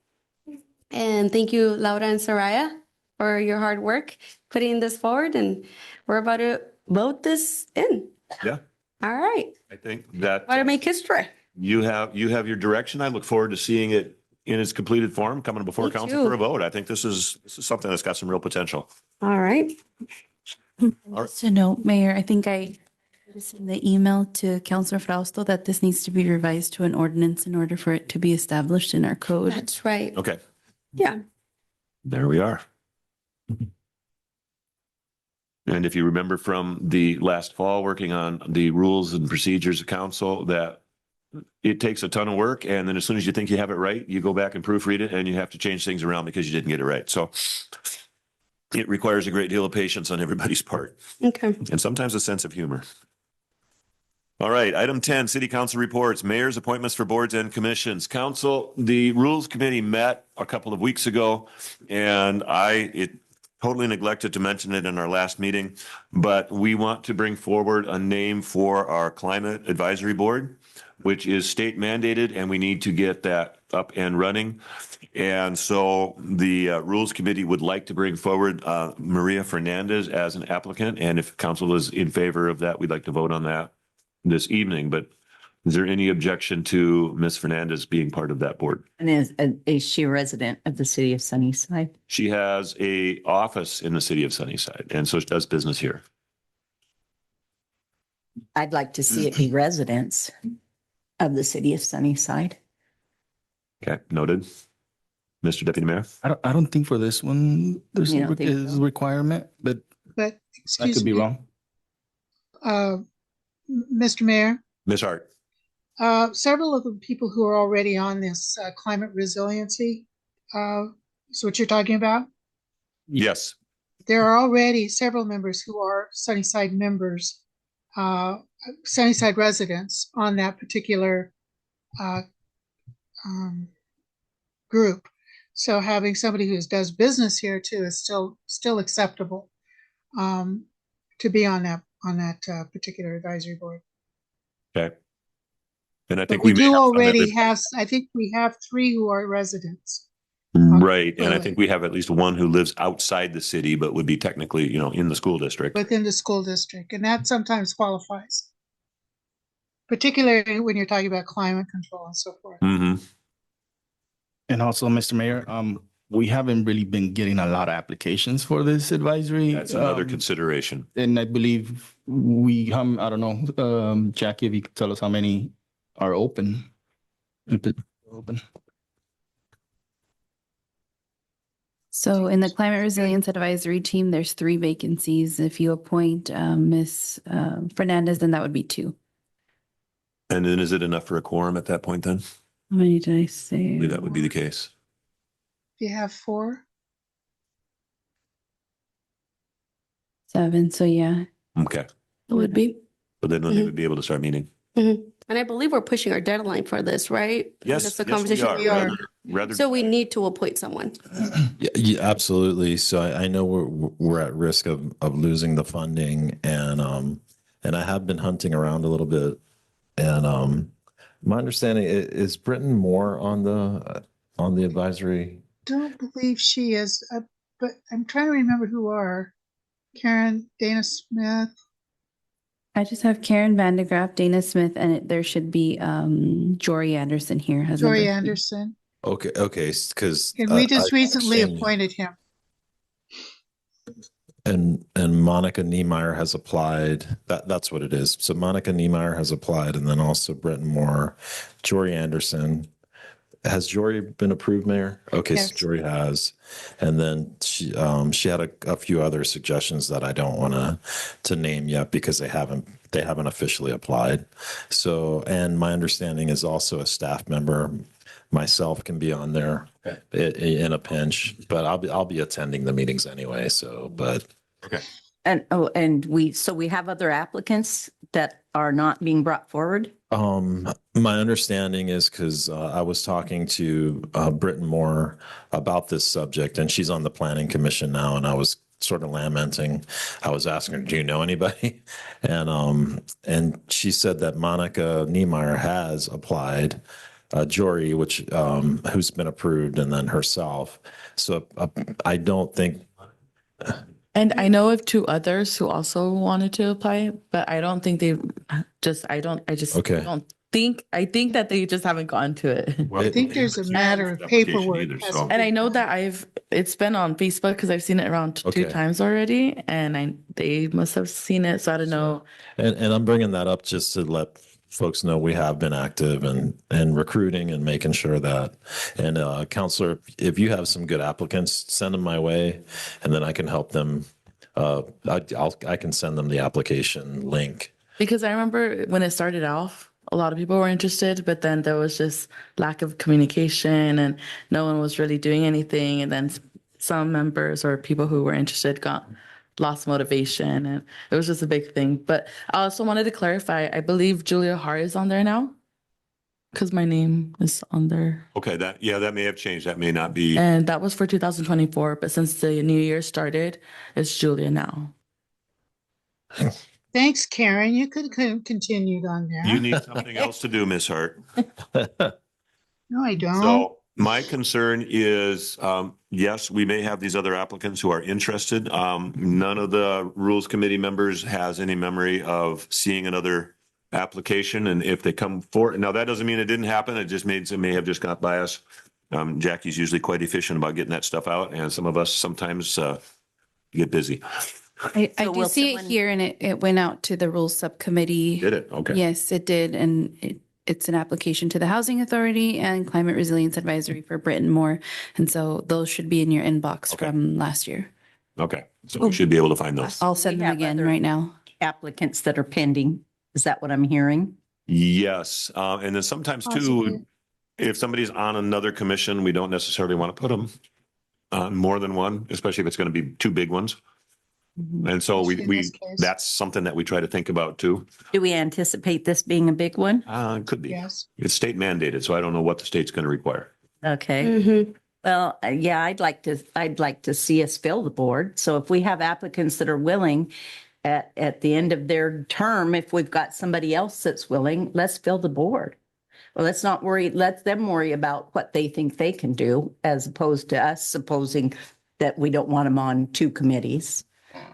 And thank you, Laura and Soraya, for your hard work putting this forward. And we're about to vote this in. yeah, All right. I think that About to make history. you have your direction. I look forward to seeing it in its completed form coming before Me council too. for a vote. I think this is something that's got some real potential. All right. Just a note, Mayor, I think I just in the email to Councilor Frausto that this needs to be revised to an ordinance in order for it to be established in our code. That's right. Okay, Yeah. there we are. And if you remember from the last fall, working on the rules and procedures of council, that it takes a ton of work. And then as soon as you think you have it right, you go back and proofread it, and you have to change things around because you didn't get it right. So it requires a great deal of patience on everybody's part, Okay. and sometimes a sense of humor. All right, item 10, city council reports, mayor's appointments for boards and commissions. Council, the rules committee met a couple of weeks ago, and it totally neglected to mention it in our last meeting, but we want to bring forward a name for our climate advisory board, which is state mandated, and we need to get that up and running. And so the rules committee would like to bring forward Maria Fernandez as an applicant. And if council is in favor of that, we'd like to vote on that this evening. But is there any objection to Ms. Fernandez being part of that board? And is she a resident of the city of Sunnyside? She has a office in the city of Sunnyside, and so she does business here. I'd like to see it be residents of the city of Sunnyside. Okay, noted. Mr. Deputy Mayor? I don't think for this one, there's You a don't think is so? a requirement, but But, I excuse could be me, wrong. Mr. Mayor, Ms. Hart? several of the people who are already on this climate resiliency, is what you're talking about? Yes. There are already several members who are Sunnyside members, Sunnyside residents on that particular group. So having somebody who does business here too is still acceptable to be on on that particular advisory board. Okay. And I But think we we may do have some already that- have, I think we have 3 who are residents. Right. And I Really? think we have at least one who lives outside the city, but would be technically, in the school district. Within the school district, and that sometimes qualifies. Particularly when you're talking about climate control and so forth. Mm-hmm. And also, Mr. Mayor, we haven't really been getting a lot of applications for this advisory. That's another consideration. And I believe I don't know, Jackie, if you could tell us how many are open. Open. So in the Climate Resilience Advisory Team, there's 3 vacancies. If you appoint Ms. Fernandez, then that would be 2. And then is it enough for a quorum at that point then? How many did I I say? believe that would be the case. Do you have 4? 7, so yeah, Okay. it would be. So then they would be able to start meeting. And I believe we're pushing our deadline for this, right? Yes, That's the yes, we conversation are. we are. Rather, So we need to appoint someone. Yeah, absolutely. So I know we're at risk of losing the funding, and I have been hunting around a little bit, and my understanding is Britton Moore on the advisory. Don't believe she is, but I'm trying to remember who are. Karen, Dana Smith. I just have Karen Vandegraff, Dana Smith, and there should be Jory Anderson here. As Jory number 3. Anderson. Okay, because And we just recently appointed him. And Monica Niemeyer has applied. That's what it is. So Monica Niemeyer has applied, and then also Britton Moore, Jory Anderson. Has Jory been approved, Mayor? Okay, Yes. so Jory has, and then she had a few other suggestions that I don't want to name yet because they haven't officially applied. So, and my understanding is also a staff member, myself, can be on there in a pinch, but I'll be attending the meetings anyway. So, but okay. And we have other applicants that are not being brought forward? My understanding is because I was talking to Britton Moore about this subject, and she's on the planning commission now, and I was sort of lamenting. I was asking her, do you know anybody? And she said that Monica Niemeyer has applied, Jory, who's been approved, and then herself. So I don't think. And I know of 2 others who also wanted to apply, but I don't think I think that they just haven't gotten to it. I think there's a matter of paperwork. And I know that it's been on Facebook because I've seen it around 2 times already, and they must have seen it. So I don't know. And I'm bringing that up just to let folks know we have been active and recruiting and making sure that. And Counselor, if you have some good applicants, send them my way, and then I can help them. I can send them the application link. Because I remember when it started off, a lot of people were interested, but then there was just lack of communication and no one was really doing anything. And then some members or people who were interested lost motivation, and it was just a big thing. But I also wanted to clarify, I believe Julia Hart is on there now because my name is on there. Okay, that may have changed. That may not be. And that was for 2024, but since the new year started, it's Julia now. Thanks, Karen. You could have continued on there. You need something else to do, Miss Hart. No, I don't. So my concern is, yes, we may have these other applicants who are interested. None of the Rules Committee members has any memory of seeing another application. And if they come forward, now that doesn't mean it didn't happen. It just means it may have just got by us. Jackie's usually quite efficient about getting that stuff out. And some of us sometimes get busy. I do see it here, and it went out to the Rules Subcommittee. Did it? Okay. Yes, it did. And it's an application to the Housing Authority and Climate Resilience Advisory for Britton Moore. And so those should be in your inbox from last year. Okay. So we should be able to find those. I'll send them again right now. Applicants that are pending. Is that what I'm hearing? Yes. And then sometimes too, if somebody's on another commission, we don't necessarily want to put them on more than one, especially if it's going to be 2 big ones. And so that's something that we try to think about too. Do we anticipate this being a big one? It could be. Yes. It's state mandated, so I don't know what the state's going to require. Okay. Well, yeah, I'd like to see us fill the board. So if we have applicants that are willing, at the end of their term, if we've got somebody else that's willing, let's fill the board. Well, let's not worry, let them worry about what they think they can do as opposed to us supposing that we don't want them on two committees.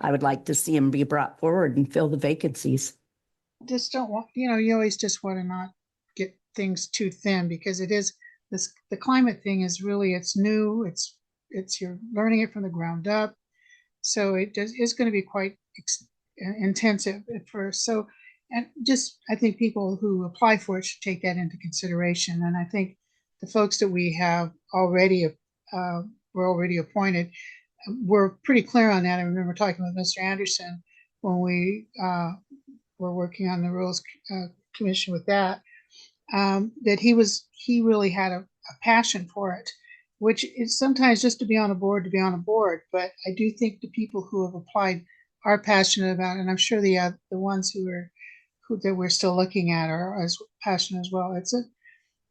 I would like to see them be brought forward and fill the vacancies. Just don't want, you always just want to not get things too thin because it is the climate thing is really, it's new. It's you're learning it from the ground up. So it's going to be quite intensive at first. So, and just, I think people who apply for it should take that into consideration. And I think the folks that we have already, were already appointed, we're pretty clear on that. I remember talking with Mr. Anderson when we were working on the Rules Commission with that, that he really had a passion for it, which is sometimes just to be on a board, But I do think the people who have applied are passionate about it. And I'm sure the ones that we're still looking at are as passionate as well.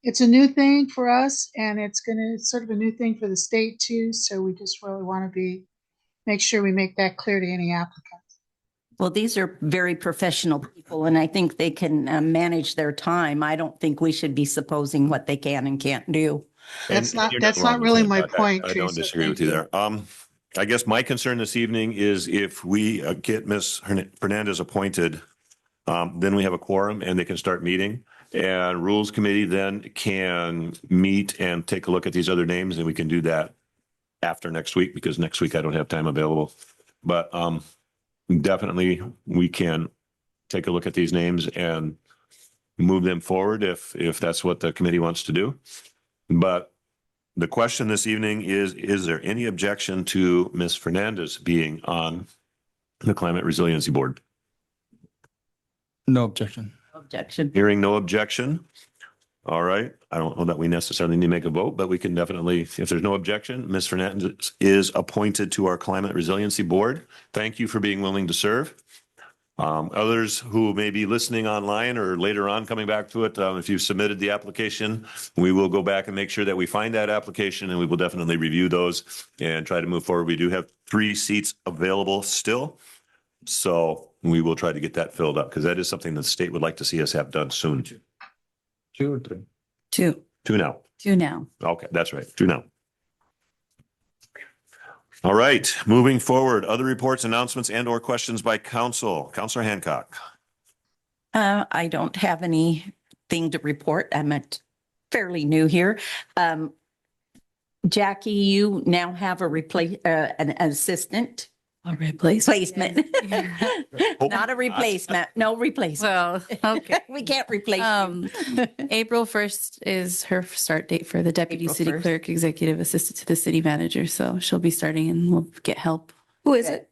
It's a new thing for us, and it's sort of a new thing for the state too. So we just really want to make sure we make that clear to any applicant. Well, these are very professional people, and I think they can manage their time. I don't think we should be supposing what they can and can't do. That's not wrong with really that, my Doc. point, I don't Teresa. disagree with Thank you there. I guess my concern this evening is if we get Ms. Fernandez appointed, then we have a quorum and they can start meeting. And Rules Committee then can meet and take a look at these other names, and we can do that after next week because next week I don't have time available. But definitely we can take a look at these names and move them forward if that's what the committee wants to do. But the question this evening is there any objection to Ms. Fernandez being on the Climate Resiliency Board? No objection. Objection. Hearing no objection. All right. I don't know that we necessarily need to make a vote, but we can definitely, if there's no objection, Ms. Fernandez is appointed to our Climate Resiliency Board. Thank you for being willing to serve. Others who may be listening online or later on coming back to it, if you've submitted the application, we will go back and make sure that we find that application, and we will definitely review those and try to move forward. We do have 3 seats available still. So we will try to get that filled up because that is something the state would like to see us have done soon. 2 or 3? 2. 2 now. 2 now. Okay, that's right. 2 now. All right, moving forward, other reports, announcements, and or questions by council. Councilor Hancock. I don't have anything to report. I'm fairly new here. Jackie, you now have an assistant. A replacement. Not a replacement. No replacement. Well, okay. We can't replace you. April 1st is her start date for the deputy April city 1st. clerk, executive assistant to the city manager. So she'll be starting and we'll get help. Who is it?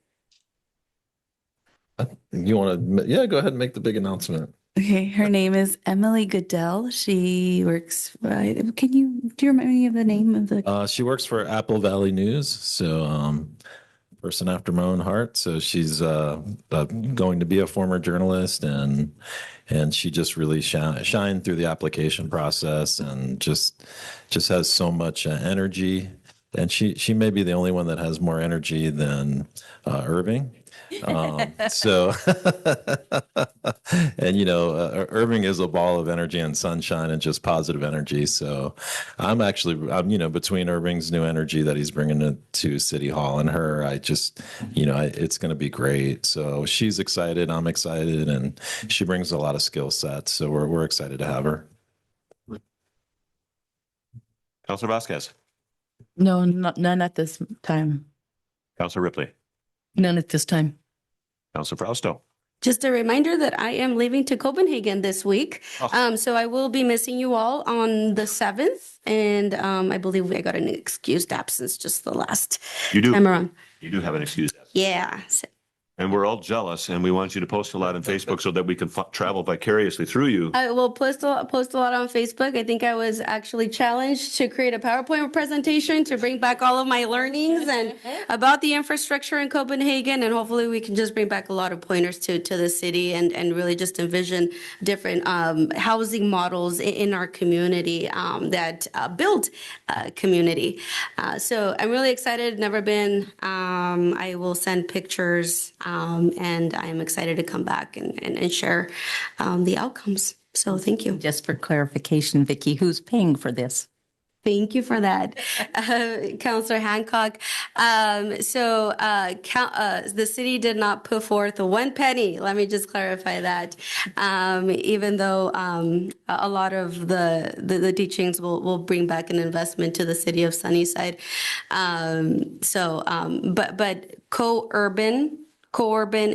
You want to, yeah, go ahead and make the big announcement. Okay, her name is Emily Goodell. She works, do you remind me of the name of the? She works for Apple Valley News. So, person after my own heart. So she's going to be a former journalist, and she just really shined through the application process and just has so much energy. And she may be the only one that has more energy than Irving. So, and Irving is a ball of energy and sunshine and just positive energy. So I'm between Irving's new energy that he's bringing to City Hall and her, it's going to be great. So she's excited. I'm excited, and she brings a lot of skill sets. So we're excited to have her. Councilor Vasquez. No, none at this time. Councilor Ripley. None at this time. Councilor Frausto. Just a reminder that I am leaving to Copenhagen this week. So I will be missing you all on the 7th. And I believe I got an excused absence just the last time around. You do have an excuse. Yeah. And we're all jealous, and we want you to post a lot on Facebook so that we can travel vicariously through you. I will post a lot on Facebook. I think I was actually challenged to create a PowerPoint presentation to bring back all of my learnings and about the infrastructure in Copenhagen. And hopefully we can just bring back a lot of pointers to the city and really just envision different housing models in our community that build community. So I'm really excited. Never been. I will send pictures And I am excited to come back and share the outcomes. So thank you. Just for clarification, Vicky, who's paying for this? Thank you for that, Councillor Hancock. The city did not put forth one penny. Let me just clarify that. Even though a lot of the teachings will bring back an investment to the city of Sunnyside. But Co-Urban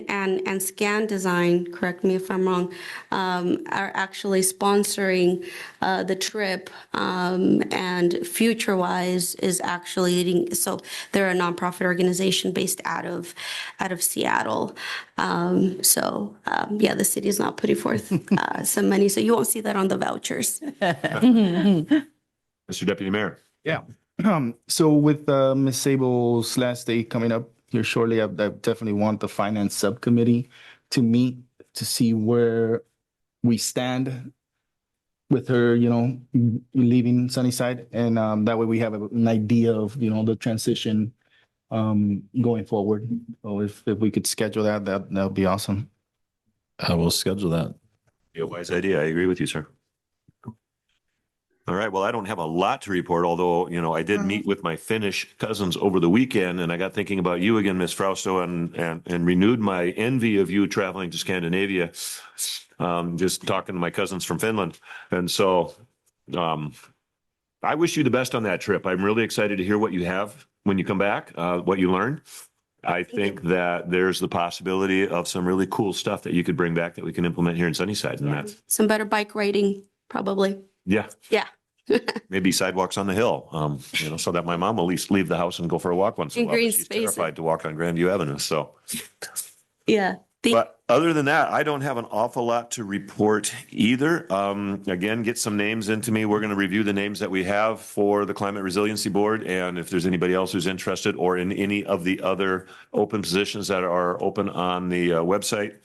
and Scan Design, correct me if I'm wrong, are actually sponsoring the trip, and FutureWise is actually leading. So they're a nonprofit organization based out of Seattle. The city is not putting forth some money, so you won't see that on the vouchers. Mr. Deputy Mayor. Yeah. So with Ms. Sable's last day coming up here shortly, I definitely want the finance subcommittee to meet to see where we stand with her, leaving Sunnyside. And that way we have an idea of, the transition going forward. So if we could schedule that would be awesome. I will schedule that. Be a wise idea. I agree with you, sir. All right. Well, I don't have a lot to report, although, I did meet with my Finnish cousins over the weekend, and I got thinking about you again, Miss Frausto, and renewed my envy of you traveling to Scandinavia, just talking to my cousins from Finland. And so I wish you the best on that trip. I'm really excited to hear what you have when you come back, what you learn. I think that there's the possibility of some really cool stuff that you could bring back that we can implement here in Sunnyside. And that's, Some better bike riding, probably. yeah. Yeah. Maybe sidewalks on the hill, so that my mom will at least leave the house and go for a walk once in a In while. green She's spaces. terrified to walk on Grandview Avenue, so. Yeah. But other than that, I don't have an awful lot to report either. Again, get some names into me. We're going to review the names that we have for the Climate Resiliency Board. And if there's anybody else who's interested or in any of the other open positions that are open on the website,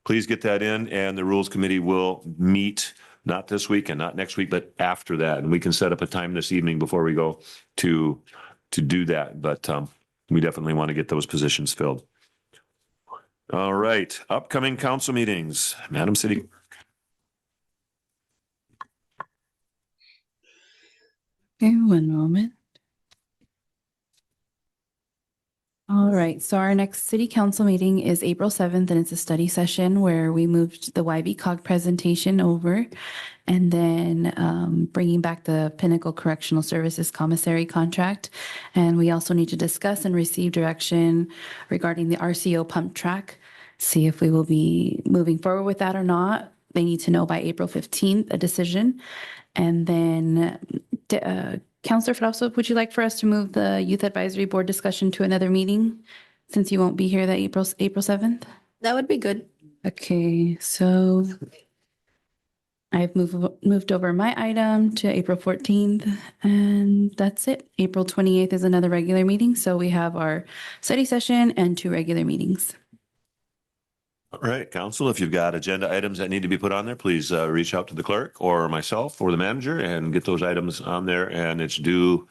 please get that in. And the Rules Committee will meet not this week and not next week, but after that. And we can set up a time this evening before we go to do that. But we definitely want to get those positions filled. All right, upcoming council meetings, Madam City. Okay, one moment. All right, so our next city council meeting is April 7th, and it's a study session where we moved the YB-COG presentation over, and then bringing back the Pinnacle Correctional Services Commissary contract. And we also need to discuss and receive direction regarding the RCO pump track, see if we will be moving forward with that or not. They need to know by April 15th, a decision. And then Councillor Frausto, would you like for us to move the Youth Advisory Board discussion to another meeting since you won't be here that April 7th? That would be good. Okay, so I've moved over my item to April 14th, and that's it. April 28th is another regular meeting, so we have our study session and 2 regular meetings. All right, council, if you've got agenda items that need to be put on there, please reach out to the clerk or myself or the manager and get those items on there. And it's due,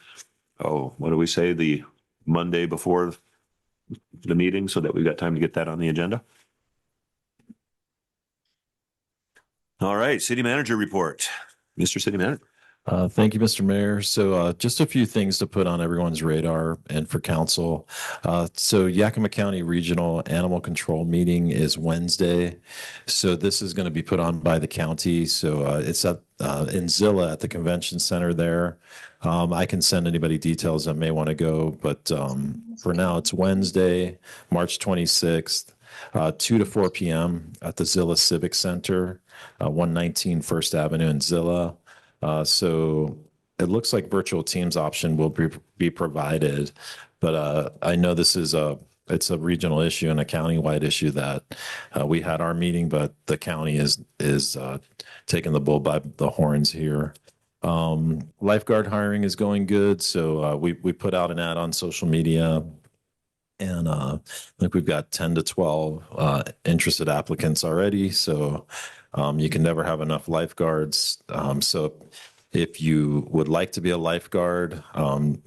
what do we say, the Monday before the meeting so that we've got time to get that on the agenda. All right, city manager report. Mr. City Manager. Thank you, Mr. Mayor. So just a few things to put on everyone's radar and for council. So Yakima County Regional Animal Control meeting is Wednesday. So this is going to be put on by the county. So it's at in Zilla at the convention center there. I can send anybody details that may want to go, but for now it's Wednesday, March 26th, 2 to 4 p.m. at the Zilla Civic Center, 119 First Avenue in Zilla. So it looks like virtual teams option will be provided, but I know this is it's a regional issue and a countywide issue that we had our meeting, but the county is taking the bull by the horns here. Lifeguard hiring is going good, so we put out an ad on social media. And I think we've got 10 to 12 interested applicants already. So you can never have enough lifeguards. So if you would like to be a lifeguard,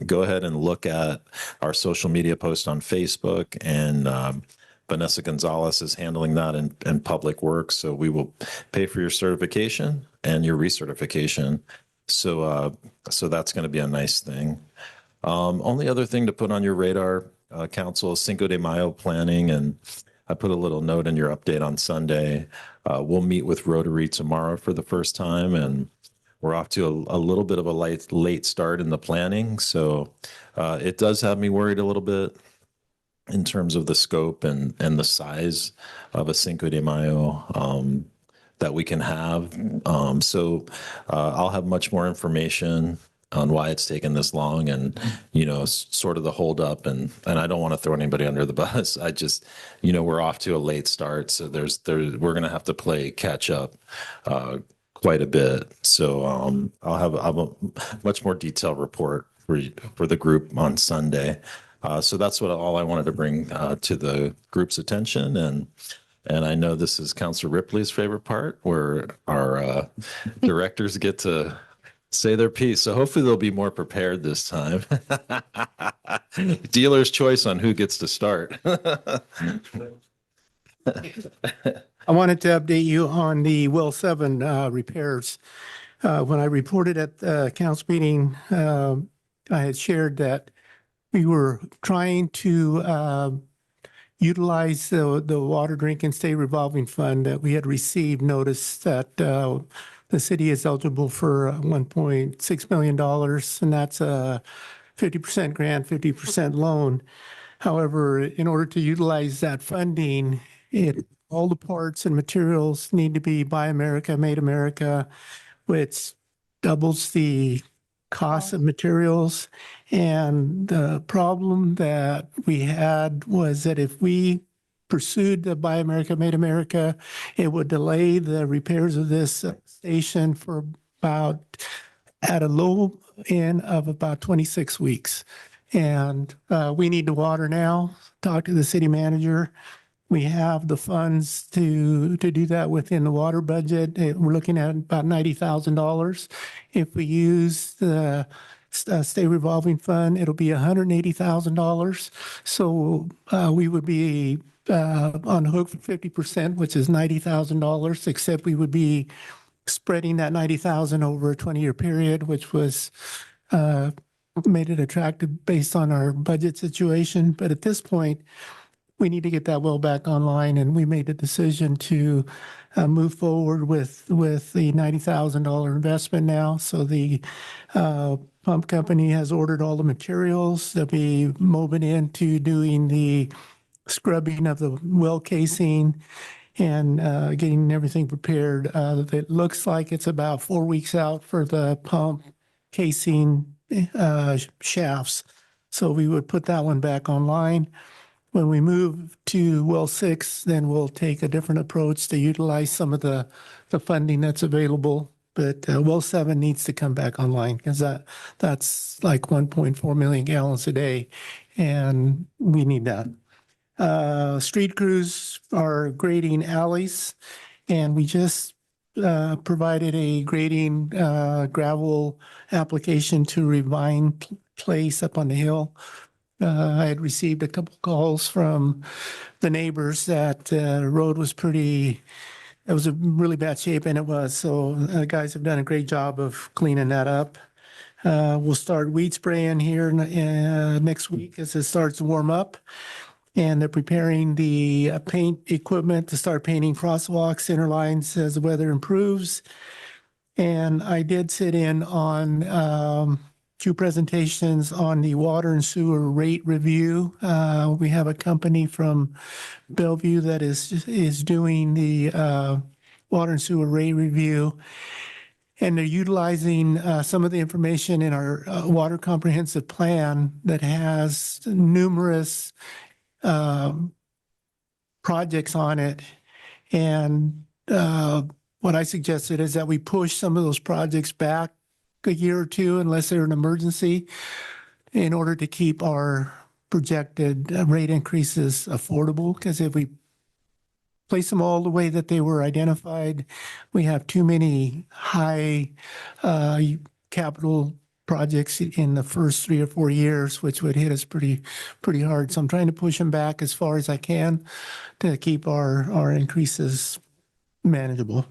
go ahead and look at our social media post on Facebook and Vanessa Gonzalez is handling that in Public Works. So we will pay for your certification and your recertification. So that's going to be a nice thing. Only other thing to put on your radar, Council, is Cinco de Mayo planning, and I put a little note in your update on Sunday. We'll meet with Rotary tomorrow for the first time, and we're off to a little bit of a late start in the planning. So it does have me worried a little bit in terms of the scope and the size of a Cinco de Mayo that we can have. So I'll have much more information on why it's taken this long and, sort of the holdup. And I don't want to throw anybody under the bus. I just, we're off to a late start. So we're going to have to play catch up quite a bit. So I'll have a much more detailed report for the group on Sunday. So that's all I wanted to bring to the group's attention. And I know this is Councilor Ripley's favorite part, where our directors get to say their piece. So hopefully they'll be more prepared this time. Dealer's choice on who gets to start. I wanted to update you on the well 7 repairs. When I reported at the council meeting, I had shared that we were trying to utilize the water drink and stay revolving fund that we had received notice that the city is eligible for $1.6 million, and that's a 50% grant, 50% loan. However, in order to utilize that funding, all the parts and materials need to be Buy America, Made America, which doubles the cost of materials. And the problem that we had was that if we pursued the Buy America, Made America, it would delay the repairs of this station for at a low end of about 26 weeks. And we need the water now. Talk to the city manager. We have the funds to do that within the water budget. We're looking at about $90,000. If we use the state revolving fund, it'll be $180,000. So we would be on the hook for 50%, which is $90,000, except we would be spreading that $90,000 over a 20-year period, which was made it attractive based on our budget situation. But at this point, we need to get that well back online, and we made the decision to move forward with the $90,000 investment now. So the pump company has ordered all the materials. They'll be moving into doing the scrubbing of the well casing and getting everything prepared. It looks like it's about 4 weeks out for the pump casing shafts. So we would put that one back online. When we move to well 6, then we'll take a different approach to utilize some of the funding that's available. But well 7 needs to come back online because that's like 1.4 million gallons a day, and we need that. Street crews are grading alleys, and we just provided a grading gravel application to Revine Place up on the hill. I had received a couple calls from the neighbors that the road was it was a really bad shape, and it was. So the guys have done a great job of cleaning that up. We'll start weed spraying here next week as it starts to warm up. And they're preparing the paint equipment to start painting crosswalks, center lines as the weather improves. And I did sit in on 2 presentations on the water and sewer rate review. We have a company from Bellevue that is doing the water and sewer rate review. And they're utilizing some of the information in our water comprehensive plan that has numerous projects on it. And what I suggested is that we push some of those projects back a year or two unless they're an emergency in order to keep our projected rate increases affordable. Because if we place them all the way that they were identified, we have too many high capital projects in the first 3 or 4 years, which would hit us pretty hard. So I'm trying to push them back as far as I can to keep our increases manageable.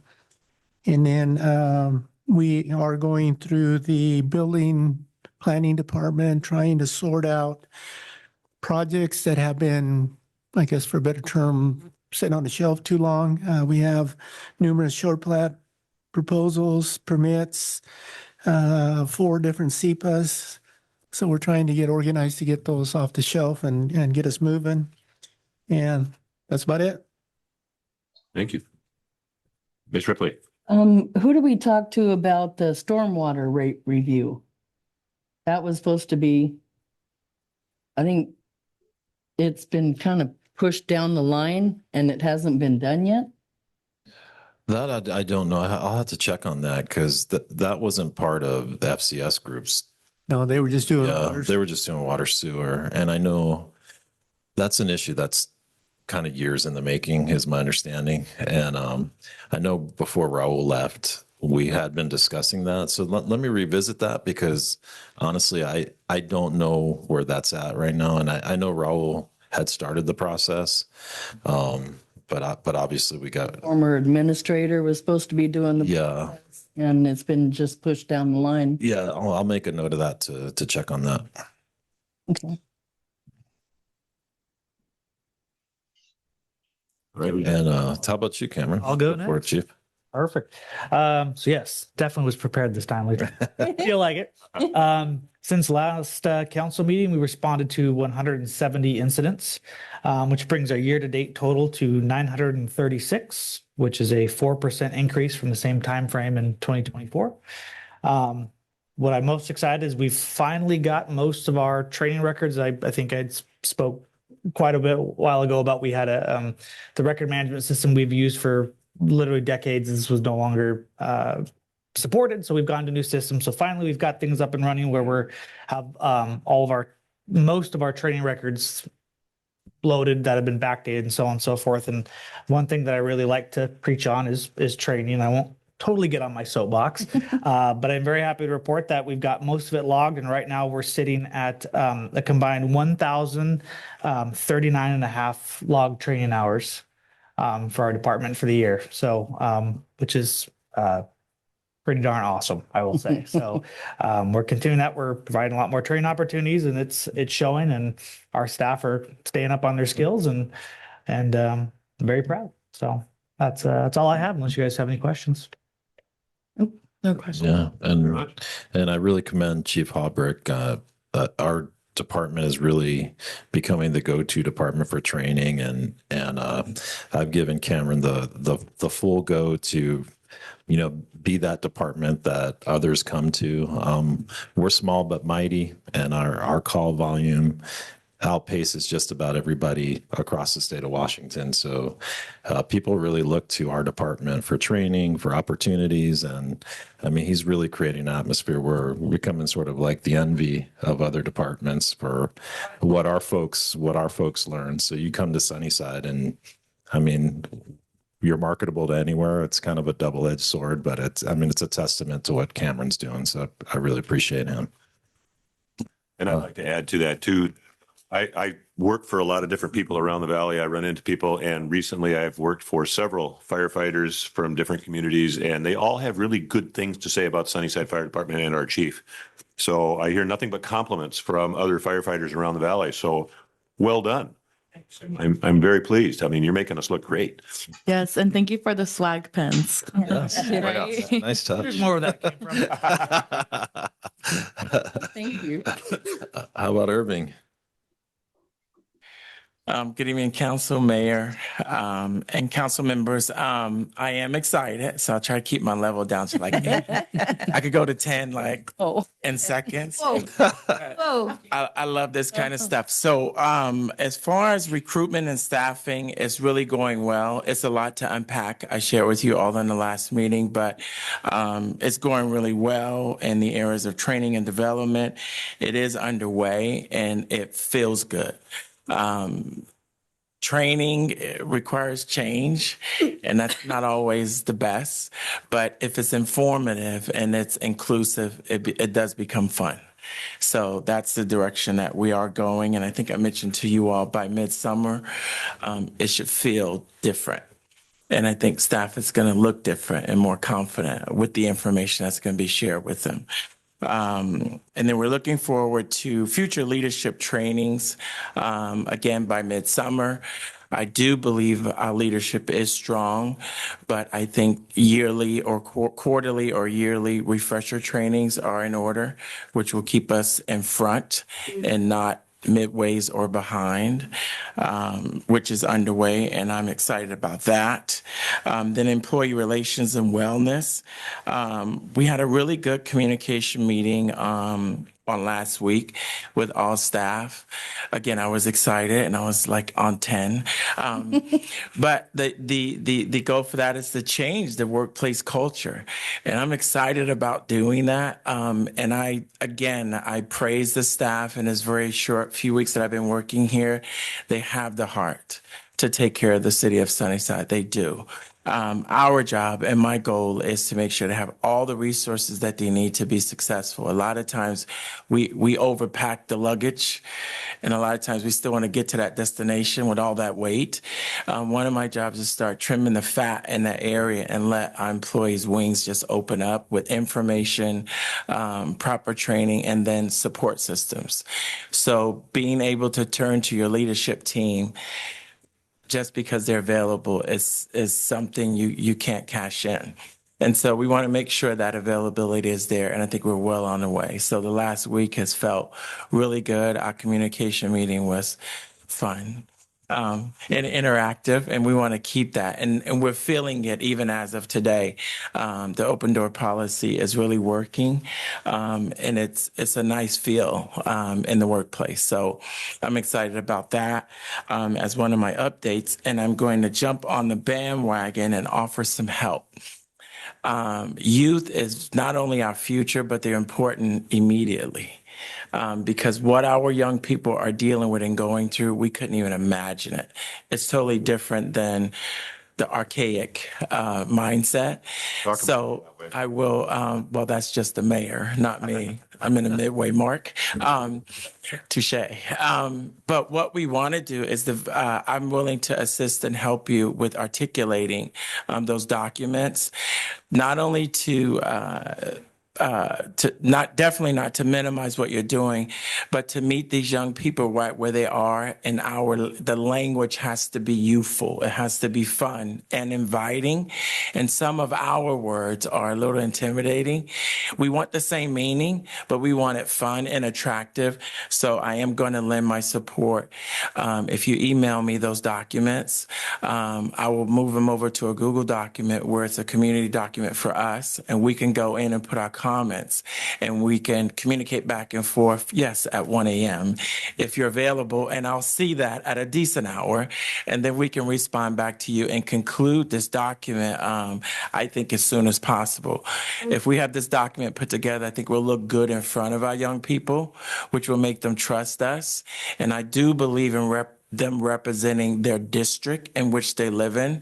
And then we are going through the building planning department, trying to sort out projects that have been, I guess for a better term, sitting on the shelf too long. We have numerous short plat proposals, permits, 4 different CEPAs. So we're trying to get organized to get those off the shelf and get us moving. And that's about it. Thank you. Ms. Ripley. Who do we talk to about the stormwater rate review? That was supposed to be, I think it's been kind of pushed down the line and it hasn't been done yet. That I don't know. I'll have to check on that because that wasn't part of the FCS groups. No, they were just doing They were just doing water sewer. And I know that's an issue that's kind of years in the making, is my understanding. And I know before Raul left, we had been discussing that. So let me revisit that because honestly, I don't know where that's at right now. And I know Raul had started the process. But obviously we got Former administrator was supposed to be doing the process, and it's been just pushed down the line. Yeah, I'll make a note of that to check on that. Okay. Right. And how about you, Cameron? I'll go for it, next. Chief. Perfect. So yes, definitely was prepared this time. Feel like it. Since last council meeting, we responded to 170 incidents, which brings our year-to-date total to 936, which is a 4% increase from the same time frame in 2024. What I'm most excited is we've finally got most of our training records. I think I spoke quite a bit while ago about we had the record management system we've used for literally decades. This was no longer supported, so we've gone to new systems. So finally, we've got things up and running where we're have most of our training records loaded that have been backdated and so on and so forth. And one thing that I really like to preach on is training. I won't totally get on my soapbox, but I'm very happy to report that we've got most of it logged, and right now we're sitting at a combined 1,039 and a half log training hours for our department for the year. So, which is pretty darn awesome, I will say. So we're continuing that. We're providing a lot more training opportunities, and it's showing, and our staff are staying up on their skills, and I'm very proud. So that's all I have, unless you guys have any questions. No question. Yeah, and I really commend Chief Haubrick. Our department is really becoming the go-to department for training, and I've given Cameron the full go to, be that department that others come to. We're small but mighty, and our call volume outpaces just about everybody across the state of Washington. So people really look to our department for training, for opportunities. And I mean, he's really creating an atmosphere where we're becoming sort of like the envy of other departments for what our folks learn. So you come to Sunnyside, and I mean, you're marketable to anywhere. It's kind of a double-edged sword, but it's a testament to what Cameron's doing. So I really appreciate him. And I'd like to add to that too. I work for a lot of different people around the valley. I run into people, and recently I've worked for several firefighters from different communities, and they all have really good things to say about Sunnyside Fire Department and our chief. So I hear nothing but compliments from other firefighters around the valley. So well done. I'm very pleased. I mean, you're making us look great. Yes, and thank you for the swag pens. Yes. Right? Nice touch. There's more of that came from. Thank you. How about Irving? Good evening, council, mayor, and council members. I am excited, so I'll try to keep my level down to like 8. I could go to 10 in seconds. Whoa. I love this kind of stuff. So as far as recruitment and staffing, it's really going well. It's a lot to unpack. I shared with you all in the last meeting, but it's going really well in the areas of training and development. It is underway, and it feels good. training requires change, and that's not always the best. But if it's informative and it's inclusive, it does become fun. So that's the direction that we are going. And I think I mentioned to you all by midsummer, it should feel different. And I think staff is going to look different and more confident with the information that's going to be shared with them. And then we're looking forward to future leadership trainings, again, by midsummer. I do believe our leadership is strong, but I think yearly or quarterly or yearly refresher trainings are in order, which will keep us in front and not midways or behind, which is underway, and I'm excited about that. Then employee relations and wellness. We had a really good communication meeting on last week with all staff. Again, I was excited and I was like on 10. But the goal for that is to change the workplace culture. And I'm excited about doing that. And I praise the staff in this very short few weeks that I've been working here. They have the heart to take care of the city of Sunnyside. They do. Our job and my goal is to make sure they have all the resources that they need to be successful. A lot of times we overpack the luggage, and a lot of times we still want to get to that destination with all that weight. One of my jobs is start trimming the fat in that area and let our employees' wings just open up with information, proper training, and then support systems. So being able to turn to your leadership team just because they're available is something you can't cash in. And so we want to make sure that availability is there, and I think we're well on the way. So the last week has felt really good. Our communication meeting was fun and interactive, and we want to keep that. And we're feeling it even as of today. The open door policy is really working, and it's a nice feel in the workplace. So I'm excited about that as one of my updates, and I'm going to jump on the bandwagon and offer some help. Youth is not only our future, but they're important immediately. Because what our young people are dealing with and going through, we couldn't even imagine it. It's totally different than the archaic mindset. So I will, well, that's just the mayor, not me. I'm in the midway mark. Touche. But what we want to do is I'm willing to assist and help you with articulating those documents, not only to definitely not to minimize what you're doing, but to meet these young people right where they are. And the language has to be youthful. It has to be fun and inviting. And some of our words are a little intimidating. We want the same meaning, but we want it fun and attractive. So I am going to lend my support. If you email me those documents, I will move them over to a Google document where it's a community document for us, and we can go in and put our comments, and we can communicate back and forth, yes, at 1 a.m. if you're available, and I'll see that at a decent hour, and then we can respond back to you and conclude this document, I think, as soon as possible. If we have this document put together, I think we'll look good in front of our young people, which will make them trust us. And I do believe in them representing their district in which they live in,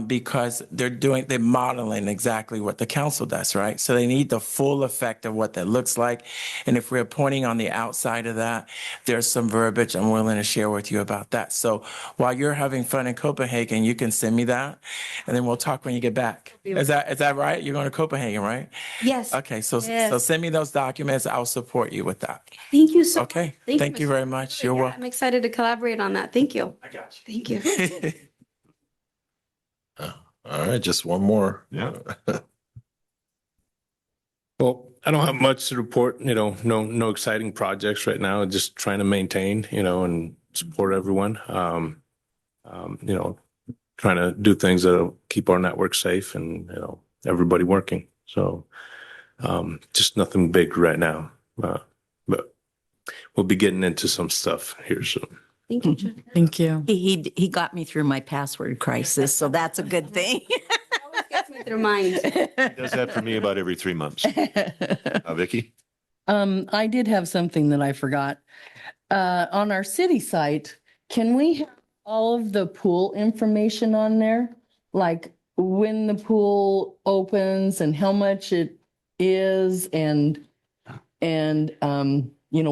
because they're modeling exactly what the council does, right? So they need the full effect of what that looks like. And if we're pointing on the outside of that, there's some verbiage I'm willing to share with you about that. So while you're having fun in Copenhagen, you can send me that, and then we'll talk when you get back. Is that right? You're going to Copenhagen, right? Yes. Okay, so Yes. send me those documents. I'll support you with that. Thank you so Okay. much. Thank you very much. You're welcome. I'm excited to collaborate on that. Thank you. I got you. Thank you. All right, just one more. Yeah. Well, I don't have much to report, no exciting projects right now, just trying to maintain, and support everyone. Trying to do things that'll keep our network safe and, everybody working. So, just nothing big right now. But we'll be getting into some stuff here soon. Thank you, Jen. Thank you. He got me through my password crisis, so that's a good thing. Always gets me through mine. Does that for me about every 3 months. Vicky? I did have something that I forgot. On our city site, can we have all of the pool information on there, like when the pool opens and how much it is and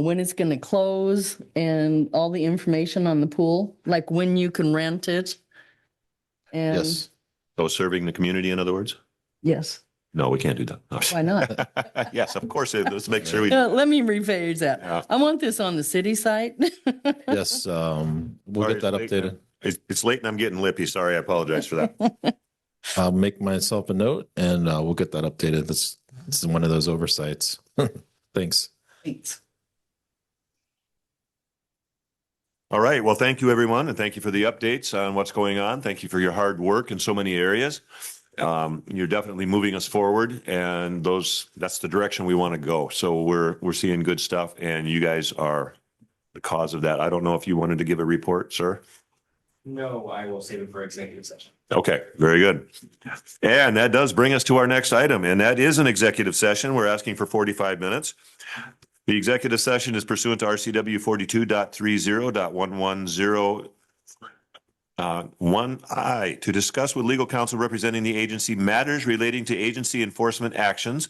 when it's gonna close and all the information on the pool, like when you can rent it. And Yes. So serving the community, in other words? yes, No, we can't do that. No. why not? Yes, of course. Let's make sure we. Let me rephrase that. Yeah. I want this on the city site. Yes, we'll get that updated. It's late and I'm getting lippy. Sorry, I apologize for that. I'll make myself a note and we'll get that updated. This is one of those oversights. Thanks. Thanks. All right. Well, thank you, everyone. And thank you for the updates on what's going on. Thank you for your hard work in so many areas. You're definitely moving us forward, and that's the direction we want to go. So we're seeing good stuff, and you guys are the cause of that. I don't know if you wanted to give a report, sir. No, I will save it for executive session. Okay, very good. And that does bring us to our next item, and that is an executive session. We're asking for 45 minutes. The executive session is pursuant to RCW 42.30.110 1I to discuss with legal counsel representing the agency matters relating to agency enforcement actions,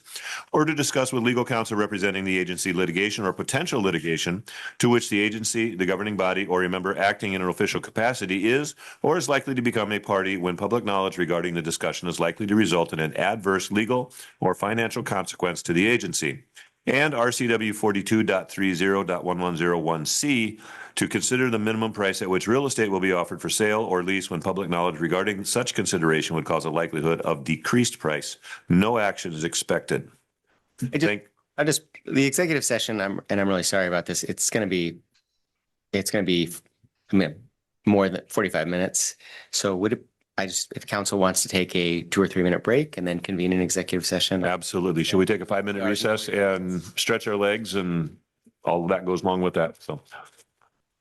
or to discuss with legal counsel representing the agency litigation or potential litigation to which the agency, the governing body, or a member acting in an official capacity is or is likely to become a party when public knowledge regarding the discussion is likely to result in an adverse legal or financial consequence to the agency. And RCW 42.30.110(1)C to consider the minimum price at which real estate will be offered for sale or lease when public knowledge regarding such consideration would cause a likelihood of decreased price. No action is expected. The executive session, I'm really sorry about this. It's going to be more than 45 minutes. So if council wants to take a 2 or 3 minute break and then convene an executive session. Absolutely. Should we take a 5-minute recess and stretch our legs, and all of that goes along with that? So.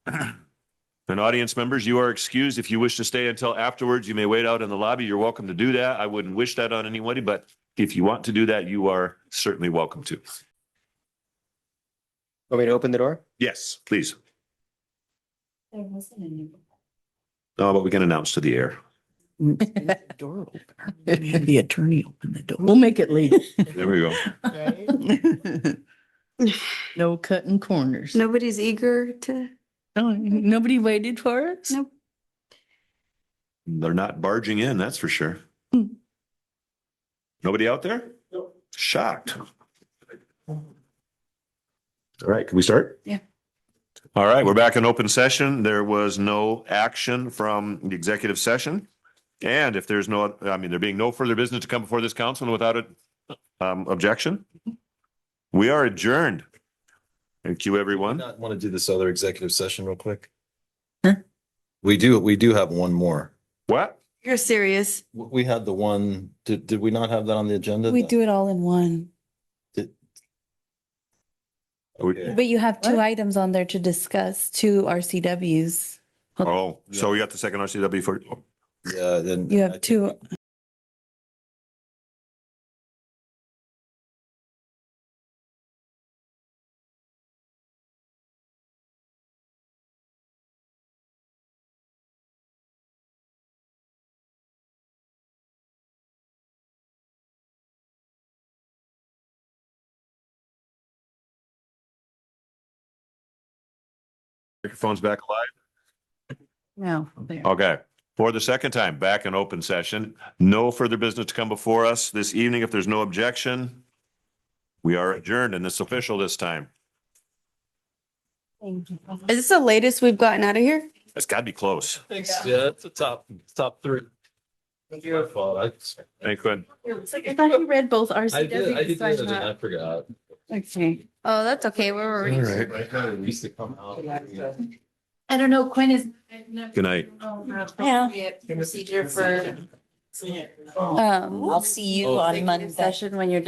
And audience members, you are excused. If you wish to stay until afterwards, you may wait out in the lobby. You're welcome to do that. I wouldn't wish that on anybody, but if you want to do that, you are certainly welcome to. Want me to open the door? Yes, please. No, but we can announce to the air. Door opener. Have the attorney open the door. We'll make it legal. There we go. No cutting corners. Nobody's eager to. No, nobody waited for us? Nope. They're not barging in, that's for sure. Nobody out there? Shocked. All right, can we start? Yeah. All right, we're back in open session. There was no action from the executive session. And if there's there being no further business to come before this council and without objection, we are adjourned. Thank you, everyone. Not want to do this other executive session real quick? Huh? We do have one more. What? You're serious. We had the one, did we not have that on the agenda? We do it all in one, Okay. but you have two items on there to discuss, two RCWs. Oh, so we got the second RCW for. Yeah, then. You have two. Microphone's back alive? No. Okay. For the second time, back in open session. No further business to come before us this evening. If there's no objection, we are adjourned, and it's official this time. Is this the latest we've gotten out of here? It's got to be close. Thanks. Yeah, it's the top 3. Thank you. Thank you. I thought you read both RCWs. I forgot. Okay. Oh, that's okay. We're already. I don't know, Quinn is. Good night. Yeah. Procedure for. I'll see you on Monday session when you're